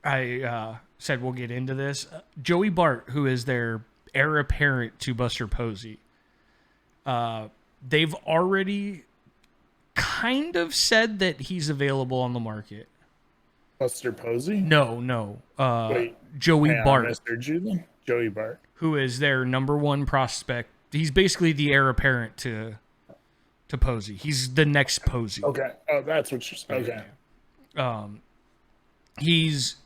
I said we'll get into this. Joey Bart, who is their heir apparent to Buster Posey, they've already kind of said that he's available on the market. Buster Posey? No. Wait, Joey Bart. Mr. Julian? Joey Bart. Who is their number one prospect. He's basically the heir apparent to Posey. He's the next Posey. Okay. Oh, that's what you're saying. Okay. He's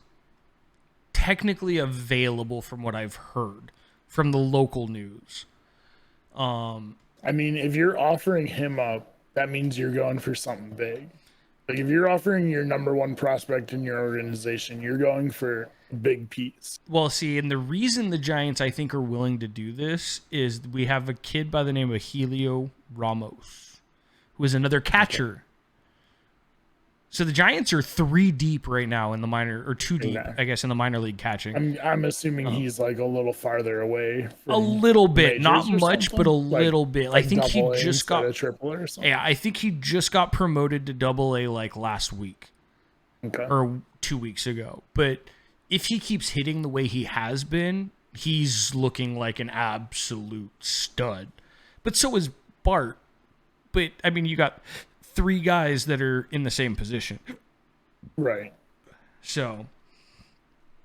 technically available from what I've heard from the local news. I mean, if you're offering him up, that means you're going for something big. Like, if you're offering your number one prospect in your organization, you're going for a big piece. Well, see, and the reason the Giants, I think, are willing to do this is we have a kid by the name of Helio Ramos, who is another catcher. Okay. So the Giants are 3 deep right now in the minor, or 2 deep, I guess, in the minor league catching. I'm assuming he's like a little farther away. From a little bit, not much, but a like, little bit. I think he just got a triple or something. Yeah, I think he just got promoted to Double-A like last week, or 2 weeks ago. But if he keeps hitting the way he has been, he's looking like an absolute stud. But so is Bart. But I mean, you got 3 guys that are in the same position. Right. So,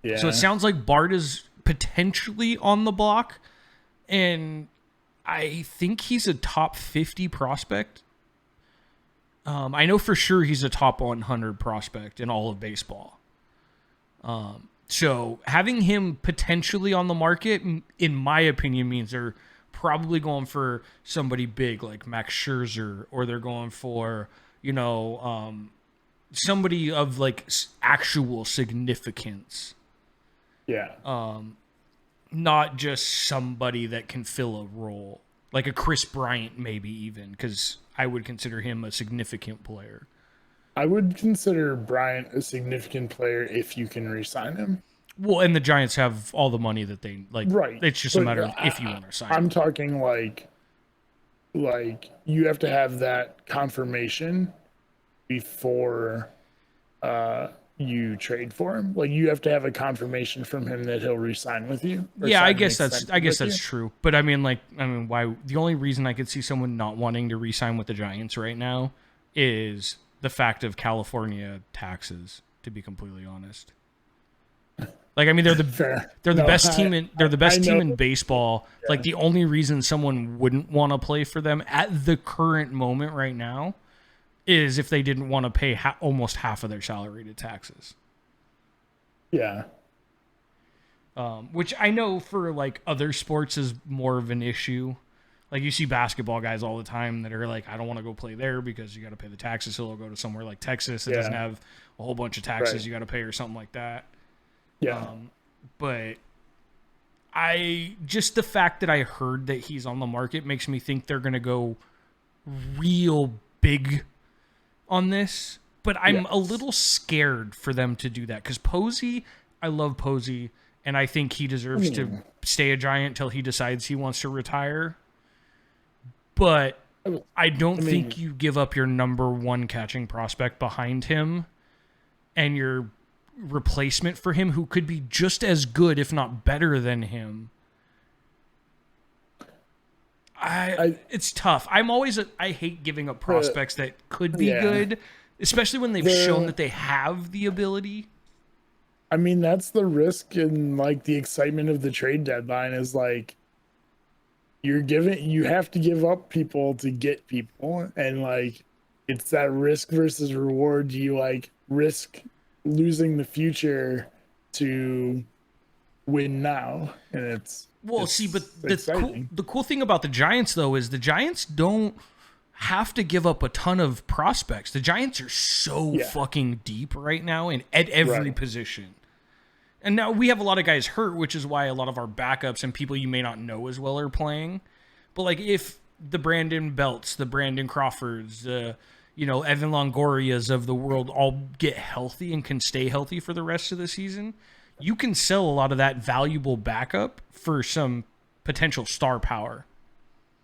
Yeah. So it sounds like Bart is potentially on the block, and I think he's a top 50 prospect. I know for sure he's a top 100 prospect in all of baseball. So having him potentially on the market, in my opinion, means they're probably going for somebody big like Max Scherzer, or they're going for, somebody of like actual significance. Yeah. Not just somebody that can fill a role, like a Chris Bryant, maybe even, because I would consider him a significant player. I would consider Bryant a significant player if you can re-sign him. Well, and the Giants have all the money that they like. Right. It's just a matter of if you want to sign I'm him. talking like you have to have that confirmation before you trade for him. Like, you have to have a confirmation from him that he'll re-sign with you. Yeah, I guess that's true. But I mean, why? The only reason I could see someone not wanting to re-sign with the Giants right now is the fact of California taxes. To be completely honest, like, I mean, they're the best team in baseball. Yeah. Like, the only reason someone wouldn't want to play for them at the current moment right now is if they didn't want to pay almost half of their salary to taxes. Yeah. Which I know for like other sports is more of an issue. Like, you see basketball guys all the time that are like, I don't want to go play there because you got to pay the taxes. So they'll go to somewhere like Texas that doesn't have a whole bunch of taxes you got to pay or something like that. Yeah. But just the fact that I heard that he's on the market makes me think they're going to go real big on this. But I'm a little scared for them to do that because Posey, I love Posey, and I think he deserves to stay a Giant till he decides he wants to retire. But I don't think you give up your number one catching prospect behind him and your replacement for him, who could be just as good, if not better than him. It's tough. I hate giving up prospects that could be good, especially when they've shown that they have the ability. I mean, that's the risk and like the excitement of the trade deadline is like, you have to give up people to get people, and like, it's that risk versus reward. Do you like risk losing the future to win now? And it's the cool thing about the Giants though is the Giants don't have to give up a ton of prospects. The Giants are so fucking deep right now at every position. And now we have a lot of guys hurt, which is why a lot of our backups and people you may not know as well are playing. But like, if the Brandon Belts, the Brandon Crawfords, Evan Longorias of the world all get healthy and can stay healthy for the rest of the season, you can sell a lot of that valuable backup for some potential star power.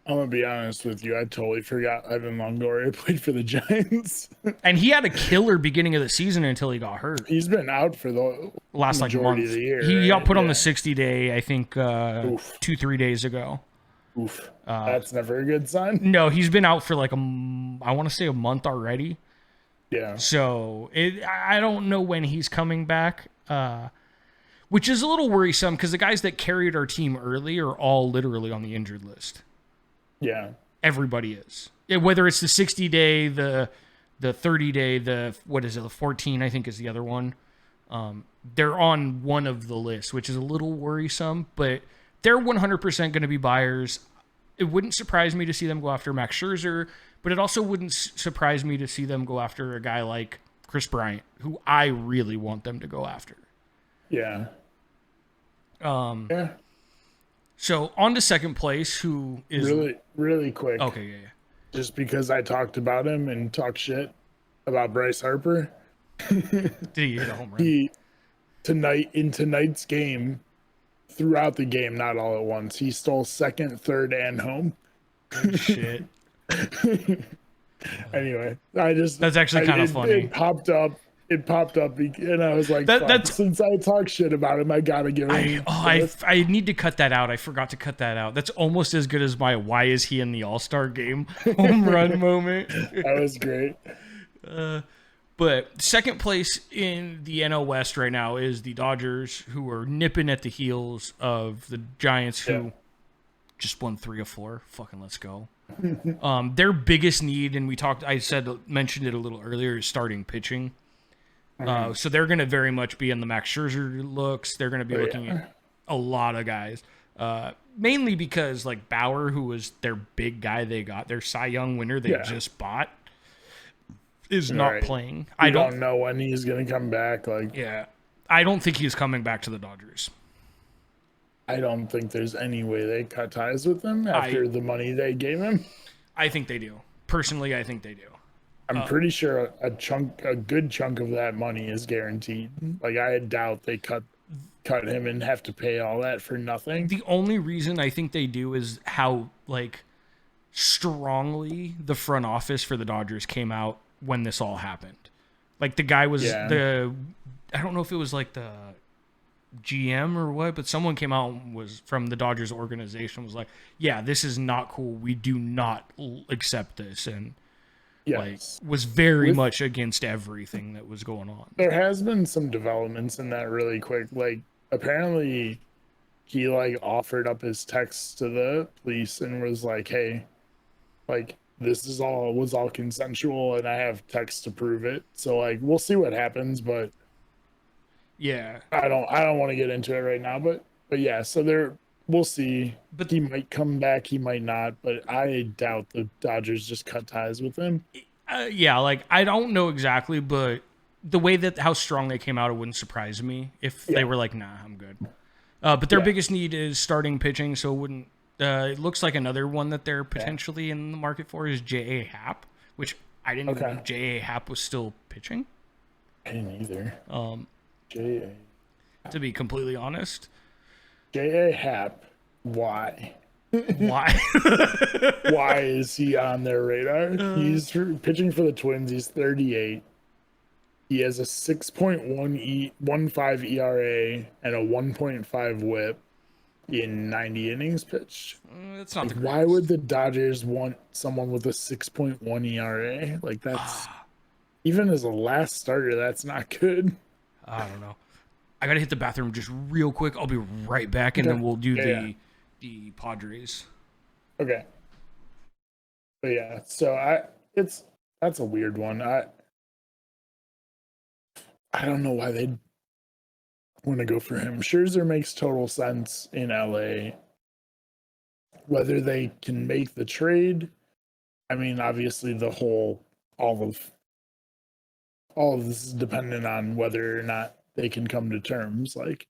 I'm going to be honest with you. I totally forgot Evan Longoria played for the Giants. And he had a killer beginning of the season until he got hurt. He's been out for the last majority month of the year. He got put on the 60-day, I think, 2-3 days ago. Oof. That's never a good sign. No, he's been out for like I want to say a month already. Yeah. So I don't know when he's coming back, which is a little worrisome because the guys that carried our team early are all literally on the injured list. Yeah. Everybody is. Whether it's the 60-day, the 30-day, the 14, I think is the other one. They're on one of the lists, which is a little worrisome, but they're 100% going to be buyers. It wouldn't surprise me to see them go after Max Scherzer, but it also wouldn't surprise me to see them go after a guy like Chris Bryant, who I really want them to go after. Yeah. So on to second place, who is really quick. Okay, yeah. Just because I talked about him and talked shit about Bryce Harper. Did he hit a home run? In tonight's game, throughout the game, not all at once, he stole second, third, and home. Oh, shit. Anyway, that's actually kind of funny. It popped up, and I was like, since I talk shit about him, I gotta give him. I need to cut that out. I forgot to cut that out. That's almost as good as my "Why is he in the All-Star game" home run moment. That was great. But second place in the NL West right now is the Dodgers, who are nipping at the heels of the Giants, who just won 3 of 4. Fucking let's go. Their biggest need, and mentioned it a little earlier, is starting pitching. So they're going to very much be in the Max Scherzer looks. They're going to be looking at a lot of guys. Mainly because like Bauer, who was their big guy they got, their Cy Young winner they just bought, is not playing. I don't know when he's going to come back. I don't think he's coming back to the Dodgers. I don't think there's any way they cut ties with him after the money they gave him. I think they do. Personally, I think they do. I'm pretty sure a good chunk of that money is guaranteed. Like, I doubt they cut him and have to pay all that for nothing. The only reason I think they do is how like strongly the front office for the Dodgers came out when this all happened. Like the guy was I don't know if it was like the GM or what, but someone came out and was from the Dodgers organization was like, yeah, this is not cool. We do not accept this. And was very much against everything that was going on. There has been some developments in that really quick. Like apparently he like offered up his text to the police and was like, hey, like this was all consensual and I have text to prove it. So like we'll see what happens, but I don't want to get into it right now, but yeah, so we'll see. But he might come back, he might not, but I doubt the Dodgers just cut ties with him. Like I don't know exactly, but the way that how strong they came out, it wouldn't surprise me if they were like, nah, I'm good. But their biggest need is starting pitching, so it wouldn't. It looks like another one that they're potentially in the market for is J.A. Happ, which I didn't even know J.A. Happ was still pitching. I didn't either. J.A. To be completely honest. J.A. Happ, why? Why? Why is he on their radar? He's pitching for the Twins. He's 38. He has a 6.15 ERA and a 1.5 WHIP in 90 innings pitched. That's not the why would the Dodgers want someone with a 6.1 ERA? Like that's even as a last starter, that's not good. I don't know. I gotta hit the bathroom just real quick. I'll be right back, and then we'll do the Padres. Okay. But yeah, so that's a weird one. I don't know why they'd want to go for him. Scherzer makes total sense in LA. Whether they can make the trade, I mean, obviously all of this is dependent on whether or not they can come to terms. Like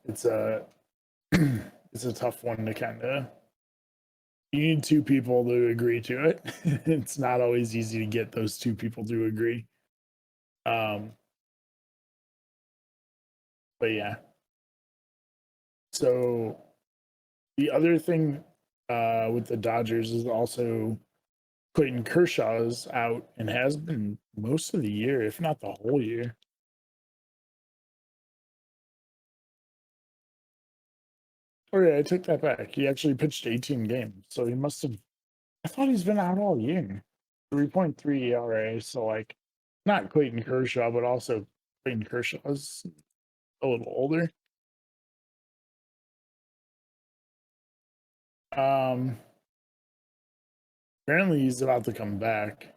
it's a tough one to kind of. You need two people to agree to it. It's not always easy to get those two people to agree. But yeah. So the other thing with the Dodgers is also Clayton Kershaw is out and has been most of the year, if not the whole year. Oh yeah, I take that back. He actually pitched 18 games, so he must have. I thought he's been out all year. 3.3 ERA, so like, not Clayton Kershaw, but also Clayton Kershaw's a little older. Apparently he's about to come back.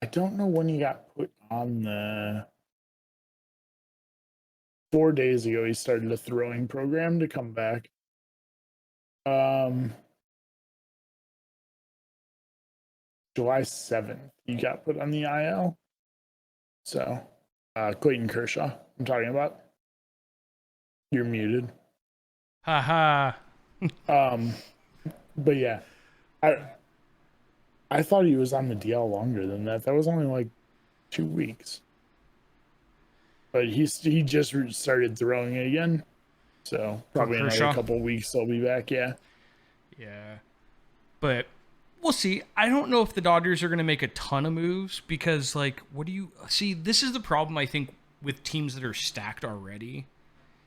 I don't know when he got put on the. 4 days ago, he started a throwing program to come back. July 7th, he got put on the IL. So, Clayton Kershaw, I'm talking about. You're muted. Haha. But yeah, I thought he was on the DL longer than that. That was only like 2 weeks. But he just started throwing again. So probably another couple weeks they'll be back, yeah. Yeah. But we'll see. I don't know if the Dodgers are going to make a ton of moves because, like, this is the problem, I think, with teams that are stacked already.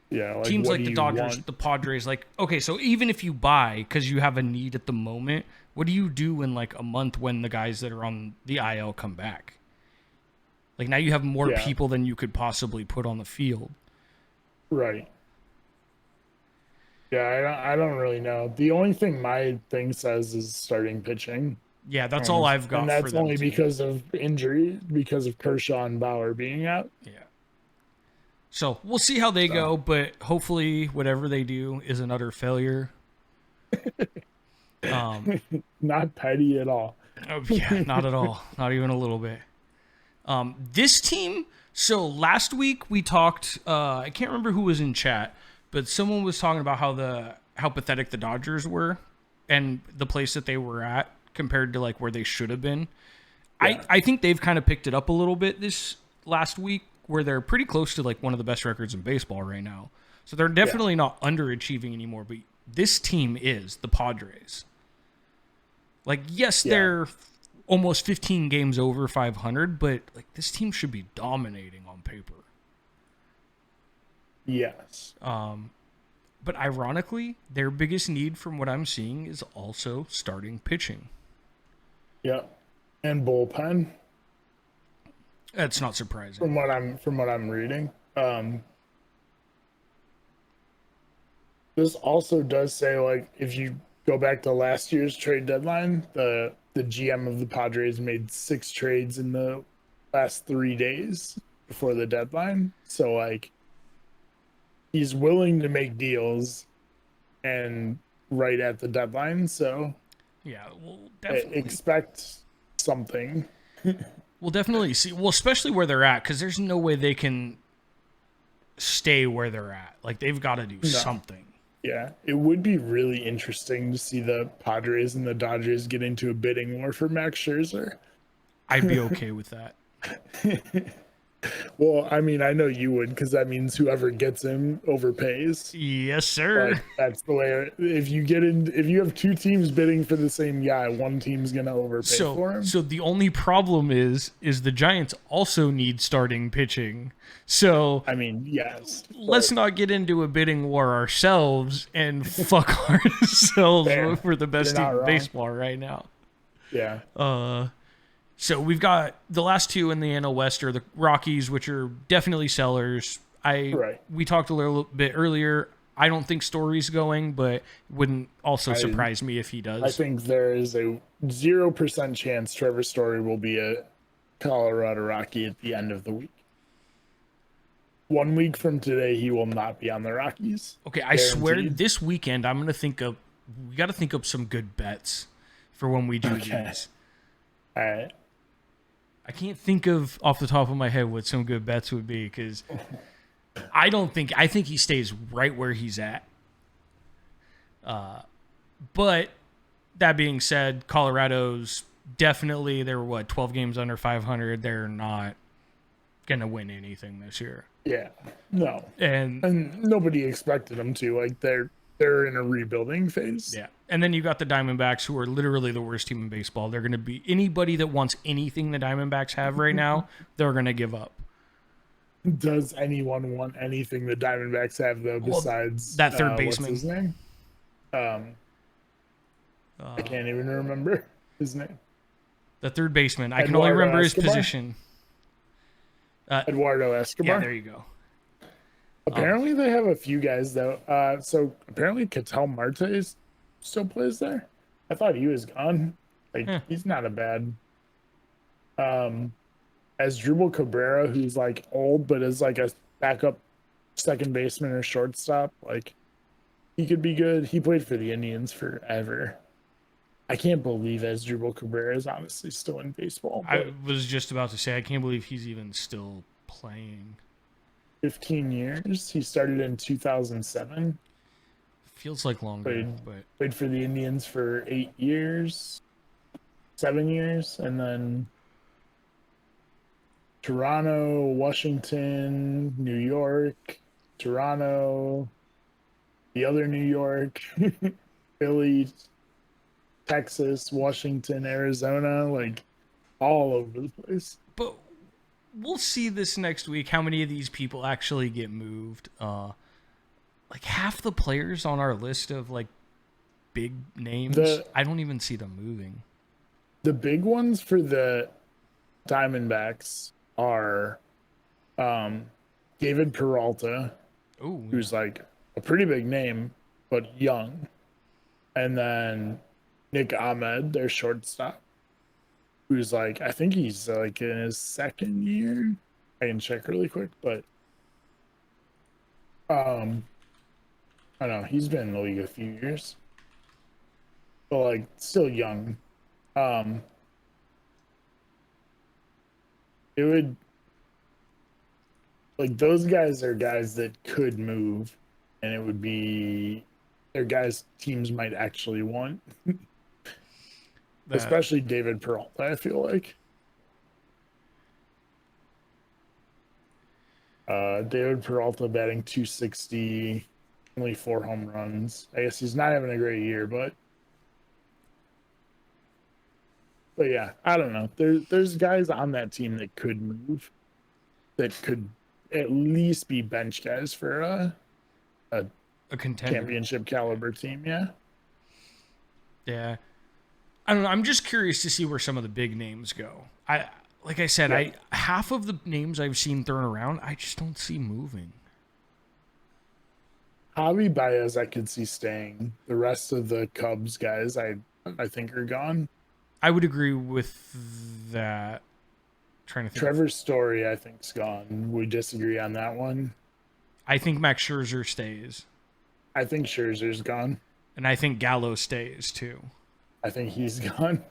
Yeah, like teams like the Dodgers, the Padres, like, okay, so even if you buy because you have a need at the moment, what do you do in like a month when the guys that are on the IL come back? Like now you have more people than you could possibly put on the field. Right. Yeah, I don't really know. The only thing my thing says is starting pitching. Yeah, that's all I've got. And that's only because of injury, because of Kershaw and Bauer being out. Yeah. So we'll see how they go, but hopefully whatever they do is an utter failure. Not petty at all. Yeah, not at all. Not even a little bit. This team, so last week we talked, I can't remember who was in chat, but someone was talking about how pathetic the Dodgers were and the place that they were at compared to like where they should have been. Yeah. I think they've kind of picked it up a little bit this last week where they're pretty close to like one of the best records in baseball right now. So they're definitely not underachieving anymore, but this team is the Padres. Like, yes, they're almost 15 games over 500, but like this team should be dominating on paper. Yes. But ironically, their biggest need from what I'm seeing is also starting pitching. Yeah. And bullpen. That's not surprising. From what I'm reading. This also does say, like, if you go back to last year's trade deadline, the GM of the Padres made 6 trades in the last 3 days before the deadline. So, like, he's willing to make deals and right at the deadline. So, yeah, we'll definitely expect something. We'll definitely see. Well, especially where they're at, because there's no way they can stay where they're at. Like, they've got to do something. Yeah, it would be really interesting to see the Padres and the Dodgers get into a bidding war for Max Scherzer. I'd be okay with that. Well, I mean, I know you would, because that means whoever gets him overpays. Yes, sir. But that's the way. If you have 2 teams bidding for the same guy, one team's gonna overpay for him. So the only problem is the Giants also need starting pitching. So I mean, yes. Let's not get into a bidding war ourselves and fuck ourselves for the best team in baseball right now. Yeah. So we've got the last 2 in the NL West are the Rockies, which are definitely sellers. We talked a little bit earlier. I don't think Story's going, but wouldn't also surprise me if he does. I think there is a 0% chance Trevor Story will be a Colorado Rocky at the end of the week. 1 week from today, he will not be on the Rockies. Okay, I swear this weekend we got to think up some good bets for when we do these. All right. I can't think of off the top of my head what some good bets would be because I think he stays right where he's at. But that being said, Colorado's definitely, they were 12 games under 500. They're not going to win anything this year. Yeah. No. And nobody expected them to. Like they're in a rebuilding phase. Yeah. And then you got the Diamondbacks, who are literally the worst team in baseball. They're going to be anybody that wants anything the Diamondbacks have right now, they're going to give up. Does anyone want anything the Diamondbacks have, though, besides that third baseman? What's his name? I can't even remember his name. The third baseman. I can only remember his position. Eduardo Escobar. Yeah, there you go. Apparently, they have a few guys, though. So apparently, Ketel Marte still plays there. I thought he was gone. He's not a bad. Asdrubal Cabrera, who's like old but is like a backup second baseman or shortstop, like he could be good. He played for the Indians forever. I can't believe Asdrubal Cabrera is honestly still in baseball. I was just about to say I can't believe he's even still playing. 15 years. He started in 2007. Feels like longer. Played for the Indians for 8 years, 7 years, and then Toronto, Washington, New York, Toronto, the other New York, Philly, Texas, Washington, Arizona, like all over the place. But we'll see this next week how many of these people actually get moved. Like half the players on our list of like big names, I don't even see them moving. The big ones for the Diamondbacks are David Peralta, who's like a pretty big name, but young. And then Nick Ahmed, their shortstop, who's like, I think he's like in his second year. I can check really quick, but I don't know. He's been in the league a few years, but like still young. It would like those guys are guys that could move, and it would be they're guys teams might actually want. Especially David Peralta, I feel like. David Peralta batting .260, only 4 home runs. I guess he's not having a great year, but yeah, I don't know. There's guys on that team that could move, that could at least be bench guys for a contender, championship caliber team. Yeah. Yeah. I don't know. I'm just curious to see where some of the big names go. Like I said, half of the names I've seen thrown around, I just don't see moving. Javi Baez, I could see staying. The rest of the Cubs guys, I think are gone. I would agree with that. Trying to think. Trevor Story, I think, is gone. We disagree on that one. I think Max Scherzer stays. I think Scherzer's gone. And I think Gallo stays too. I think he's gone.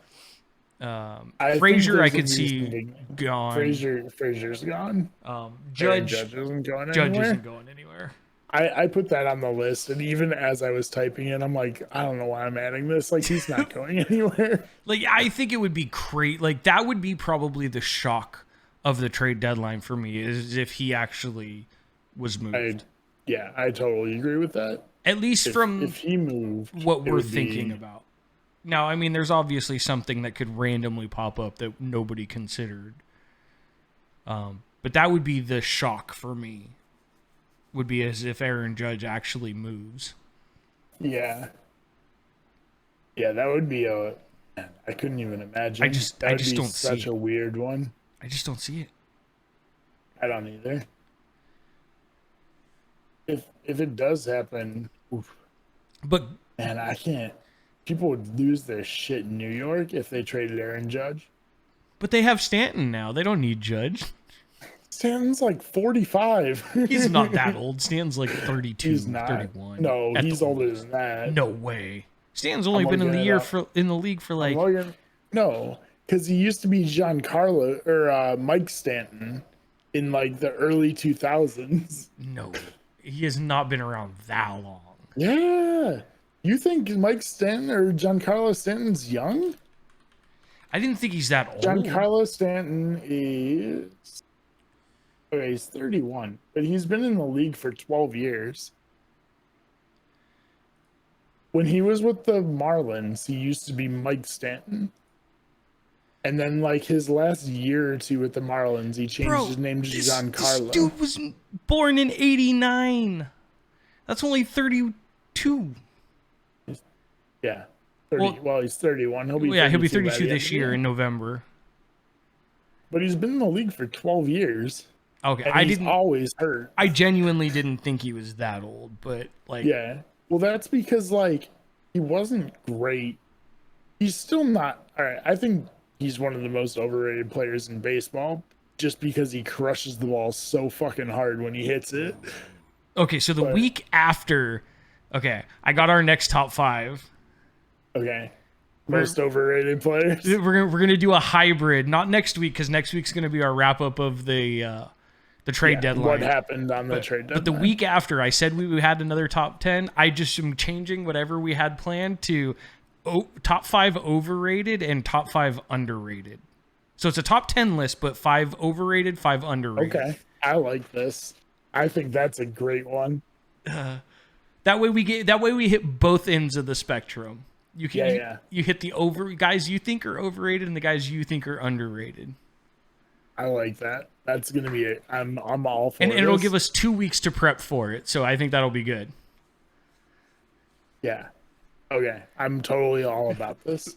Frazier, I could see gone. Frazier's gone. Judge isn't going anywhere. Judge isn't going anywhere. I put that on the list, and even as I was typing it, I'm like, I don't know why I'm adding this. Like, he's not going anywhere. Like, I think it would be great. Like, that would be probably the shock of the trade deadline for me, is if he actually was moved. I totally agree with that. At least if he moved, what we're thinking about. Now, I mean, there's obviously something that could randomly pop up that nobody considered. But that would be the shock for me. Would be as if Aaron Judge actually moves. Yeah. Yeah, that would be I couldn't even imagine. I just don't see it. Such a weird one. I just don't see it. I don't either. If it does happen, oof. But man, I can't. People would lose their shit in New York if they traded Aaron Judge. But they have Stanton now. They don't need Judge. Stanton's like 45. He's not that old. Stanton's like 32, he's not. 31. No, he's older than that. No way. Stanton's only been in the league for like... No, because he used to be Giancarlo or Mike Stanton in like the early 2000s. No, he has not been around that long. Yeah. You think Mike Stanton or Giancarlo Stanton's young? I didn't think he's that old. Giancarlo Stanton is... Okay, he's 31, but he's been in the league for 12 years. When he was with the Marlins, he used to be Mike Stanton. And then, like, his last year or two with the Marlins, he changed his name to Giancarlo. This dude was born in 89. That's only 32. Yeah. 30, well, he's 31. He'll be 32 this year in November. But he's been in the league for 12 years. Okay, he's always hurt. I genuinely didn't think he was that old, but like... Yeah. Well, that's because, like, he wasn't great. He's still not... All right, I think he's one of the most overrated players in baseball just because he crushes the ball so fucking hard when he hits it. Okay, so the week after... Okay, I got our next top 5. Okay. Most overrated players. We're gonna do a hybrid, not next week, because next week's gonna be our wrap-up of the trade deadline. What happened on the trade deadline. But the week after, I said we had another top 10. I just am changing whatever we had planned to top 5 overrated and top 5 underrated. So it's a top 10 list, but 5 overrated, 5 underrated. Okay, I like this. I think that's a great one. That way we hit both ends of the spectrum. You hit the guys you think are overrated and the guys you think are underrated. I like that. That's gonna be it. I'm all for it. And it'll give us 2 weeks to prep for it, so I think that'll be good. Yeah. Okay, I'm totally all about this.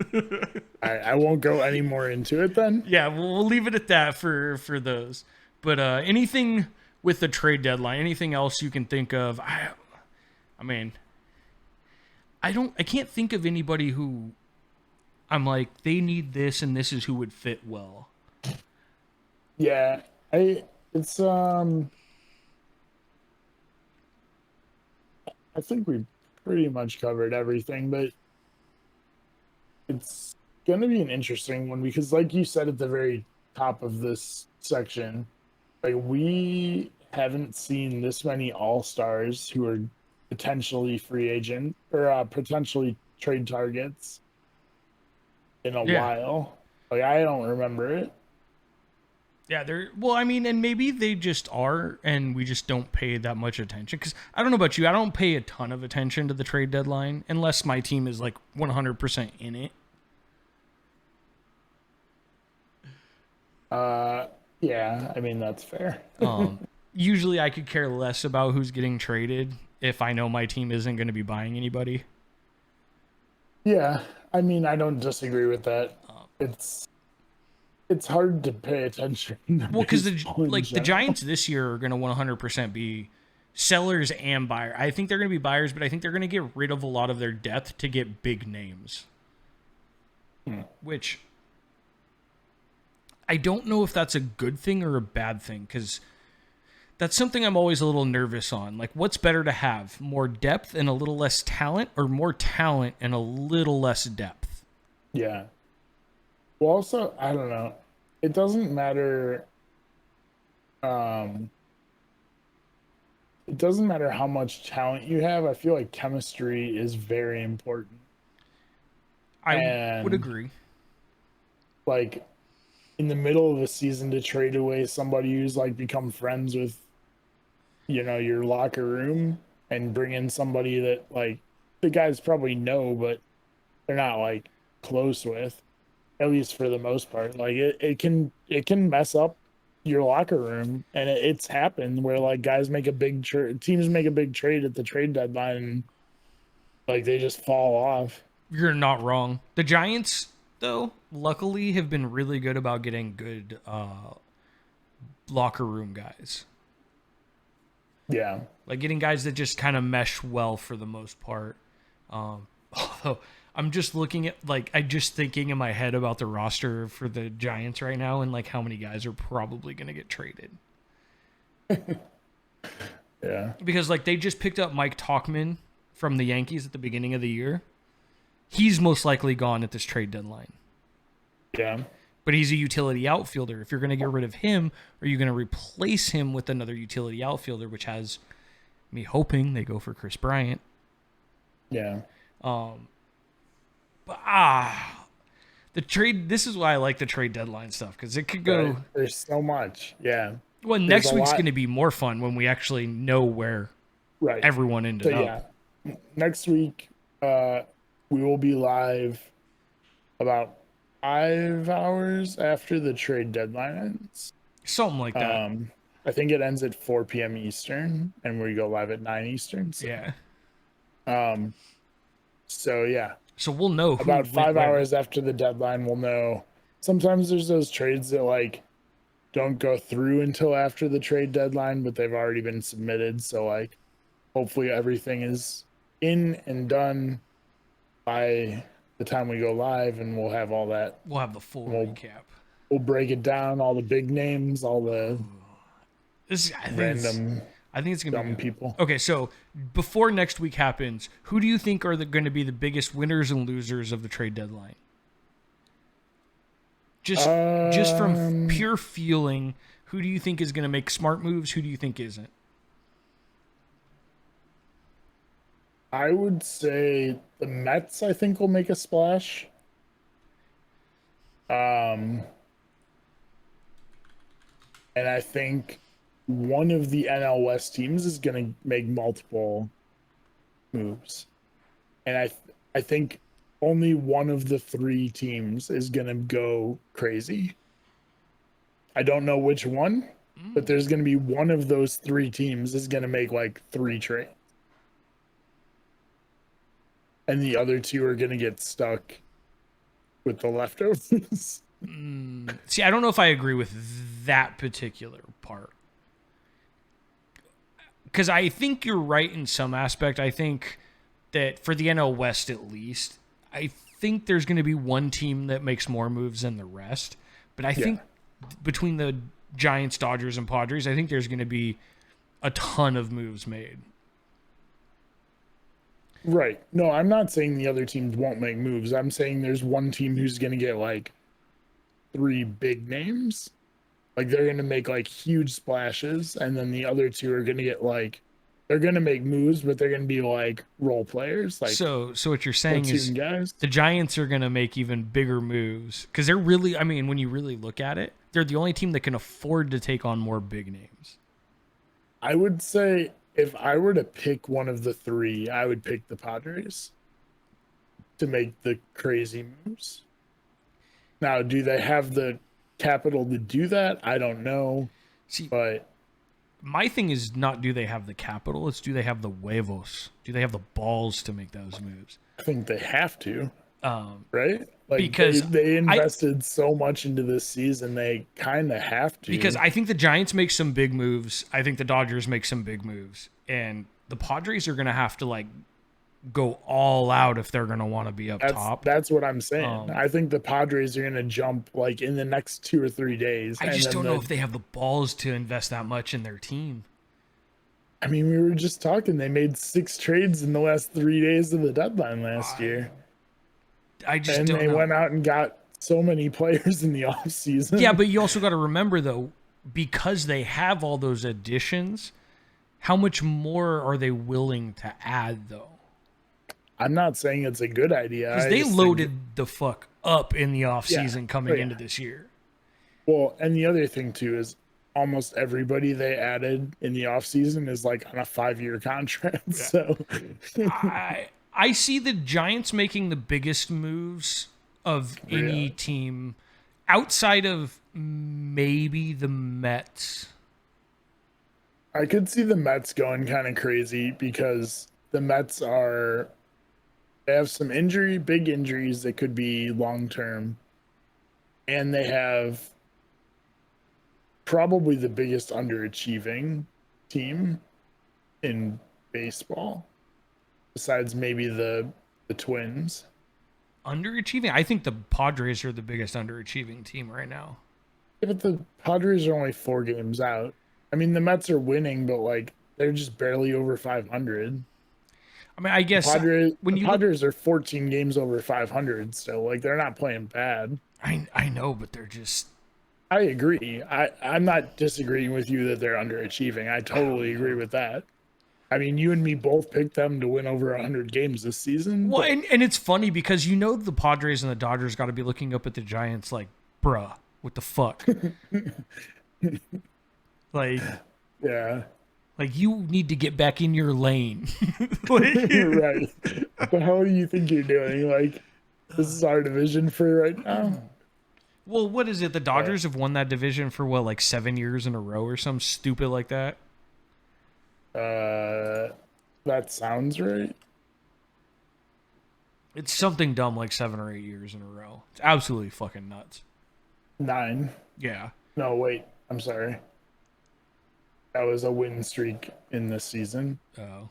I won't go any more into it then. Yeah, we'll leave it at that for those. But anything with the trade deadline, anything else you can think of? I mean, I can't think of anybody who I'm like they need this and this is who would fit well. Yeah, it's I think we've pretty much covered everything, but it's going to be an interesting one because, like you said at the very top of this section, like we haven't seen this many all-stars who are potentially free agent or potentially trade targets in a while. Like I don't remember it. Yeah, they're well. I mean, and maybe they just are, and we just don't pay that much attention. Because I don't know about you, I don't pay a ton of attention to the trade deadline unless my team is like 100% in it. Yeah, I mean that's fair. Usually, I could care less about who's getting traded if I know my team isn't going to be buying anybody. Yeah, I mean I don't disagree with that. It's hard to pay attention. Well, because the Giants this year are going to 100% be sellers and buyers. I think they're going to be buyers, but I think they're going to get rid of a lot of their depth to get big names. Which I don't know if that's a good thing or a bad thing, because that's something I'm always a little nervous on. Like, what's better to have? More depth and a little less talent, or more talent and a little less depth? Yeah. Well, also, I don't know. It doesn't matter. It doesn't matter how much talent you have. I feel like chemistry is very important. I would agree. Like, in the middle of a season to trade away somebody who's like become friends with, your locker room and bring in somebody that like the guys probably know, but they're not like close with. At least for the most part, like it can mess up your locker room, and it's happened where like guys make a big teams make a big trade at the trade deadline, and like they just fall off. You're not wrong. The Giants, though, luckily have been really good about getting good locker room guys. Yeah, like getting guys that just kind of mesh well for the most part. Although I'm just looking at I just thinking in my head about the roster for the Giants right now and like how many guys are probably going to get traded. Yeah. Because like they just picked up Mike Tauchman from the Yankees at the beginning of the year. He's most likely gone at this trade deadline. Yeah. But he's a utility outfielder. If you're going to get rid of him, are you going to replace him with another utility outfielder, which has me hoping they go for Chris Bryant. Yeah. The trade. This is why I like the trade deadline stuff, because it could go. There's so much. Yeah. Well, next week's going to be more fun when we actually know where everyone ended up. Yeah. Next week, we will be live about 5 hours after the trade deadline ends. Something like that. I think it ends at 4 p.m. Eastern, and we go live at 9 Eastern. So. Yeah. So yeah. So we'll know about 5 hours after the deadline. We'll know. Sometimes there's those trades that like don't go through until after the trade deadline, but they've already been submitted. So like, hopefully everything is in and done by the time we go live, and we'll have all that. We'll have the full recap. We'll break it down, all the big names, all the random. I think it's gonna be people. Okay, so before next week happens, who do you think are going to be the biggest winners and losers of the trade deadline? Just from pure feeling, who do you think is going to make smart moves? Who do you think isn't? I would say the Mets, I think, will make a splash. And I think one of the NL West teams is going to make multiple moves. And I think only one of the 3 teams is going to go crazy. I don't know which one, but there's going to be one of those 3 teams is going to make like 3 trades. and the other two are going to get stuck with the leftovers. See, I don't know if I agree with that particular part. Because I think you're right in some aspect. I think that for the NL West at least, I think there's going to be one team that makes more moves than the rest. But I think between the Giants, Dodgers, and Padres, I think there's going to be a ton of moves made. Right. No, I'm not saying the other teams won't make moves. I'm saying there's one team who's going to get like 3 big names. Like they're going to make like huge splashes, and then the other two are going to get like, they're going to make moves, but they're going to be like role players. Like, so what you're saying is guys. The Giants are going to make even bigger moves because they're really, I mean, when you really look at it, they're the only team that can afford to take on more big names. I would say if I were to pick one of the 3, I would pick the Padres to make the crazy moves. Now, do they have the capital to do that? I don't know. See, but my thing is not do they have the capital, it's do they have the huevos? Do they have the balls to make those moves? I think they have to. Right? Like because they invested so much into this season, they kind of have to. Because I think the Giants make some big moves. I think the Dodgers make some big moves. And the Padres are going to have to like go all out if they're going to want to be up top. That's what I'm saying. I think the Padres are going to jump like in the next 2 or 3 days. I just don't know if they have the balls to invest that much in their team. I mean, we were just talking. They made 6 trades in the last 3 days of the deadline last year. I just don't know. And they went out and got so many players in the offseason. Yeah, but you also got to remember, though, because they have all those additions, how much more are they willing to add, though? I'm not saying it's a good idea. Because they loaded the fuck up in the offseason coming into this year. Well, and the other thing, too, is almost everybody they added in the offseason is like on a 5-year contract. Yeah. So I see the Giants making the biggest moves of any team outside of maybe the Mets. I could see the Mets going kind of crazy because the Mets they have some big injuries that could be long-term. And they have probably the biggest underachieving team in baseball. Besides maybe the Twins. Underachieving? I think the Padres are the biggest underachieving team right now. Yeah, but the Padres are only 4 games out. I mean, the Mets are winning, but like they're just barely over 500. I mean, I guess the Padres are 14 games over 500 still. Like they're not playing bad. I know, but they're just. I agree. I'm not disagreeing with you that they're underachieving. I totally agree with that. I mean, you and me both picked them to win over 100 games this season. Well, and it's funny because you know the Padres and the Dodgers got to be looking up at the Giants like, bruh, what the fuck? Like, yeah. Like, you need to get back in your lane. Right. What the hell do you think you're doing? Like, this is our division for right now? Well, what is it? The Dodgers have won that division for, what, like 7 years in a row or something stupid like that? That sounds right. It's something dumb like 7 or 8 years in a row. It's absolutely fucking nuts. 9. Yeah. No, wait. I'm sorry. That was a win streak in this season. Oh.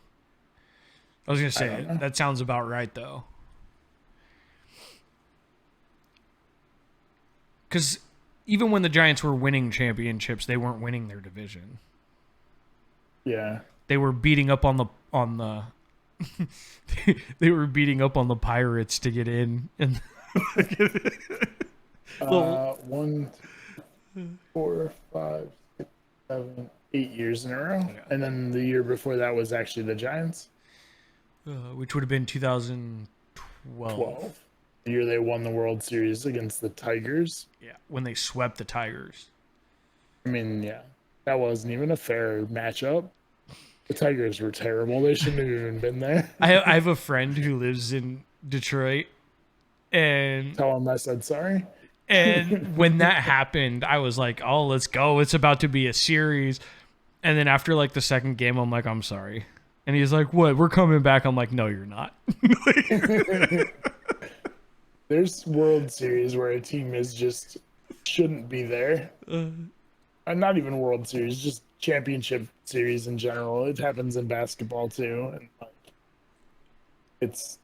I was going to say, that sounds about right, though. Because even when the Giants were winning championships, they weren't winning their division. Yeah. They were beating up on the they were beating up on the Pirates to get in. And 1, 2, 4, 5, 6, 7, 8 years in a row. Yeah. And then the year before that was actually the Giants. Which would have been 2012. The year they won the World Series against the Tigers. Yeah, when they swept the Tigers. I mean, yeah. That wasn't even a fair matchup. The Tigers were terrible. They shouldn't have even been there. I have a friend who lives in Detroit. And tell him I said sorry. And when that happened, I was like, oh, let's go. It's about to be a series. And then after like the second game, I'm like, I'm sorry. And he's like, what? We're coming back. I'm like, no, you're not. There's World Series where a team is just shouldn't be there. Not even World Series, just championship series in general. It happens in basketball too. And it's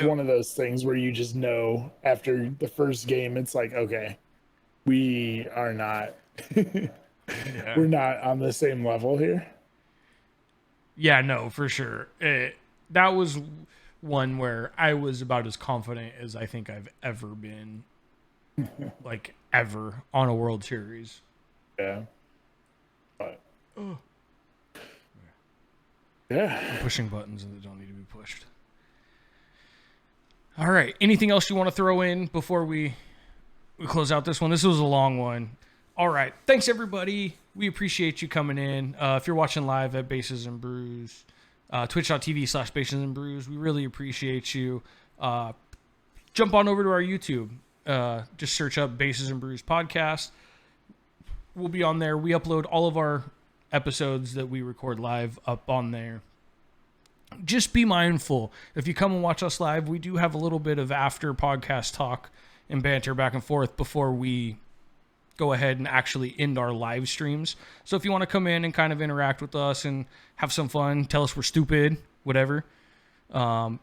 one of those things where you just know after the first game, it's like, okay, we are not we're not on the same level here. Yeah, no, for sure. That was one where I was about as confident as I think I've ever been, like ever, on a World Series. Yeah. But, yeah. I'm pushing buttons that don't need to be pushed. All right. Anything else you want to throw in before we close out this one? This was a long one. All right. Thanks, everybody. We appreciate you coming in. If you're watching live at Bases and Brews, twitch.tv/Bases and Brews, we really appreciate you. Jump on over to our YouTube. Just search up Bases and Brews Podcast. We'll be on there. We upload all of our episodes that we record live up on there. Just be mindful. If you come and watch us live, we do have a little bit of after podcast talk and banter back and forth before we go ahead and actually end our live streams. So if you want to come in and kind of interact with us and have some fun, tell us we're stupid, whatever, come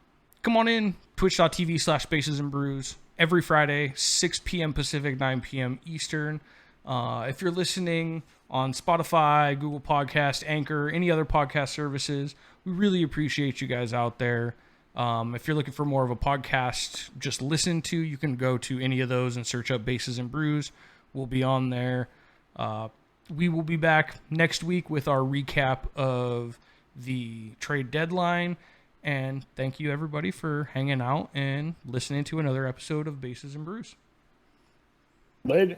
on in, twitch.tv/Bases and Brews, every Friday, 6 p.m. Pacific, 9 p.m. Eastern. If you're listening on Spotify, Google Podcast, Anchor, any other podcast services, we really appreciate you guys out there. If you're looking for more of a podcast, just listen to, you can go to any of those and search up Bases and Brews. We'll be on there. We will be back next week with our recap of the trade deadline. And thank you, everybody, for hanging out and listening to another episode of Bases and Brews. Later.